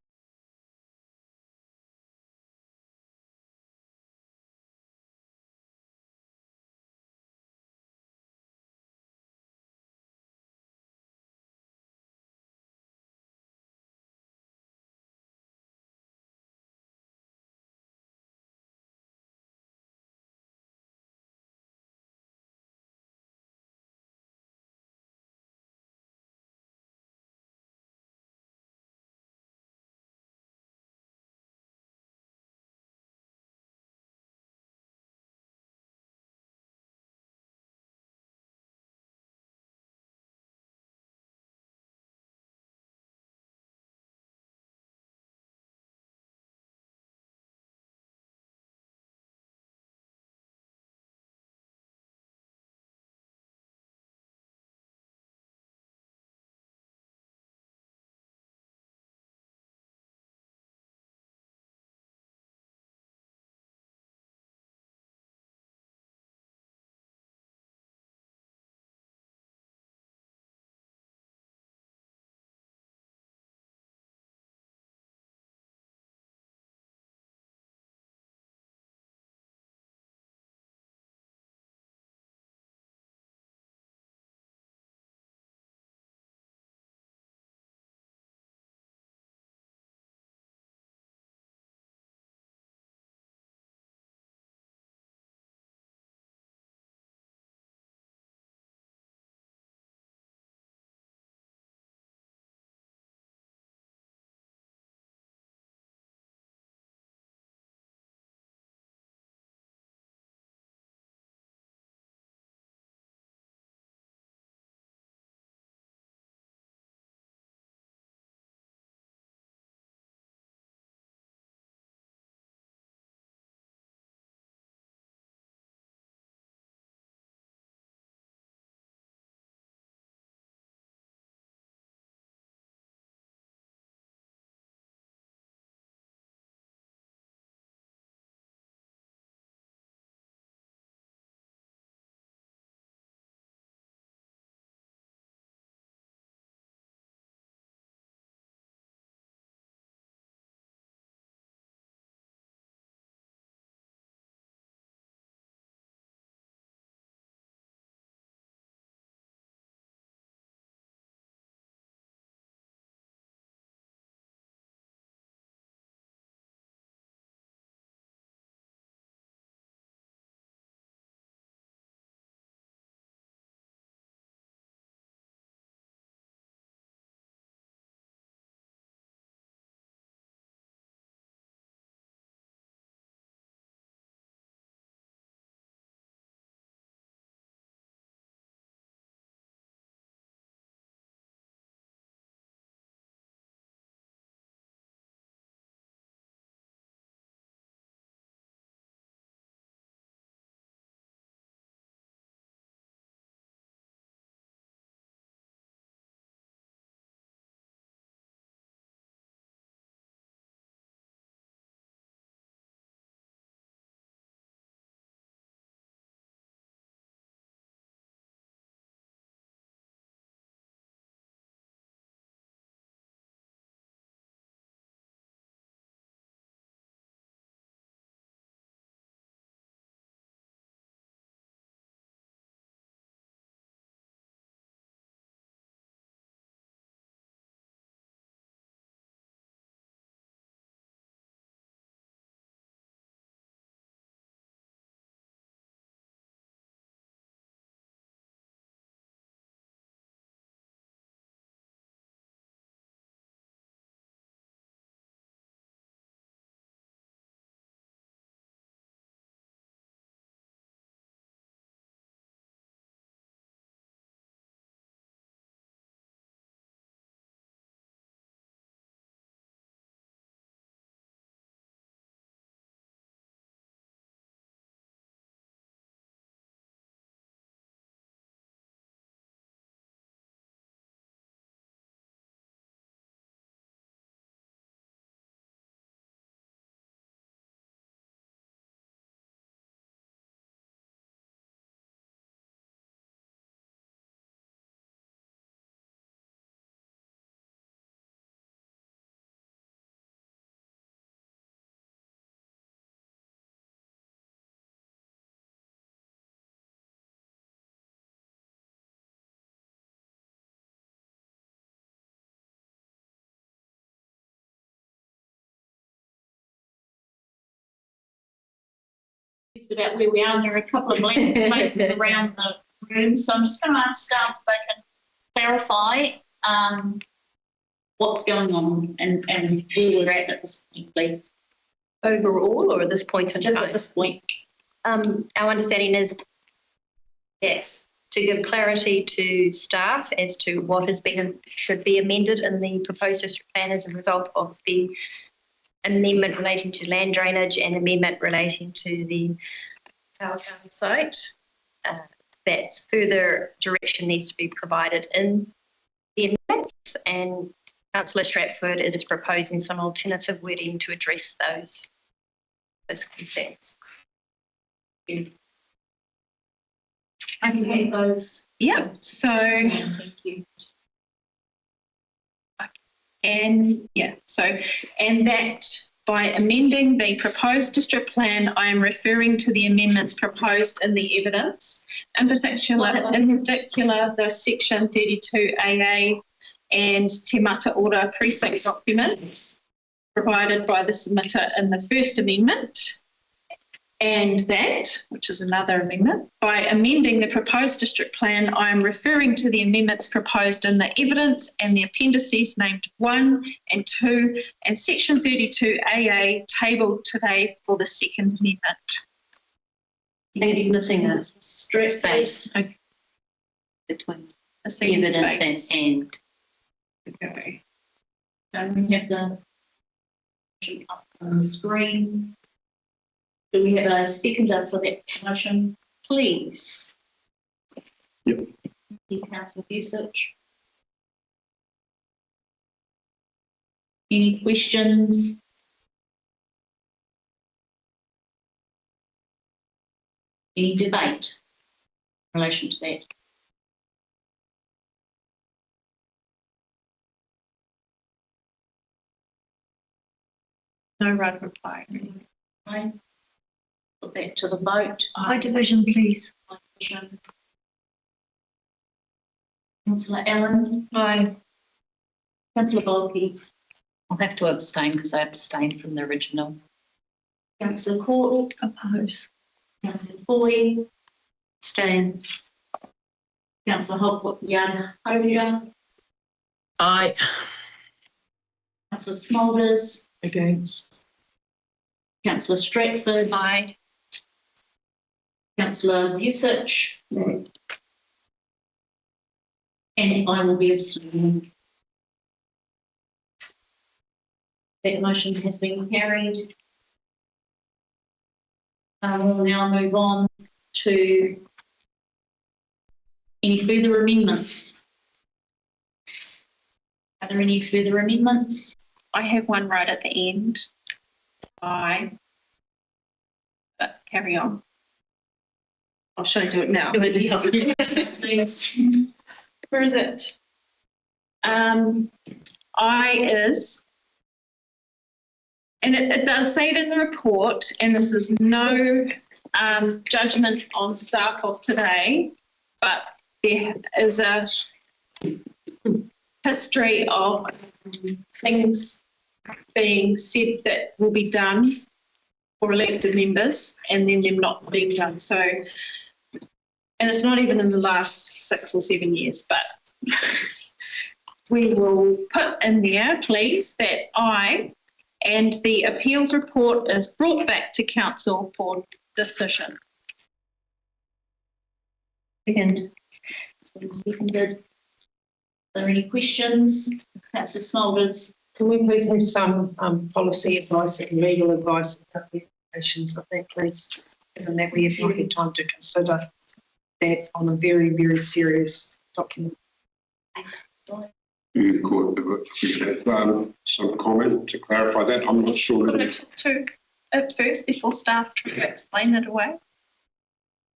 confused about where we are, and there are a couple of blank places around the room. So I'm just going to ask staff if they can clarify what's going on and where we're at this point, please. Overall, or at this point in Just time? at this point. Our understanding is that to give clarity to staff as to what has been should be amended in the proposed district plan as a result of the amendment relating to land drainage and amendment relating to the tower site, that further direction needs to be provided in the amendments, and Councillor Stratford is proposing some alternative wording to address those concerns. I can get those. Yeah, so, Thank you. and that by amending the proposed district plan, I am referring to the amendments proposed in the evidence, in particular the section 32AA and Te Mata Ora precinct documents provided by the submitter in the first amendment. And that, which is another amendment, by amending the proposed district plan, I am referring to the amendments proposed in the evidence and the appendices named 1 and 2 and section 32AA tabled today for the second amendment. I think it's missing a space between evidence and. Okay. So we have the up on the screen. Do we have a seconder for that motion, please? Yep. Councillor Research. Any questions? Any debate in relation to that? No right reply. Right. Put that to the vote. By division, please. Councillor Allen. Aye. Councillor Bolke. I'll have to abstain because I abstained from the original. Councillor Court. Oppose. Councillor Boyd. Abstain. Councillor Hopwood-Young. Aye. Councillor Smolders. Against. Councillor Stratford. Aye. Councillor Research. Right. And I will be abstaining. That motion has been carried. We'll now move on to any further amendments. Are there any further amendments? I have one right at the end. Aye. But carry on. Or should I do it now? Please. Where is it? I is, and it does say it in the report, and this is no judgment on staff of today, but there is a history of things being said that will be done for elected members and then them not being done. So, and it's not even in the last 6 or 7 years, but we will put in there, please, that I and the appeals report is brought back to council for decision. Second. Seconded. Are there any questions? Councillor Smolders. Can we please have some policy advice and legal advice about the applications of that, please? Given that we have not had time to consider that on a very, very serious document. Youth Court, we have some comment to clarify that. I'm not sure. Could I talk to it first before staff try to explain it away?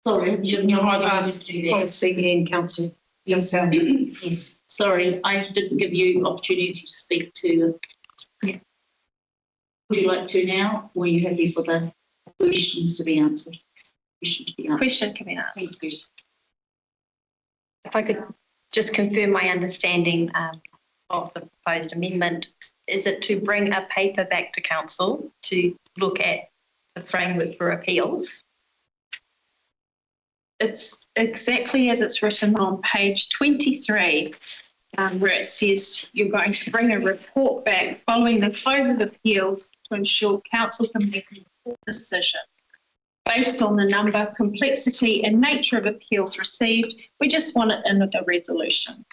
Sorry, you're right. Policy and council. Yes. Yes. Sorry, I didn't give you opportunity to speak to. Yeah. Would you like to now, or are you happy for the questions to be answered? Question can be asked. Thank you. If I could just confirm my understanding of the proposed amendment, is it to bring a paper back to council to look at the framework for appeals it's exactly as it's written on page 23, where it says you're going to bring a report back following the close of appeals to ensure council can make a report decision. Based on the number, complexity and nature of appeals received, we just want it in the resolution.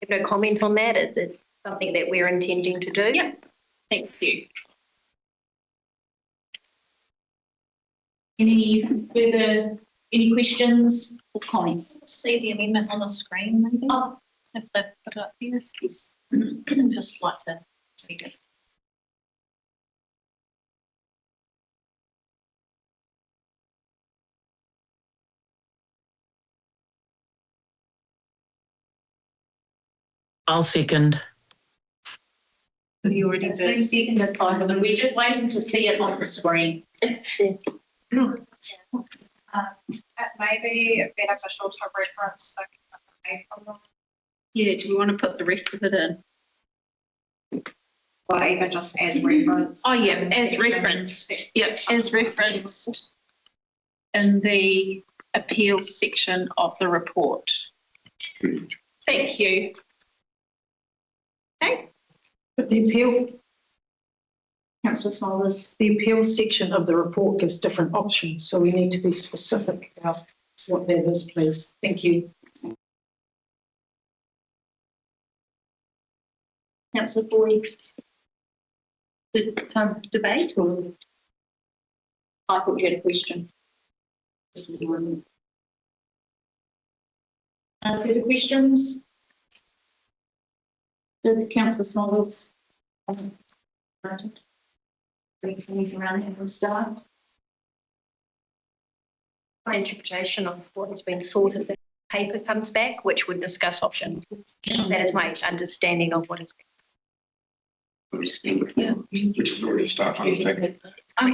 You have no comment on that? Is it something that we're intending to do? Yeah, thank you. Any questions or comments? See the amendment on the screen, maybe? Oh. If they put it up here. Yes. Just like the read it. I'll second. You already did. We're just waiting to see it on the screen. It may be beneficial to reference the. Yeah, do we want to put the rest of it in? Or even just as reference. Oh, yeah, as referenced. Yep, as referenced in the appeals section of the report. Thank you. Okay. But the appeal, Councillor Smolders. the appeal section of the report gives different options, so we need to be specific about what that is, please. Thank you. Councillor Boyd. Is it time for debate or? I thought you had a question. Further questions? Did Councillor Smolders? Anything around here from staff? My interpretation of what has been sought is that paper comes back, which would discuss options. That is my understanding of what has been. Which is already started undertaking.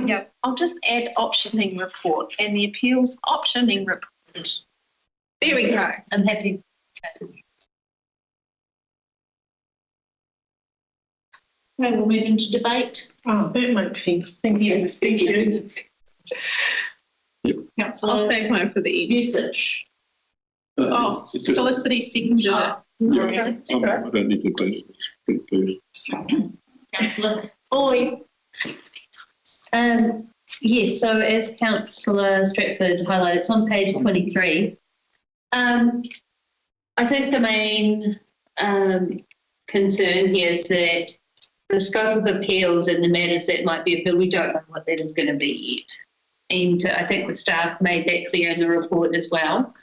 Yeah, I'll just add optioning report and the appeals optioning report. There we go. I'm happy. Okay, we'll move into debate. Oh, that makes sense. Thank you. Thank you. Councillor, I'll save mine for the evening. Usage. Oh, Felicity seconded it. I don't need to vote. Councillor Boyd. Yes, so as Councillor Stratford highlighted, it's on page 23. I think the main concern here is that the scope of appeals and the matters that might be appealed, we don't know what that is going to be yet. And I think the staff made that clear in the report as well.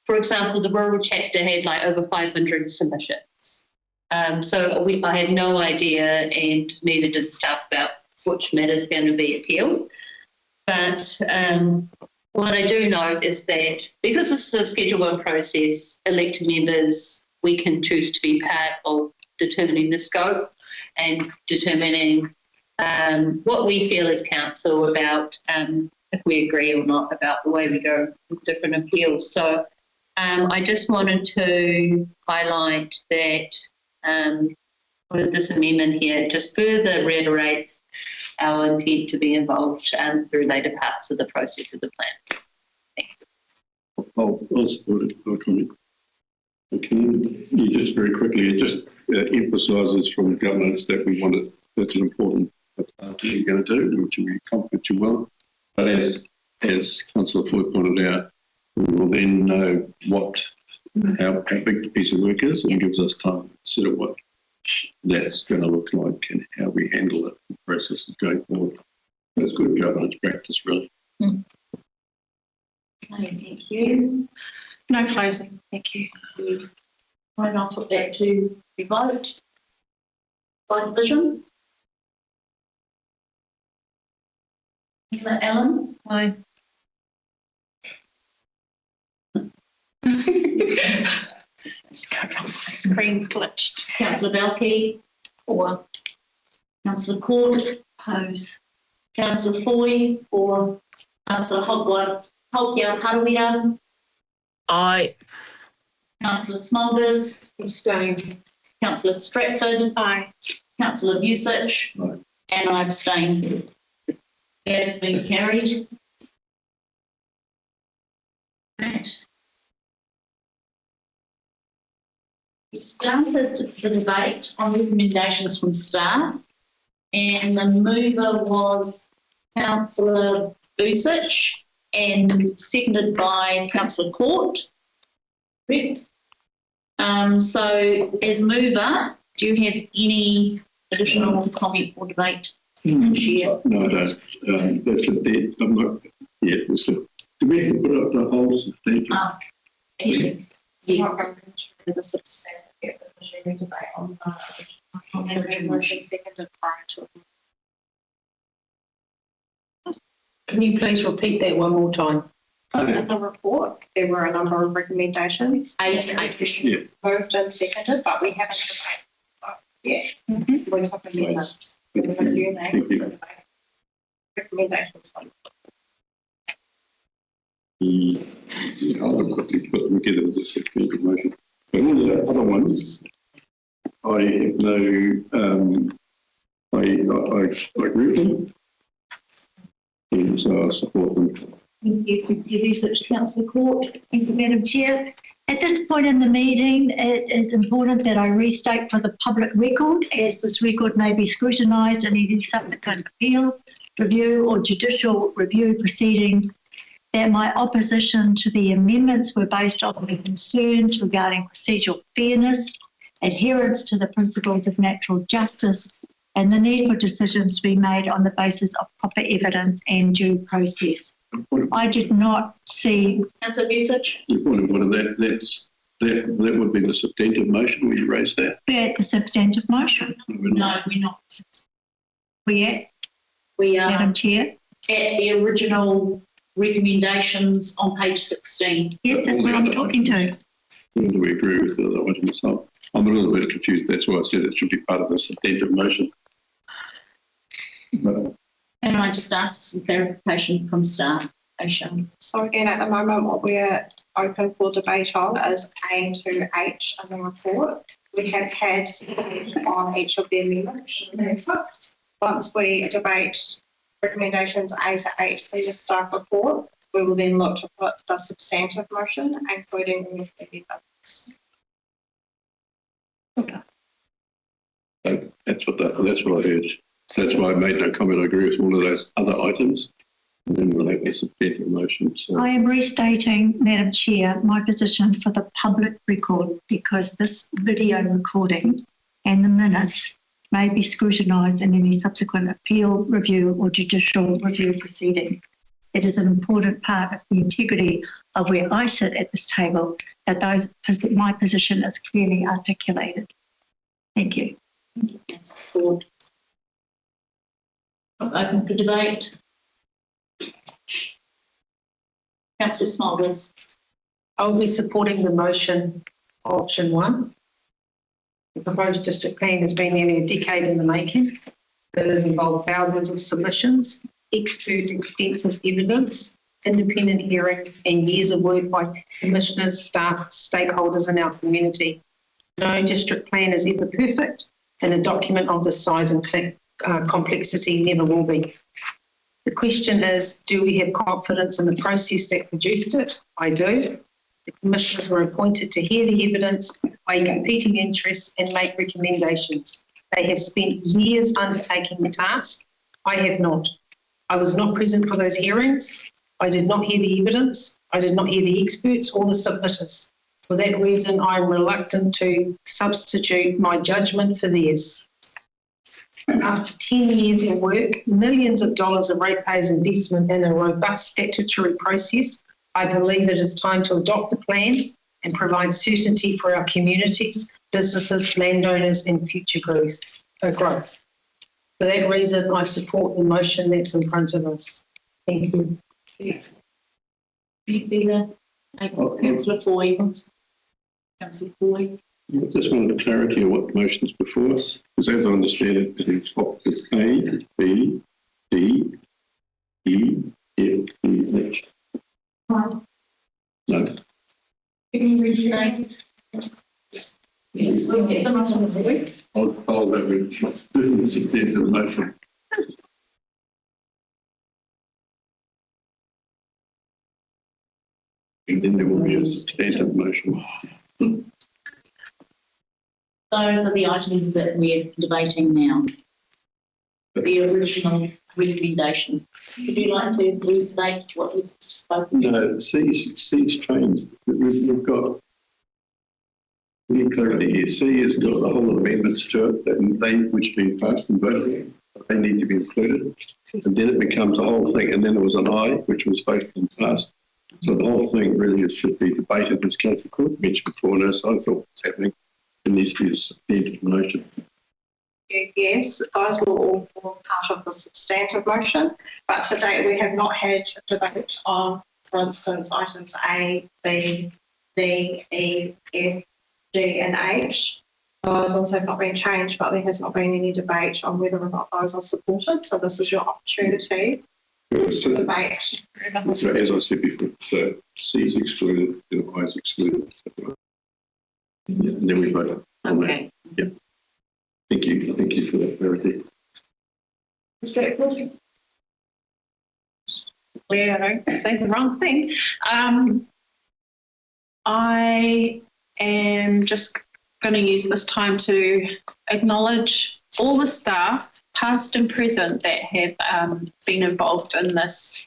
For example, the rural chapter had like over 500 submissions. So I had no idea, and neither did the staff, about which matter is going to be appealed. But what I do know is that because this is a Schedule 1 process, elected members, we can choose to be part of determining the scope and determining what we feel as council about if we agree or not about the way we go with different appeals. So I just wanted to highlight that with this amendment here, just further reiterates our intent to be involved through later parts of the process of the plan. Thank you. I'll support it. I'll comment. Okay, you just very quickly, it just emphasises from governance that we want it, that's an important part that you're going to do, which we compliment you well. But as Councillor Floyd pointed out, we will then know how big the piece of work is, and gives us time to consider what that's going to look like and how we handle it, the process is going forward. That's good governance practice, really. Okay, thank you. No closing. Thank you. Right, I'll put that to the vote. By division. Councillor Allen. Aye. Screen's glitched. Councillor Belkey. Or Councillor Court. Oppose. Councillor Foy. Or Councillor Hogwarts. Haruia. Aye. Councillor Smolders. Abstain. Councillor Stratford. Aye. Councillor Vusic. Aye. And I abstain. That's been carried. Right. We started the debate on recommendations from staff, and the mover was Councillor Busich and seconded by Councillor Court. So as mover, do you have any additional comment or debate? Share? No, I don't. That's a dead. I'm not. Yeah, it's a. Do we have to put up the whole substantive? Yes. I'm not going to the substantive debate on the motion seconded prior to. Can you please repeat that one more time? In the report, there were a number of recommendations. Eight. Yeah. Moved and seconded, but we haven't debated. Yeah. We're talking minutes. Recommendations. Yeah, I'll quickly put them together as a substantive motion. But all the other ones, I have no. I agree with them. And so I support them. Thank you for your research, Councillor Court. Thank you, Madam Chair. At this point in the meeting, it is important that I restate for the public record, as this record may be scrutinised in any subsequent appeal, review or judicial review proceedings, that my opposition to the amendments were based on my concerns regarding procedural fairness, adherence to the principles of natural justice, and the need for decisions to be made on the basis of proper evidence and due process. I did not see. Councillor Busich? Your point of order, that would be the substantive motion. Will you raise that? We're at the substantive motion. No, we're not. We're at, We are Madam Chair. at the original recommendations on page 16. Yes, that's what I'm talking to. Do we agree with the other one myself? I'm a little bit confused. That's why I said it should be part of the substantive motion. But And I just asked some clarification from staff. Aisha. So again, at the moment, what we're open for debate on is A to H in the report. We have had on each of the amendments. Once we debate recommendations A to H for the staff report, we will then look to put the substantive motion, including all of the amendments. that's what I heard. So that's why I made no comment. I agree with all of those other items. And then we'll have a substantive motion. So I am restating, Madam Chair, my position for the public record, because this video recording and the minutes may be scrutinised in any subsequent appeal, review or judicial review proceeding. It is an important part of the integrity of where I sit at this table that my position is clearly articulated. Thank you. Open for debate. Councillor Smulders. I will be supporting the motion, option 1. The proposed district plan has been nearly a decade in the making. It has involved thousands of submissions, extensive evidence, independent hearing, and years of work by commissioners, staff, stakeholders in our community. No district plan is ever perfect, and a document of this size and complexity never will be. The question is, do we have confidence in the process that produced it? I do. The commissioners were appointed to hear the evidence, weigh competing interests and make recommendations. They have spent years undertaking the task. I have not. I was not present for those hearings. I did not hear the evidence. I did not hear the experts or the submitters. For that reason, I am reluctant to substitute my judgment for theirs. After 10 years of work, millions of dollars of ratepayers' investment in a robust statutory process, I believe it is time to adopt the plan and provide certainty for our communities, businesses, landowners and future growth. For that reason, I support the motion that's in front of us. Thank you. Councillor Foy. Councillor Foy. I just wanted clarity on what motion is before us, because as I understand it, it is options A, B, D, E, F, E, H. No. Can you restate? Yes, we'll get them on the voice. I'll have a different substantive motion. And then there will be a substantive motion. Those are the items that we're debating now. The original recommendation. Would you like to restate what you've spoken to? No, C's changed. We've got clear clarity here. C has got the whole amendments to it, and they which have been passed and voted, they need to be included. And then it becomes a whole thing. And then there was an I, which was voted and passed. So the whole thing really should be debated, as Councillor Cook mentioned before. Now, so I thought what's happening. It needs to be a substantive motion. Yes, those will all form part of the substantive motion, but to date we have not had a debate on, for instance, items A, B, D, E, F, G and H. Those ones have not been changed, but there has not been any debate on whether or not those are supported. So this is your opportunity to debate. So as I said before, so C is excluded, and I is excluded. Yeah, and then we vote on that. Yep. Thank you for that clarity. Where I don't say the wrong thing. I am just going to use this time to acknowledge all the staff, past and present, that have been involved in this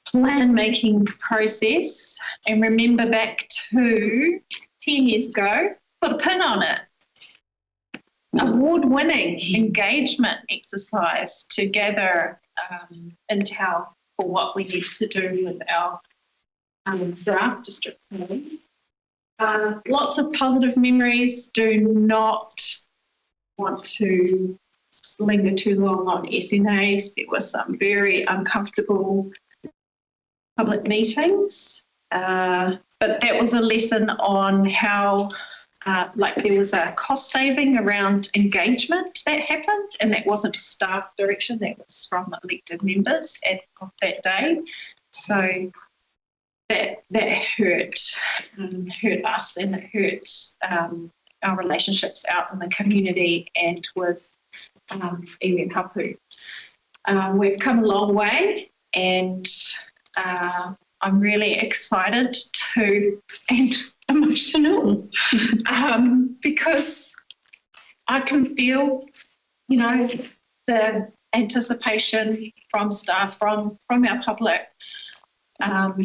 plan making process, and remember back to 10 years ago, put a pin on it. Award-winning engagement exercise to gather intel for what we need to do with our draft district plan. Lots of positive memories. Do not want to linger too long on SNAs. There were some very uncomfortable public meetings, but that was a lesson on how there was a cost saving around engagement that happened, and that wasn't a staff direction, that was from elected members of that day. So that hurt us, and it hurt our relationships out in the community and with iwi hapu. We've come a long way, and I'm really excited and emotional because I can feel, the anticipation from staff, from our public.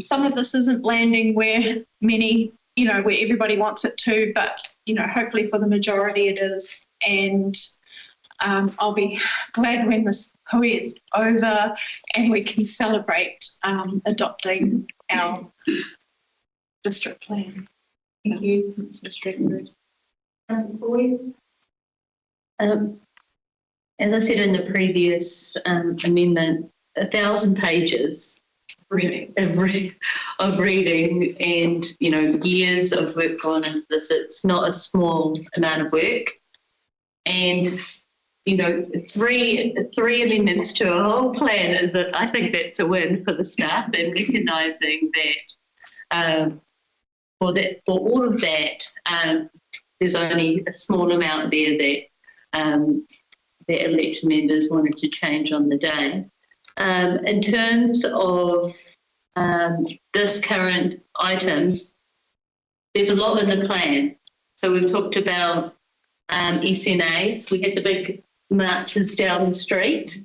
Some of this isn't landing where where everybody wants it to, but, hopefully for the majority it is. And I'll be glad when this hui is over and we can celebrate adopting our district plan. Thank you, Mr. Stratford. As I said in the previous amendment, 1,000 pages of reading and, years of work gone into this. It's not a small amount of work. And, three amendments to a whole plan I think that's a win for the staff, and recognising that for all of that, there's only a small amount there that election members wanted to change on the day. In terms of this current item, there's a lot in the plan. So we've talked about SNAs. We had the big marches down the street.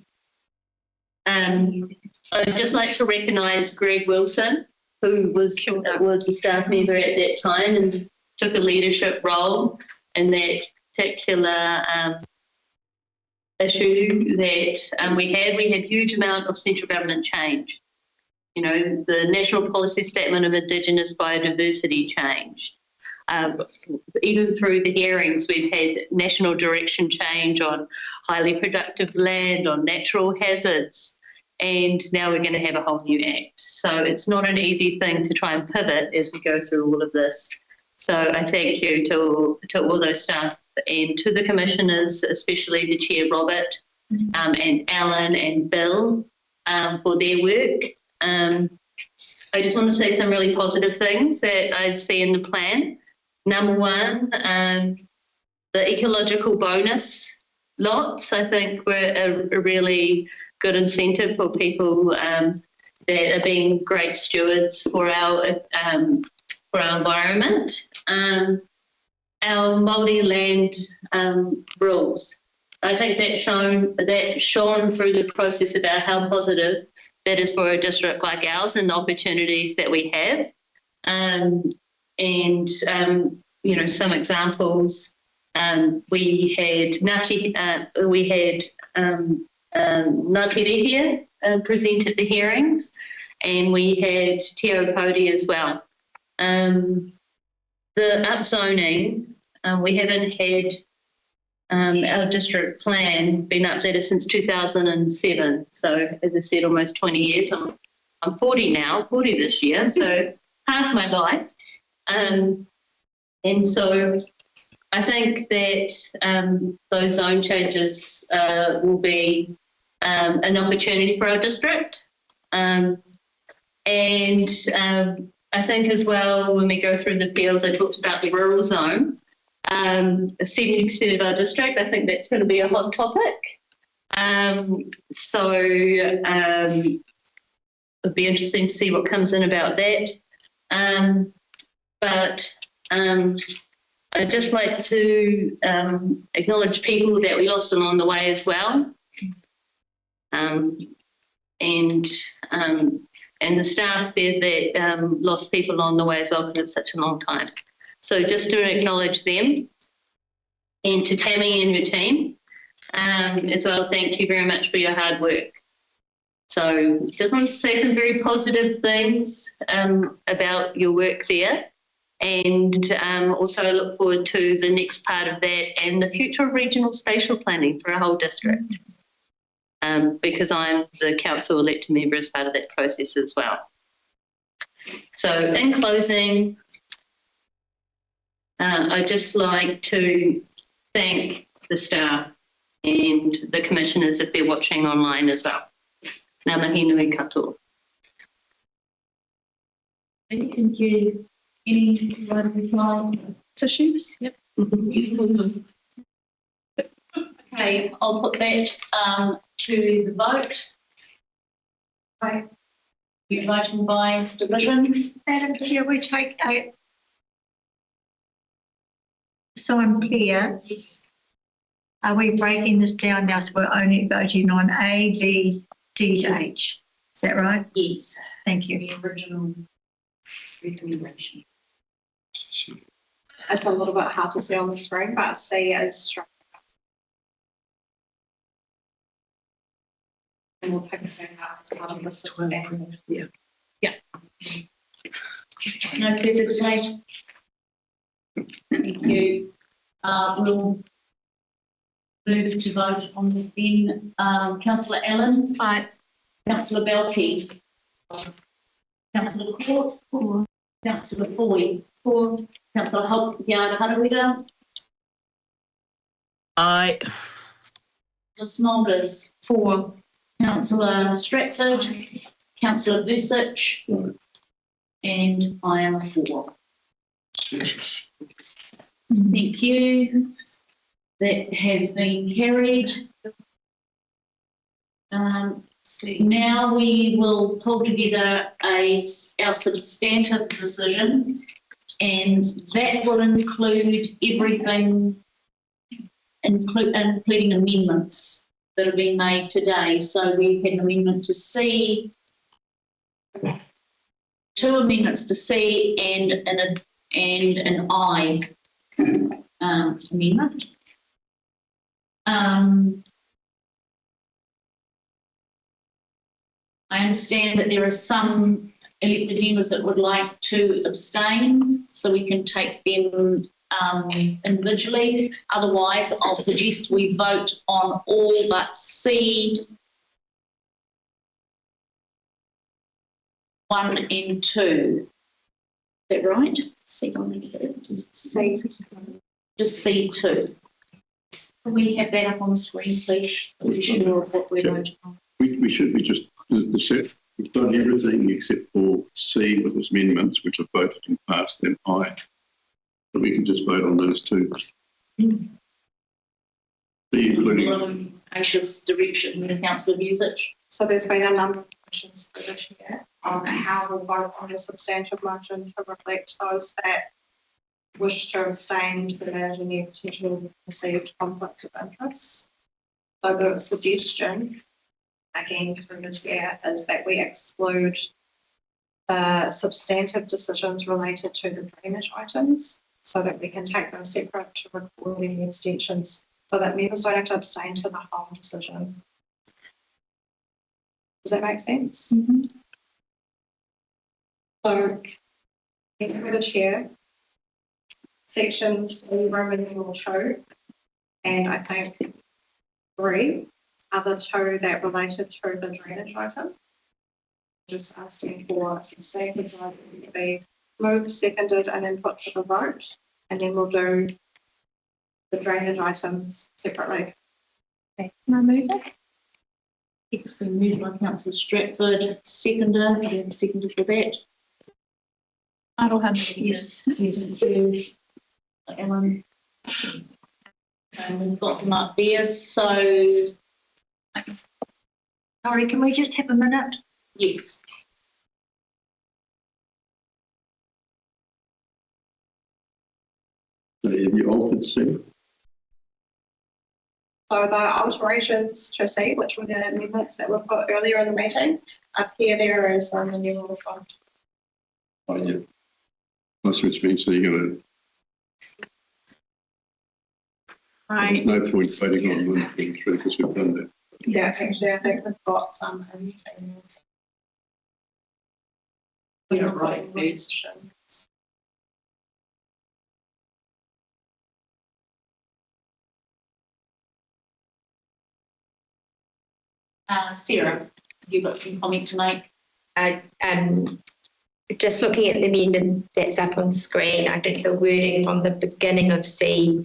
I'd just like to recognise Greg Wilson, who was a staff member at that time and took a leadership role in that particular issue that we had. We had huge amount of central government change. The National Policy Statement of Indigenous Biodiversity changed. Even through the hearings, we've had national direction change on highly productive land, on natural hazards, and now we're going to have a whole new act. So it's not an easy thing to try and pivot as we go through all of this. So I thank you to all those staff and to the commissioners, especially the Chair Robert and Alan and Bill for their work. I just want to say some really positive things that I see in the plan. Number one, the ecological bonus lots, I think, were a really good incentive for people that are being great stewards for our environment. Our multi-land rules. I think that shone through the process about how positive that is for a district like ours and the opportunities that we have. You know, some examples. We had Ngāti here present at the hearings, and we had Te Aupōuri as well. The upzoning, we haven't had our district plan been updated since 2007. So, as I said, almost 20 years. I'm 40 now, 40 this year, so half my life. And so I think that those zone changes will be an opportunity for our district. I think as well, when we go through the fields, I talked about the rural zone. 70% of our district, I think that's going to be a hot topic. It'll be interesting to see what comes in about that. I'd just like to acknowledge people that we lost along the way as well. And the staff there that lost people along the way as well, because it's such a long time. So just to acknowledge them, and to Tammy and your team as well, thank you very much for your hard work. So just want to say some very positive things about your work there. And also I look forward to the next part of that and the future of regional spatial planning for our whole district. Because I'm the council elected member as part of that process as well. So in closing, I'd just like to thank the staff and the commissioners if they're watching online as well. Ngā mihi nui katoa. Thank you. Any reply tissues? Yep. Okay, I'll put that to the vote. Okay. You're voting by division. Madam Chair, we take a. So I'm clear. Yes. Are we breaking this down now? So we're only voting on A, B, D to H. Is that right? Yes. Thank you. The original recommendation. It's a little bit hard to see on the screen, but C is strong. And we'll pick it back up as part of the 16. Yeah. No further debate. Thank you. We'll move to vote on the bin. Councillor Allen. Aye. Councillor Belkey. Councillor Court. For. Councillor Foy. For. Councillor Harawira. Aye. Councillor Smolders. For. Councillor Stratford. Councillor Vusic. And I am for. Thank you. That has been carried. Now we will pull together our substantive decision, and that will include everything, including amendments that have been made today. So we've had an amendment to C, 2 amendments to C, and an I amendment. I understand that there are some elected members that would like to abstain, so we can take them individually. Otherwise, I'll suggest we vote on all but C 1 and 2. Is that right? C1 and 2. Just C2. Can we have that up on the screen, please? We should know what we're voting on. We should be just the set. We've done everything except for C with its amendments, which have voted and passed, then I. But we can just vote on those two. B, including Anxious direction with Councillor Vusic. So there's been a questions for this year on how we'll vote on the substantive motion to reflect those that wish to abstain to manage any potential perceived conflicts of interest. So the suggestion, again through the chair, is that we exclude substantive decisions related to the drainage items so that we can take those separate to record any abstentions so that members don't have to abstain to the whole decision. Does that make sense? Mm-hmm. So, for the chair, sections Roman numeral 2 and I think 3 are the two that related to the drainage item. Just asking for some statements to be moved, seconded, and then put to the vote, and then we'll do the drainage items separately. Okay, can I move it? It's been moved by Councillor Stratford, seconded for that. Yes, yes, Ellen. And we've got them up there, so. Sorry, can we just have a minute? Yes. So have you altered C? So the alterations to C, which were the amendments that were put earlier in the meeting, up here there is Roman numeral 5. Oh, yeah. Which means that you're going Right. to, no point voting on 1, 2, 3 because we've done that. Yeah, actually, I think we've got some things. Yeah, right, please. Sarah, have you got some comment to make? Just looking at the amendment that's up on screen, I think the wording from the beginning of C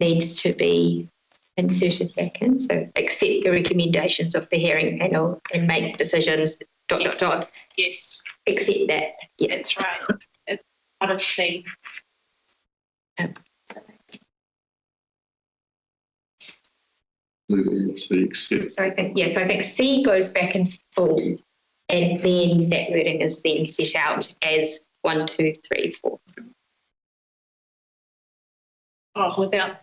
needs to be inserted back in. So accept the recommendations of the hearing panel and make decisions, ... Yes, Accept that. Yes. that's right. It's part of C. C, accept. So I think C goes back in full, and then that wording is then set out as 1, 2, 3, 4. Oh, without,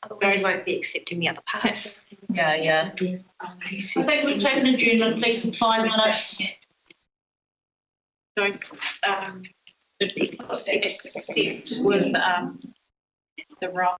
Otherwise you won't be accepting the other part. Yeah. I think we've taken a adjournment, please, in 5 minutes. so, accept with, the right.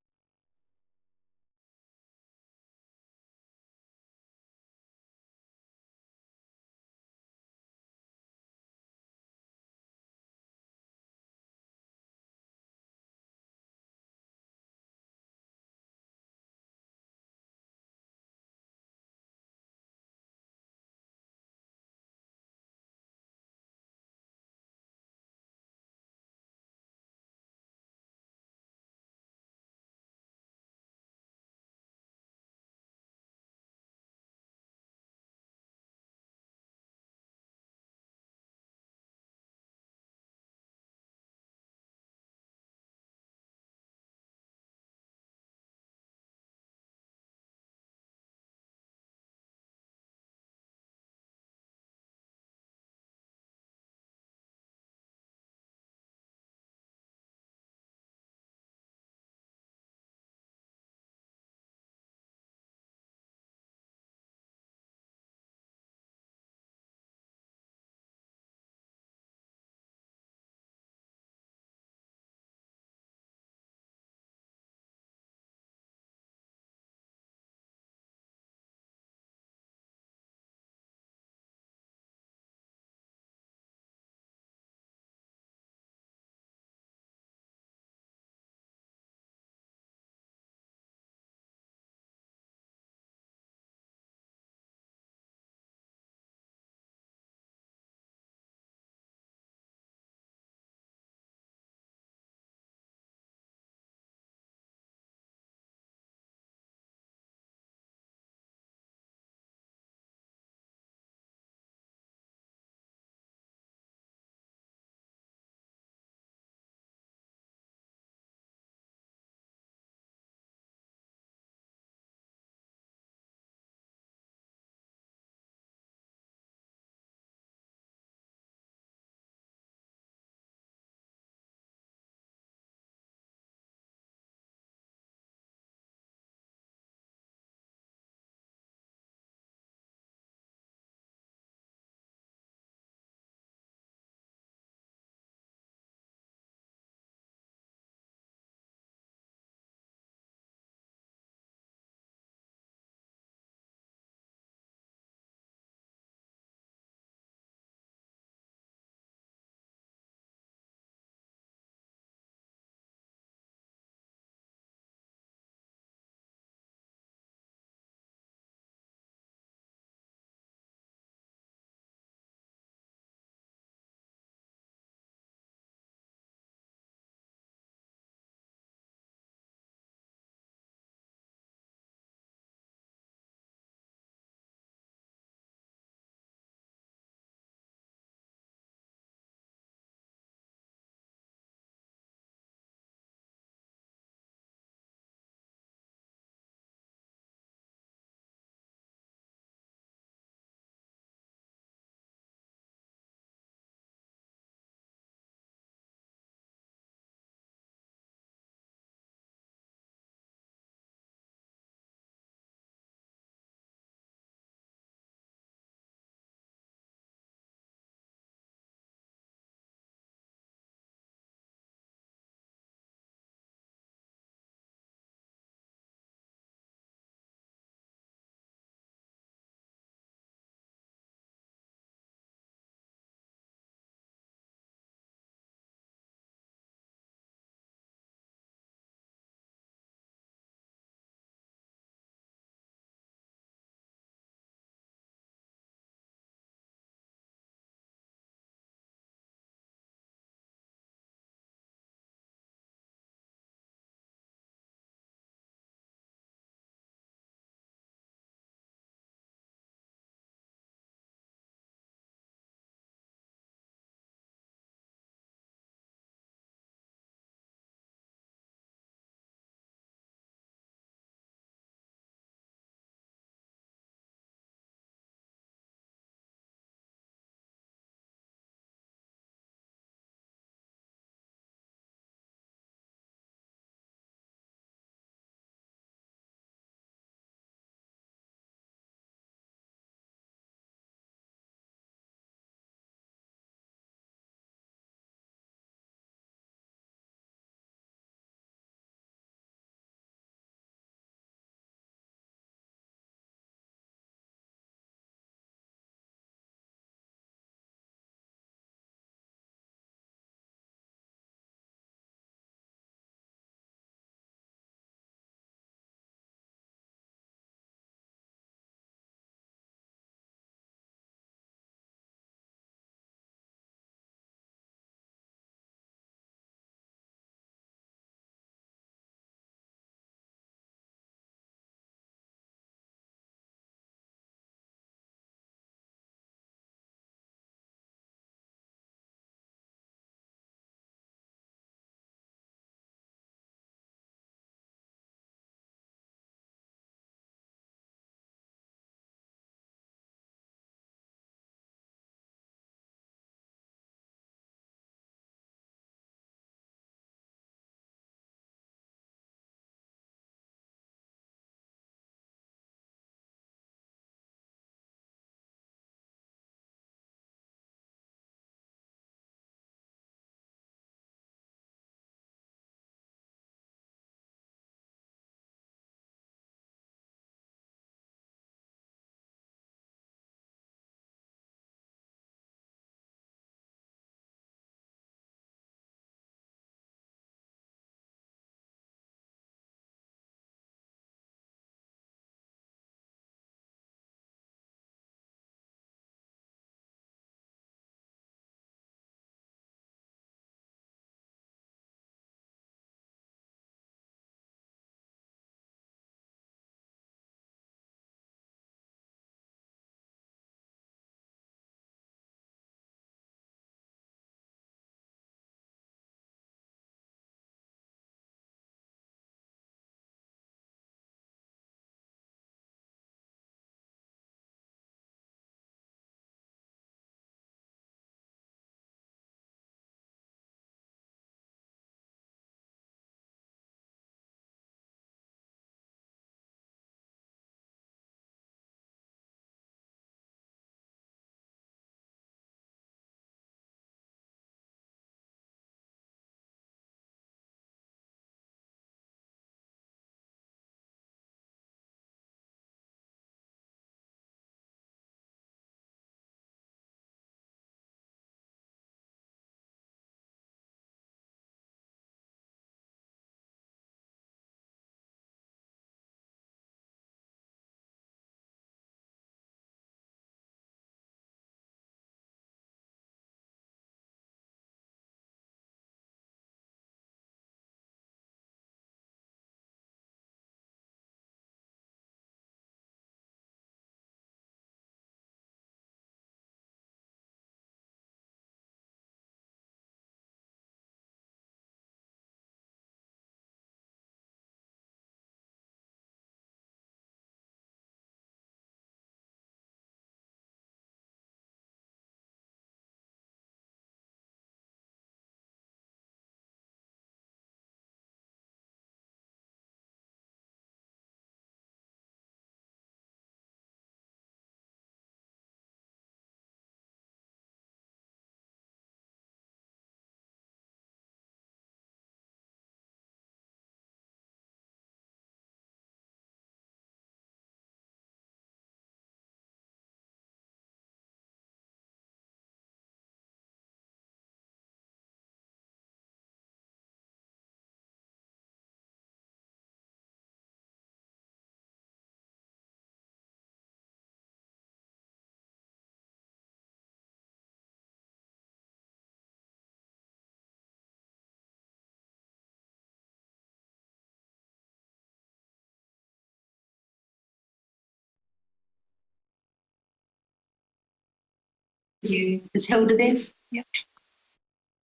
Is Hilda there? Yep.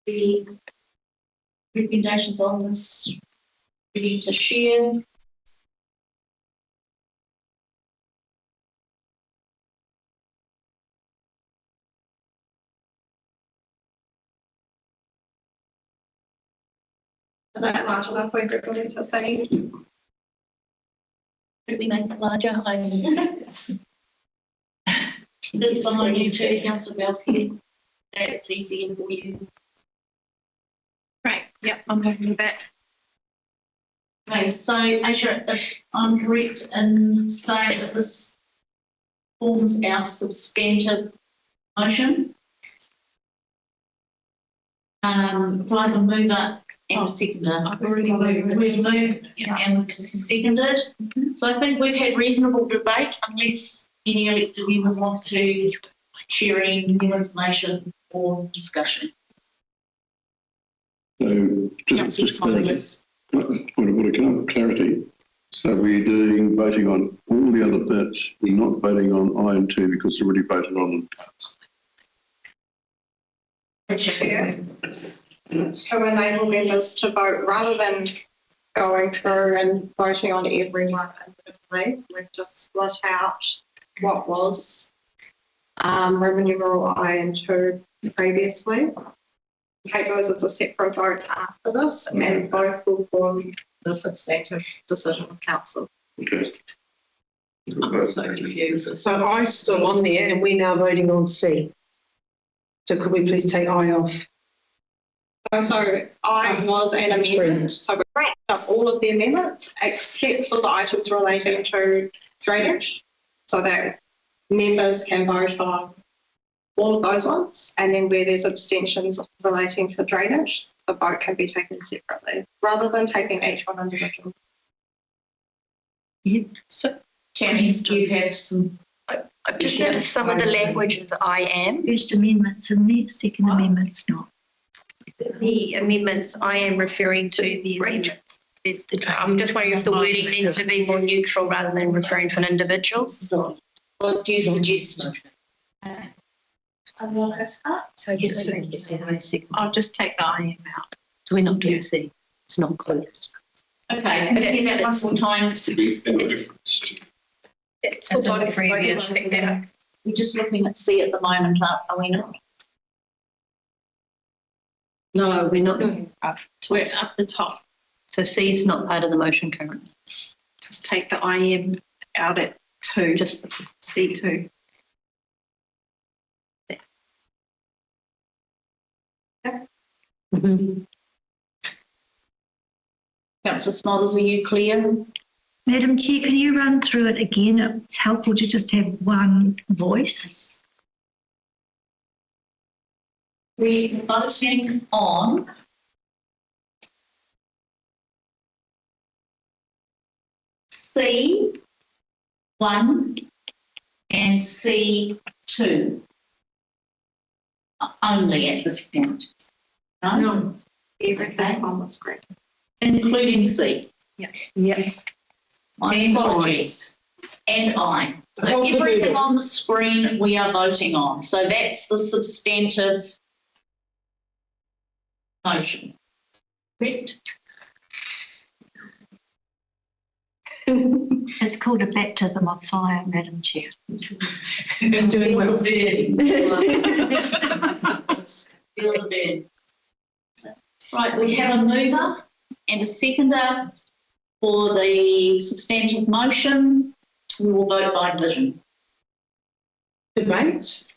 The recommendations on this ready to share. Is that large enough for everybody to see? Let me make it larger. This behind you too, Councillor Belkey. That's easier for you. Right, yep, I'm happy with that. Okay, so Asia, if I'm correct in saying that this forms our substantive motion. Do I have a mover and a seconder? I've already moved. We've moved and we've seconded. So I think we've had reasonable debate, unless any elected members want to share any new information or discussion. So just clarity. Point of clarity. So we're doing voting on all the other bits. We're not voting on I and 2 because we already voted on them. Chair, to enable members to vote rather than going through and voting on everyone individually. We've just split out what was revenue rule I and 2 previously. Take those as a separate vote after this, and both will form the substantive decision of council. Okay. I'm so confused. So I's still on there and we're now voting on C. So could we please take I off? So I was an amendment, so we wrapped up all of the amendments except for the items relating to drainage, so that members can vote on all of those ones, and then where there's abstentions relating to drainage, the vote can be taken separately, rather than taking each one individually. Yeah. So, Tammy, do you have some? I've just noticed some of the language is I am. First amendment's in there, second amendment's not. The amendments I am referring to the amendments. I'm just wondering if the wording needs to be more neutral rather than referring to an individual. What do you suggest? So I'll just take the I am out. So we're not doing C. It's not closed. Okay, can you hear that one more time? It's for voting previous. We're just looking at C at the moment, are we not? No, we're not. We're up the top. So C is not part of the motion currently. Just take the I am out at 2, Just C2. Mm-hmm. Councillor Smolders, are you clear? Madam Chair, can you run through it again? It's helpful to just have one voice. We're voting on C1 and C2 only at this point. No? Everything on the screen. Including C. Yeah. My apologies. And I. So everything on the screen we are voting on. So that's the substantive motion. Correct? It's called a baptism of fire, Madam Chair. Doing well. Feel the burn. Right, we have a mover and a seconder for the substantive motion. We will vote by division. Debate?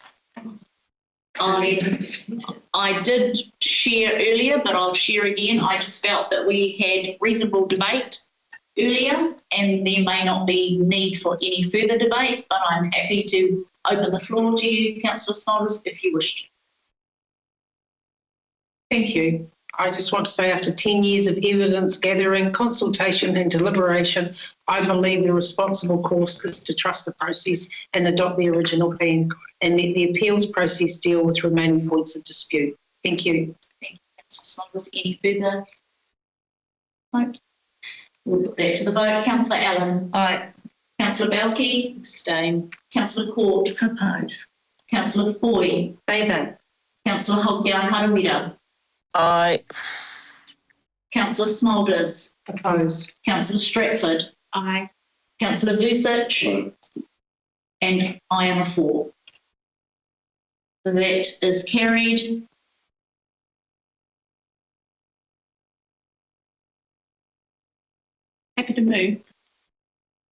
I did share earlier, but I'll share again. I just felt that we had reasonable debate earlier and there may not be need for any further debate, but I'm happy to open the floor to you, Councillor Smolders, if you wish to. Thank you. I just want to say after 10 years of evidence gathering, consultation and deliberation, I believe the responsible course is to trust the process and adopt the original plan and let the appeals process deal with remaining points of dispute. Thank you. Thank you, Councillor Smolders. Any further? No. We'll put that to the vote. Councillor Allen. Aye. Councillor Belkey. Abstain. Councillor Court. Oppose. Councillor Foy. Favour. Councillor Hokia Harawira. Aye. Councillor Smulders. Opposed. Councillor Stratford. Aye. Councillor Vusic. And I am a 4. So that is carried. Happy to move.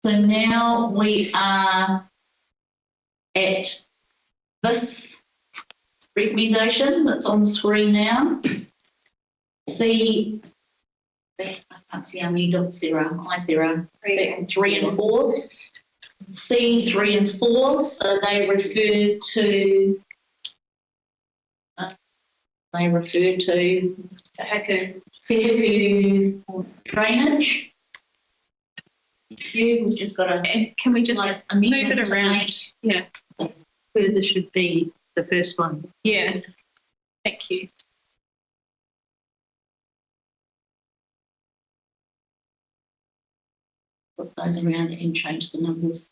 So now we are at this recommendation that's on the screen now. See, I can't see how many dots there are. There are 3 and 4. C 3 and 4. So they refer to. Fairview drainage. We've just got to. Can we just like move it around? Yeah. Further should be the first one. Yeah. Thank you. Put those around and change the numbers.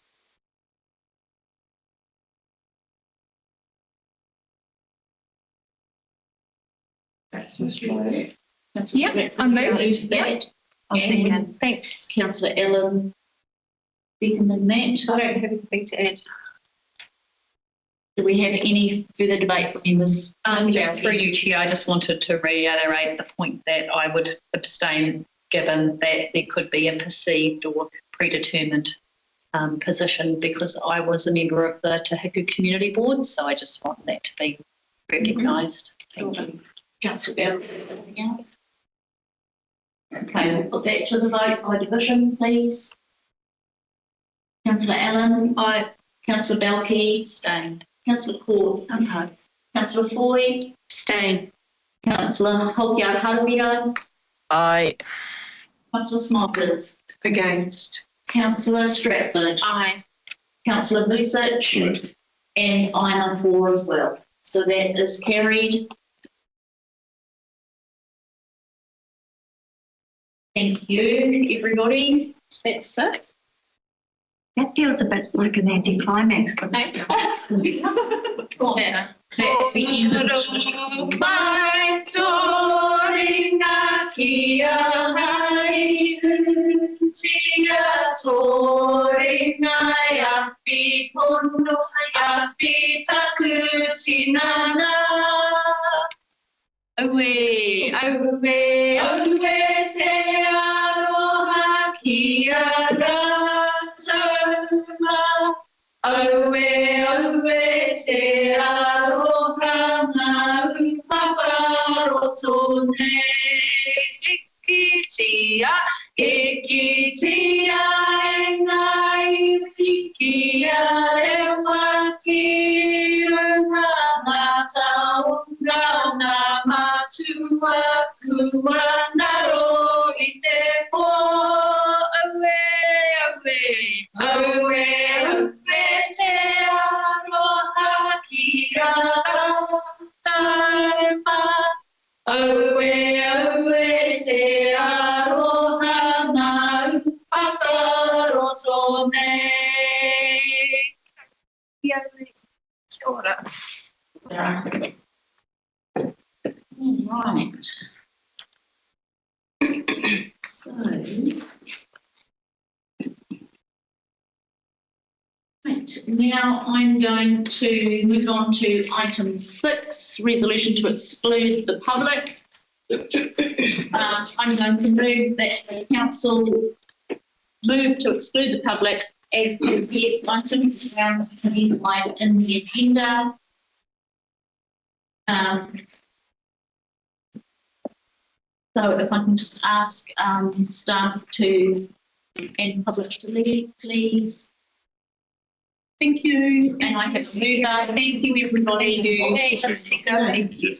That's right. Yeah, I moved. That. I'll see that. Thanks. Councillor Ellen seconding that. I don't have anything to add. Do we have any further debate from members? Through you, Chair, I just wanted to reiterate the point that I would abstain given that there could be a perceived or predetermined position because I was a member of the Te Hiku Community Board, so I just want that to be recognised. Thank you. Councillor Bell, anything else? Okay, we'll put that to the vote by division, please. Councillor Allen. Aye. Councillor Belkey. Abstained. Councillor Court. Okay. Councillor Foy. Abstain. Councillor Hokia Harawira. Aye. Councillor Smulders. Against. Councillor Stratford. Aye. Councillor Vusic. And I'm a 4 as well. So that is carried. Thank you, everybody. That's it. That feels a bit like an anticlimax. That's the end of the Awe, awe, awe te aroha ki a rātuma. Awe, awe te aroha ngā upakaroto nei. Hikitia e ngā iwi a rewa ki runga ngā taonga ngā matua kua naro I te po. Awe, awe, awe, awe te aroha ki a taima. Awe, awe te aroha ngā upakaroto nei. Kia ora. Right. So, right, now I'm going to move on to item 6, resolution to exclude the public. I'm going to move that the council move to exclude the public as per the next item, rounds identified in the agenda. So if I can just ask staff to and public to lead, please. Thank you. And I have mover. Thank you, everybody. Thank you.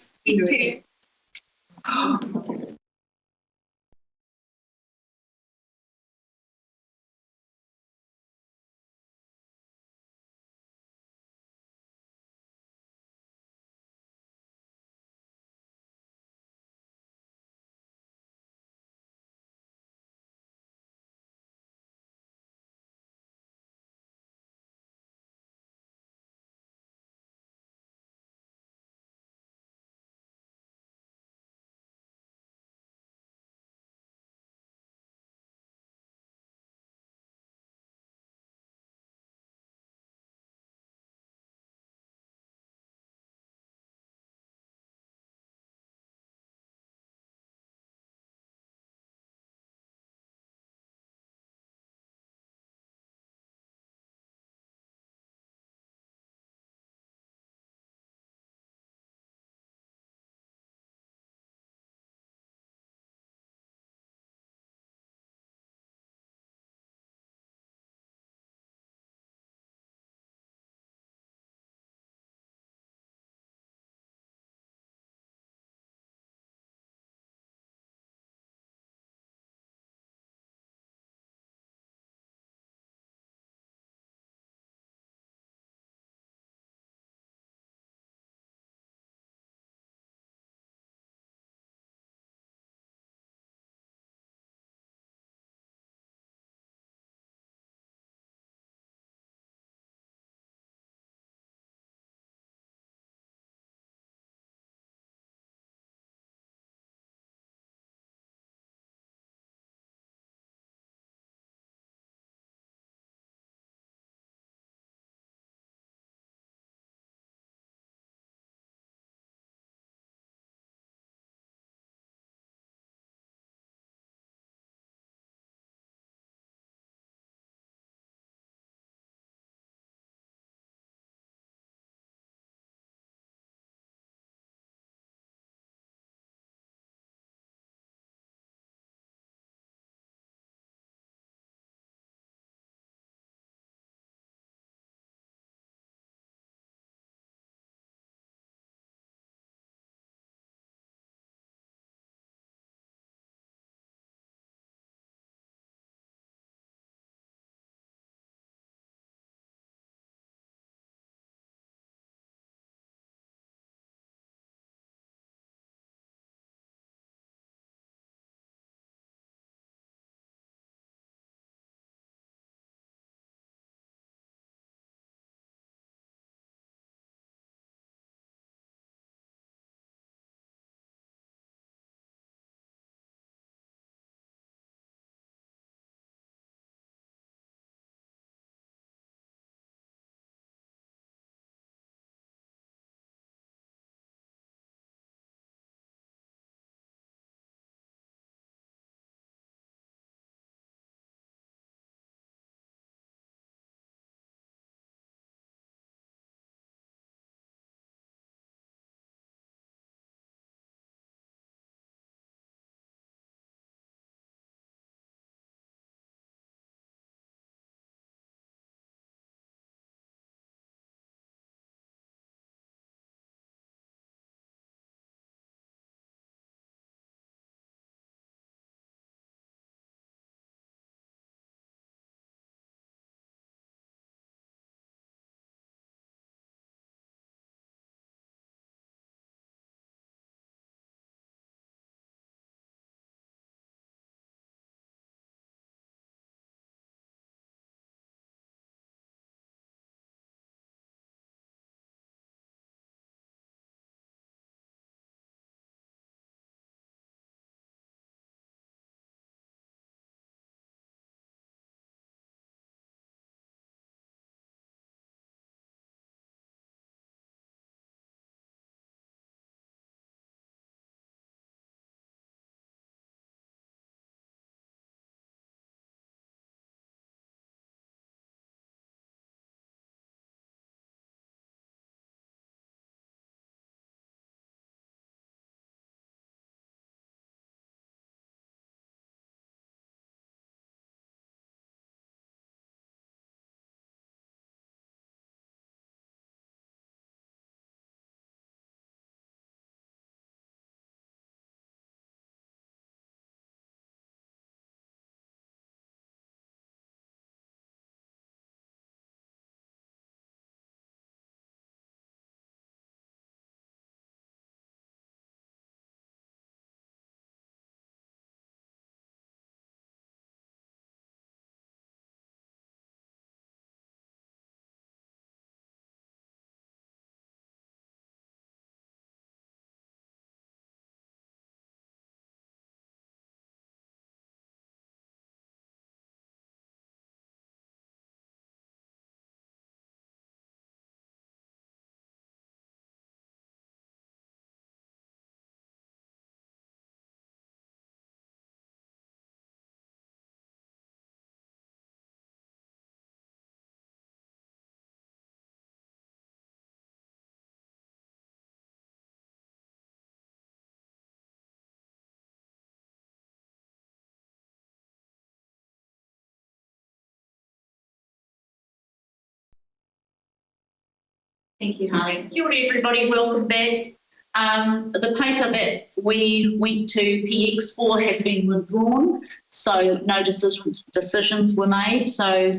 Thank you, Harley. Kia ora, everybody. Welcome back. The paper that we went to PX for had been withdrawn, so no decisions were made. So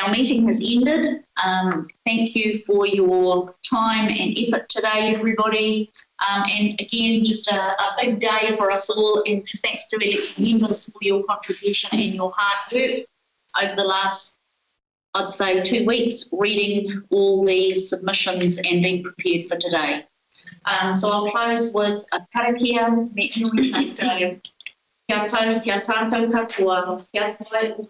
our meeting has ended. Thank you for your time and effort today, everybody. And again, just a big day for us all, and thanks to elected members for your contribution and your hard work over the last, I'd say, 2 weeks, reading all the submissions and being prepared for today. So I'll close with a karakia, me nui tātou. Kia tau, kia tātou katoa, kia tātou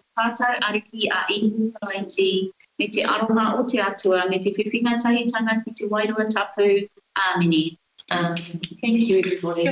ariki a ihu paraiti, me te aroha o te atua, me te whiwhinga tahitanga ki te wairua tapu, āmini. Thank you, everybody.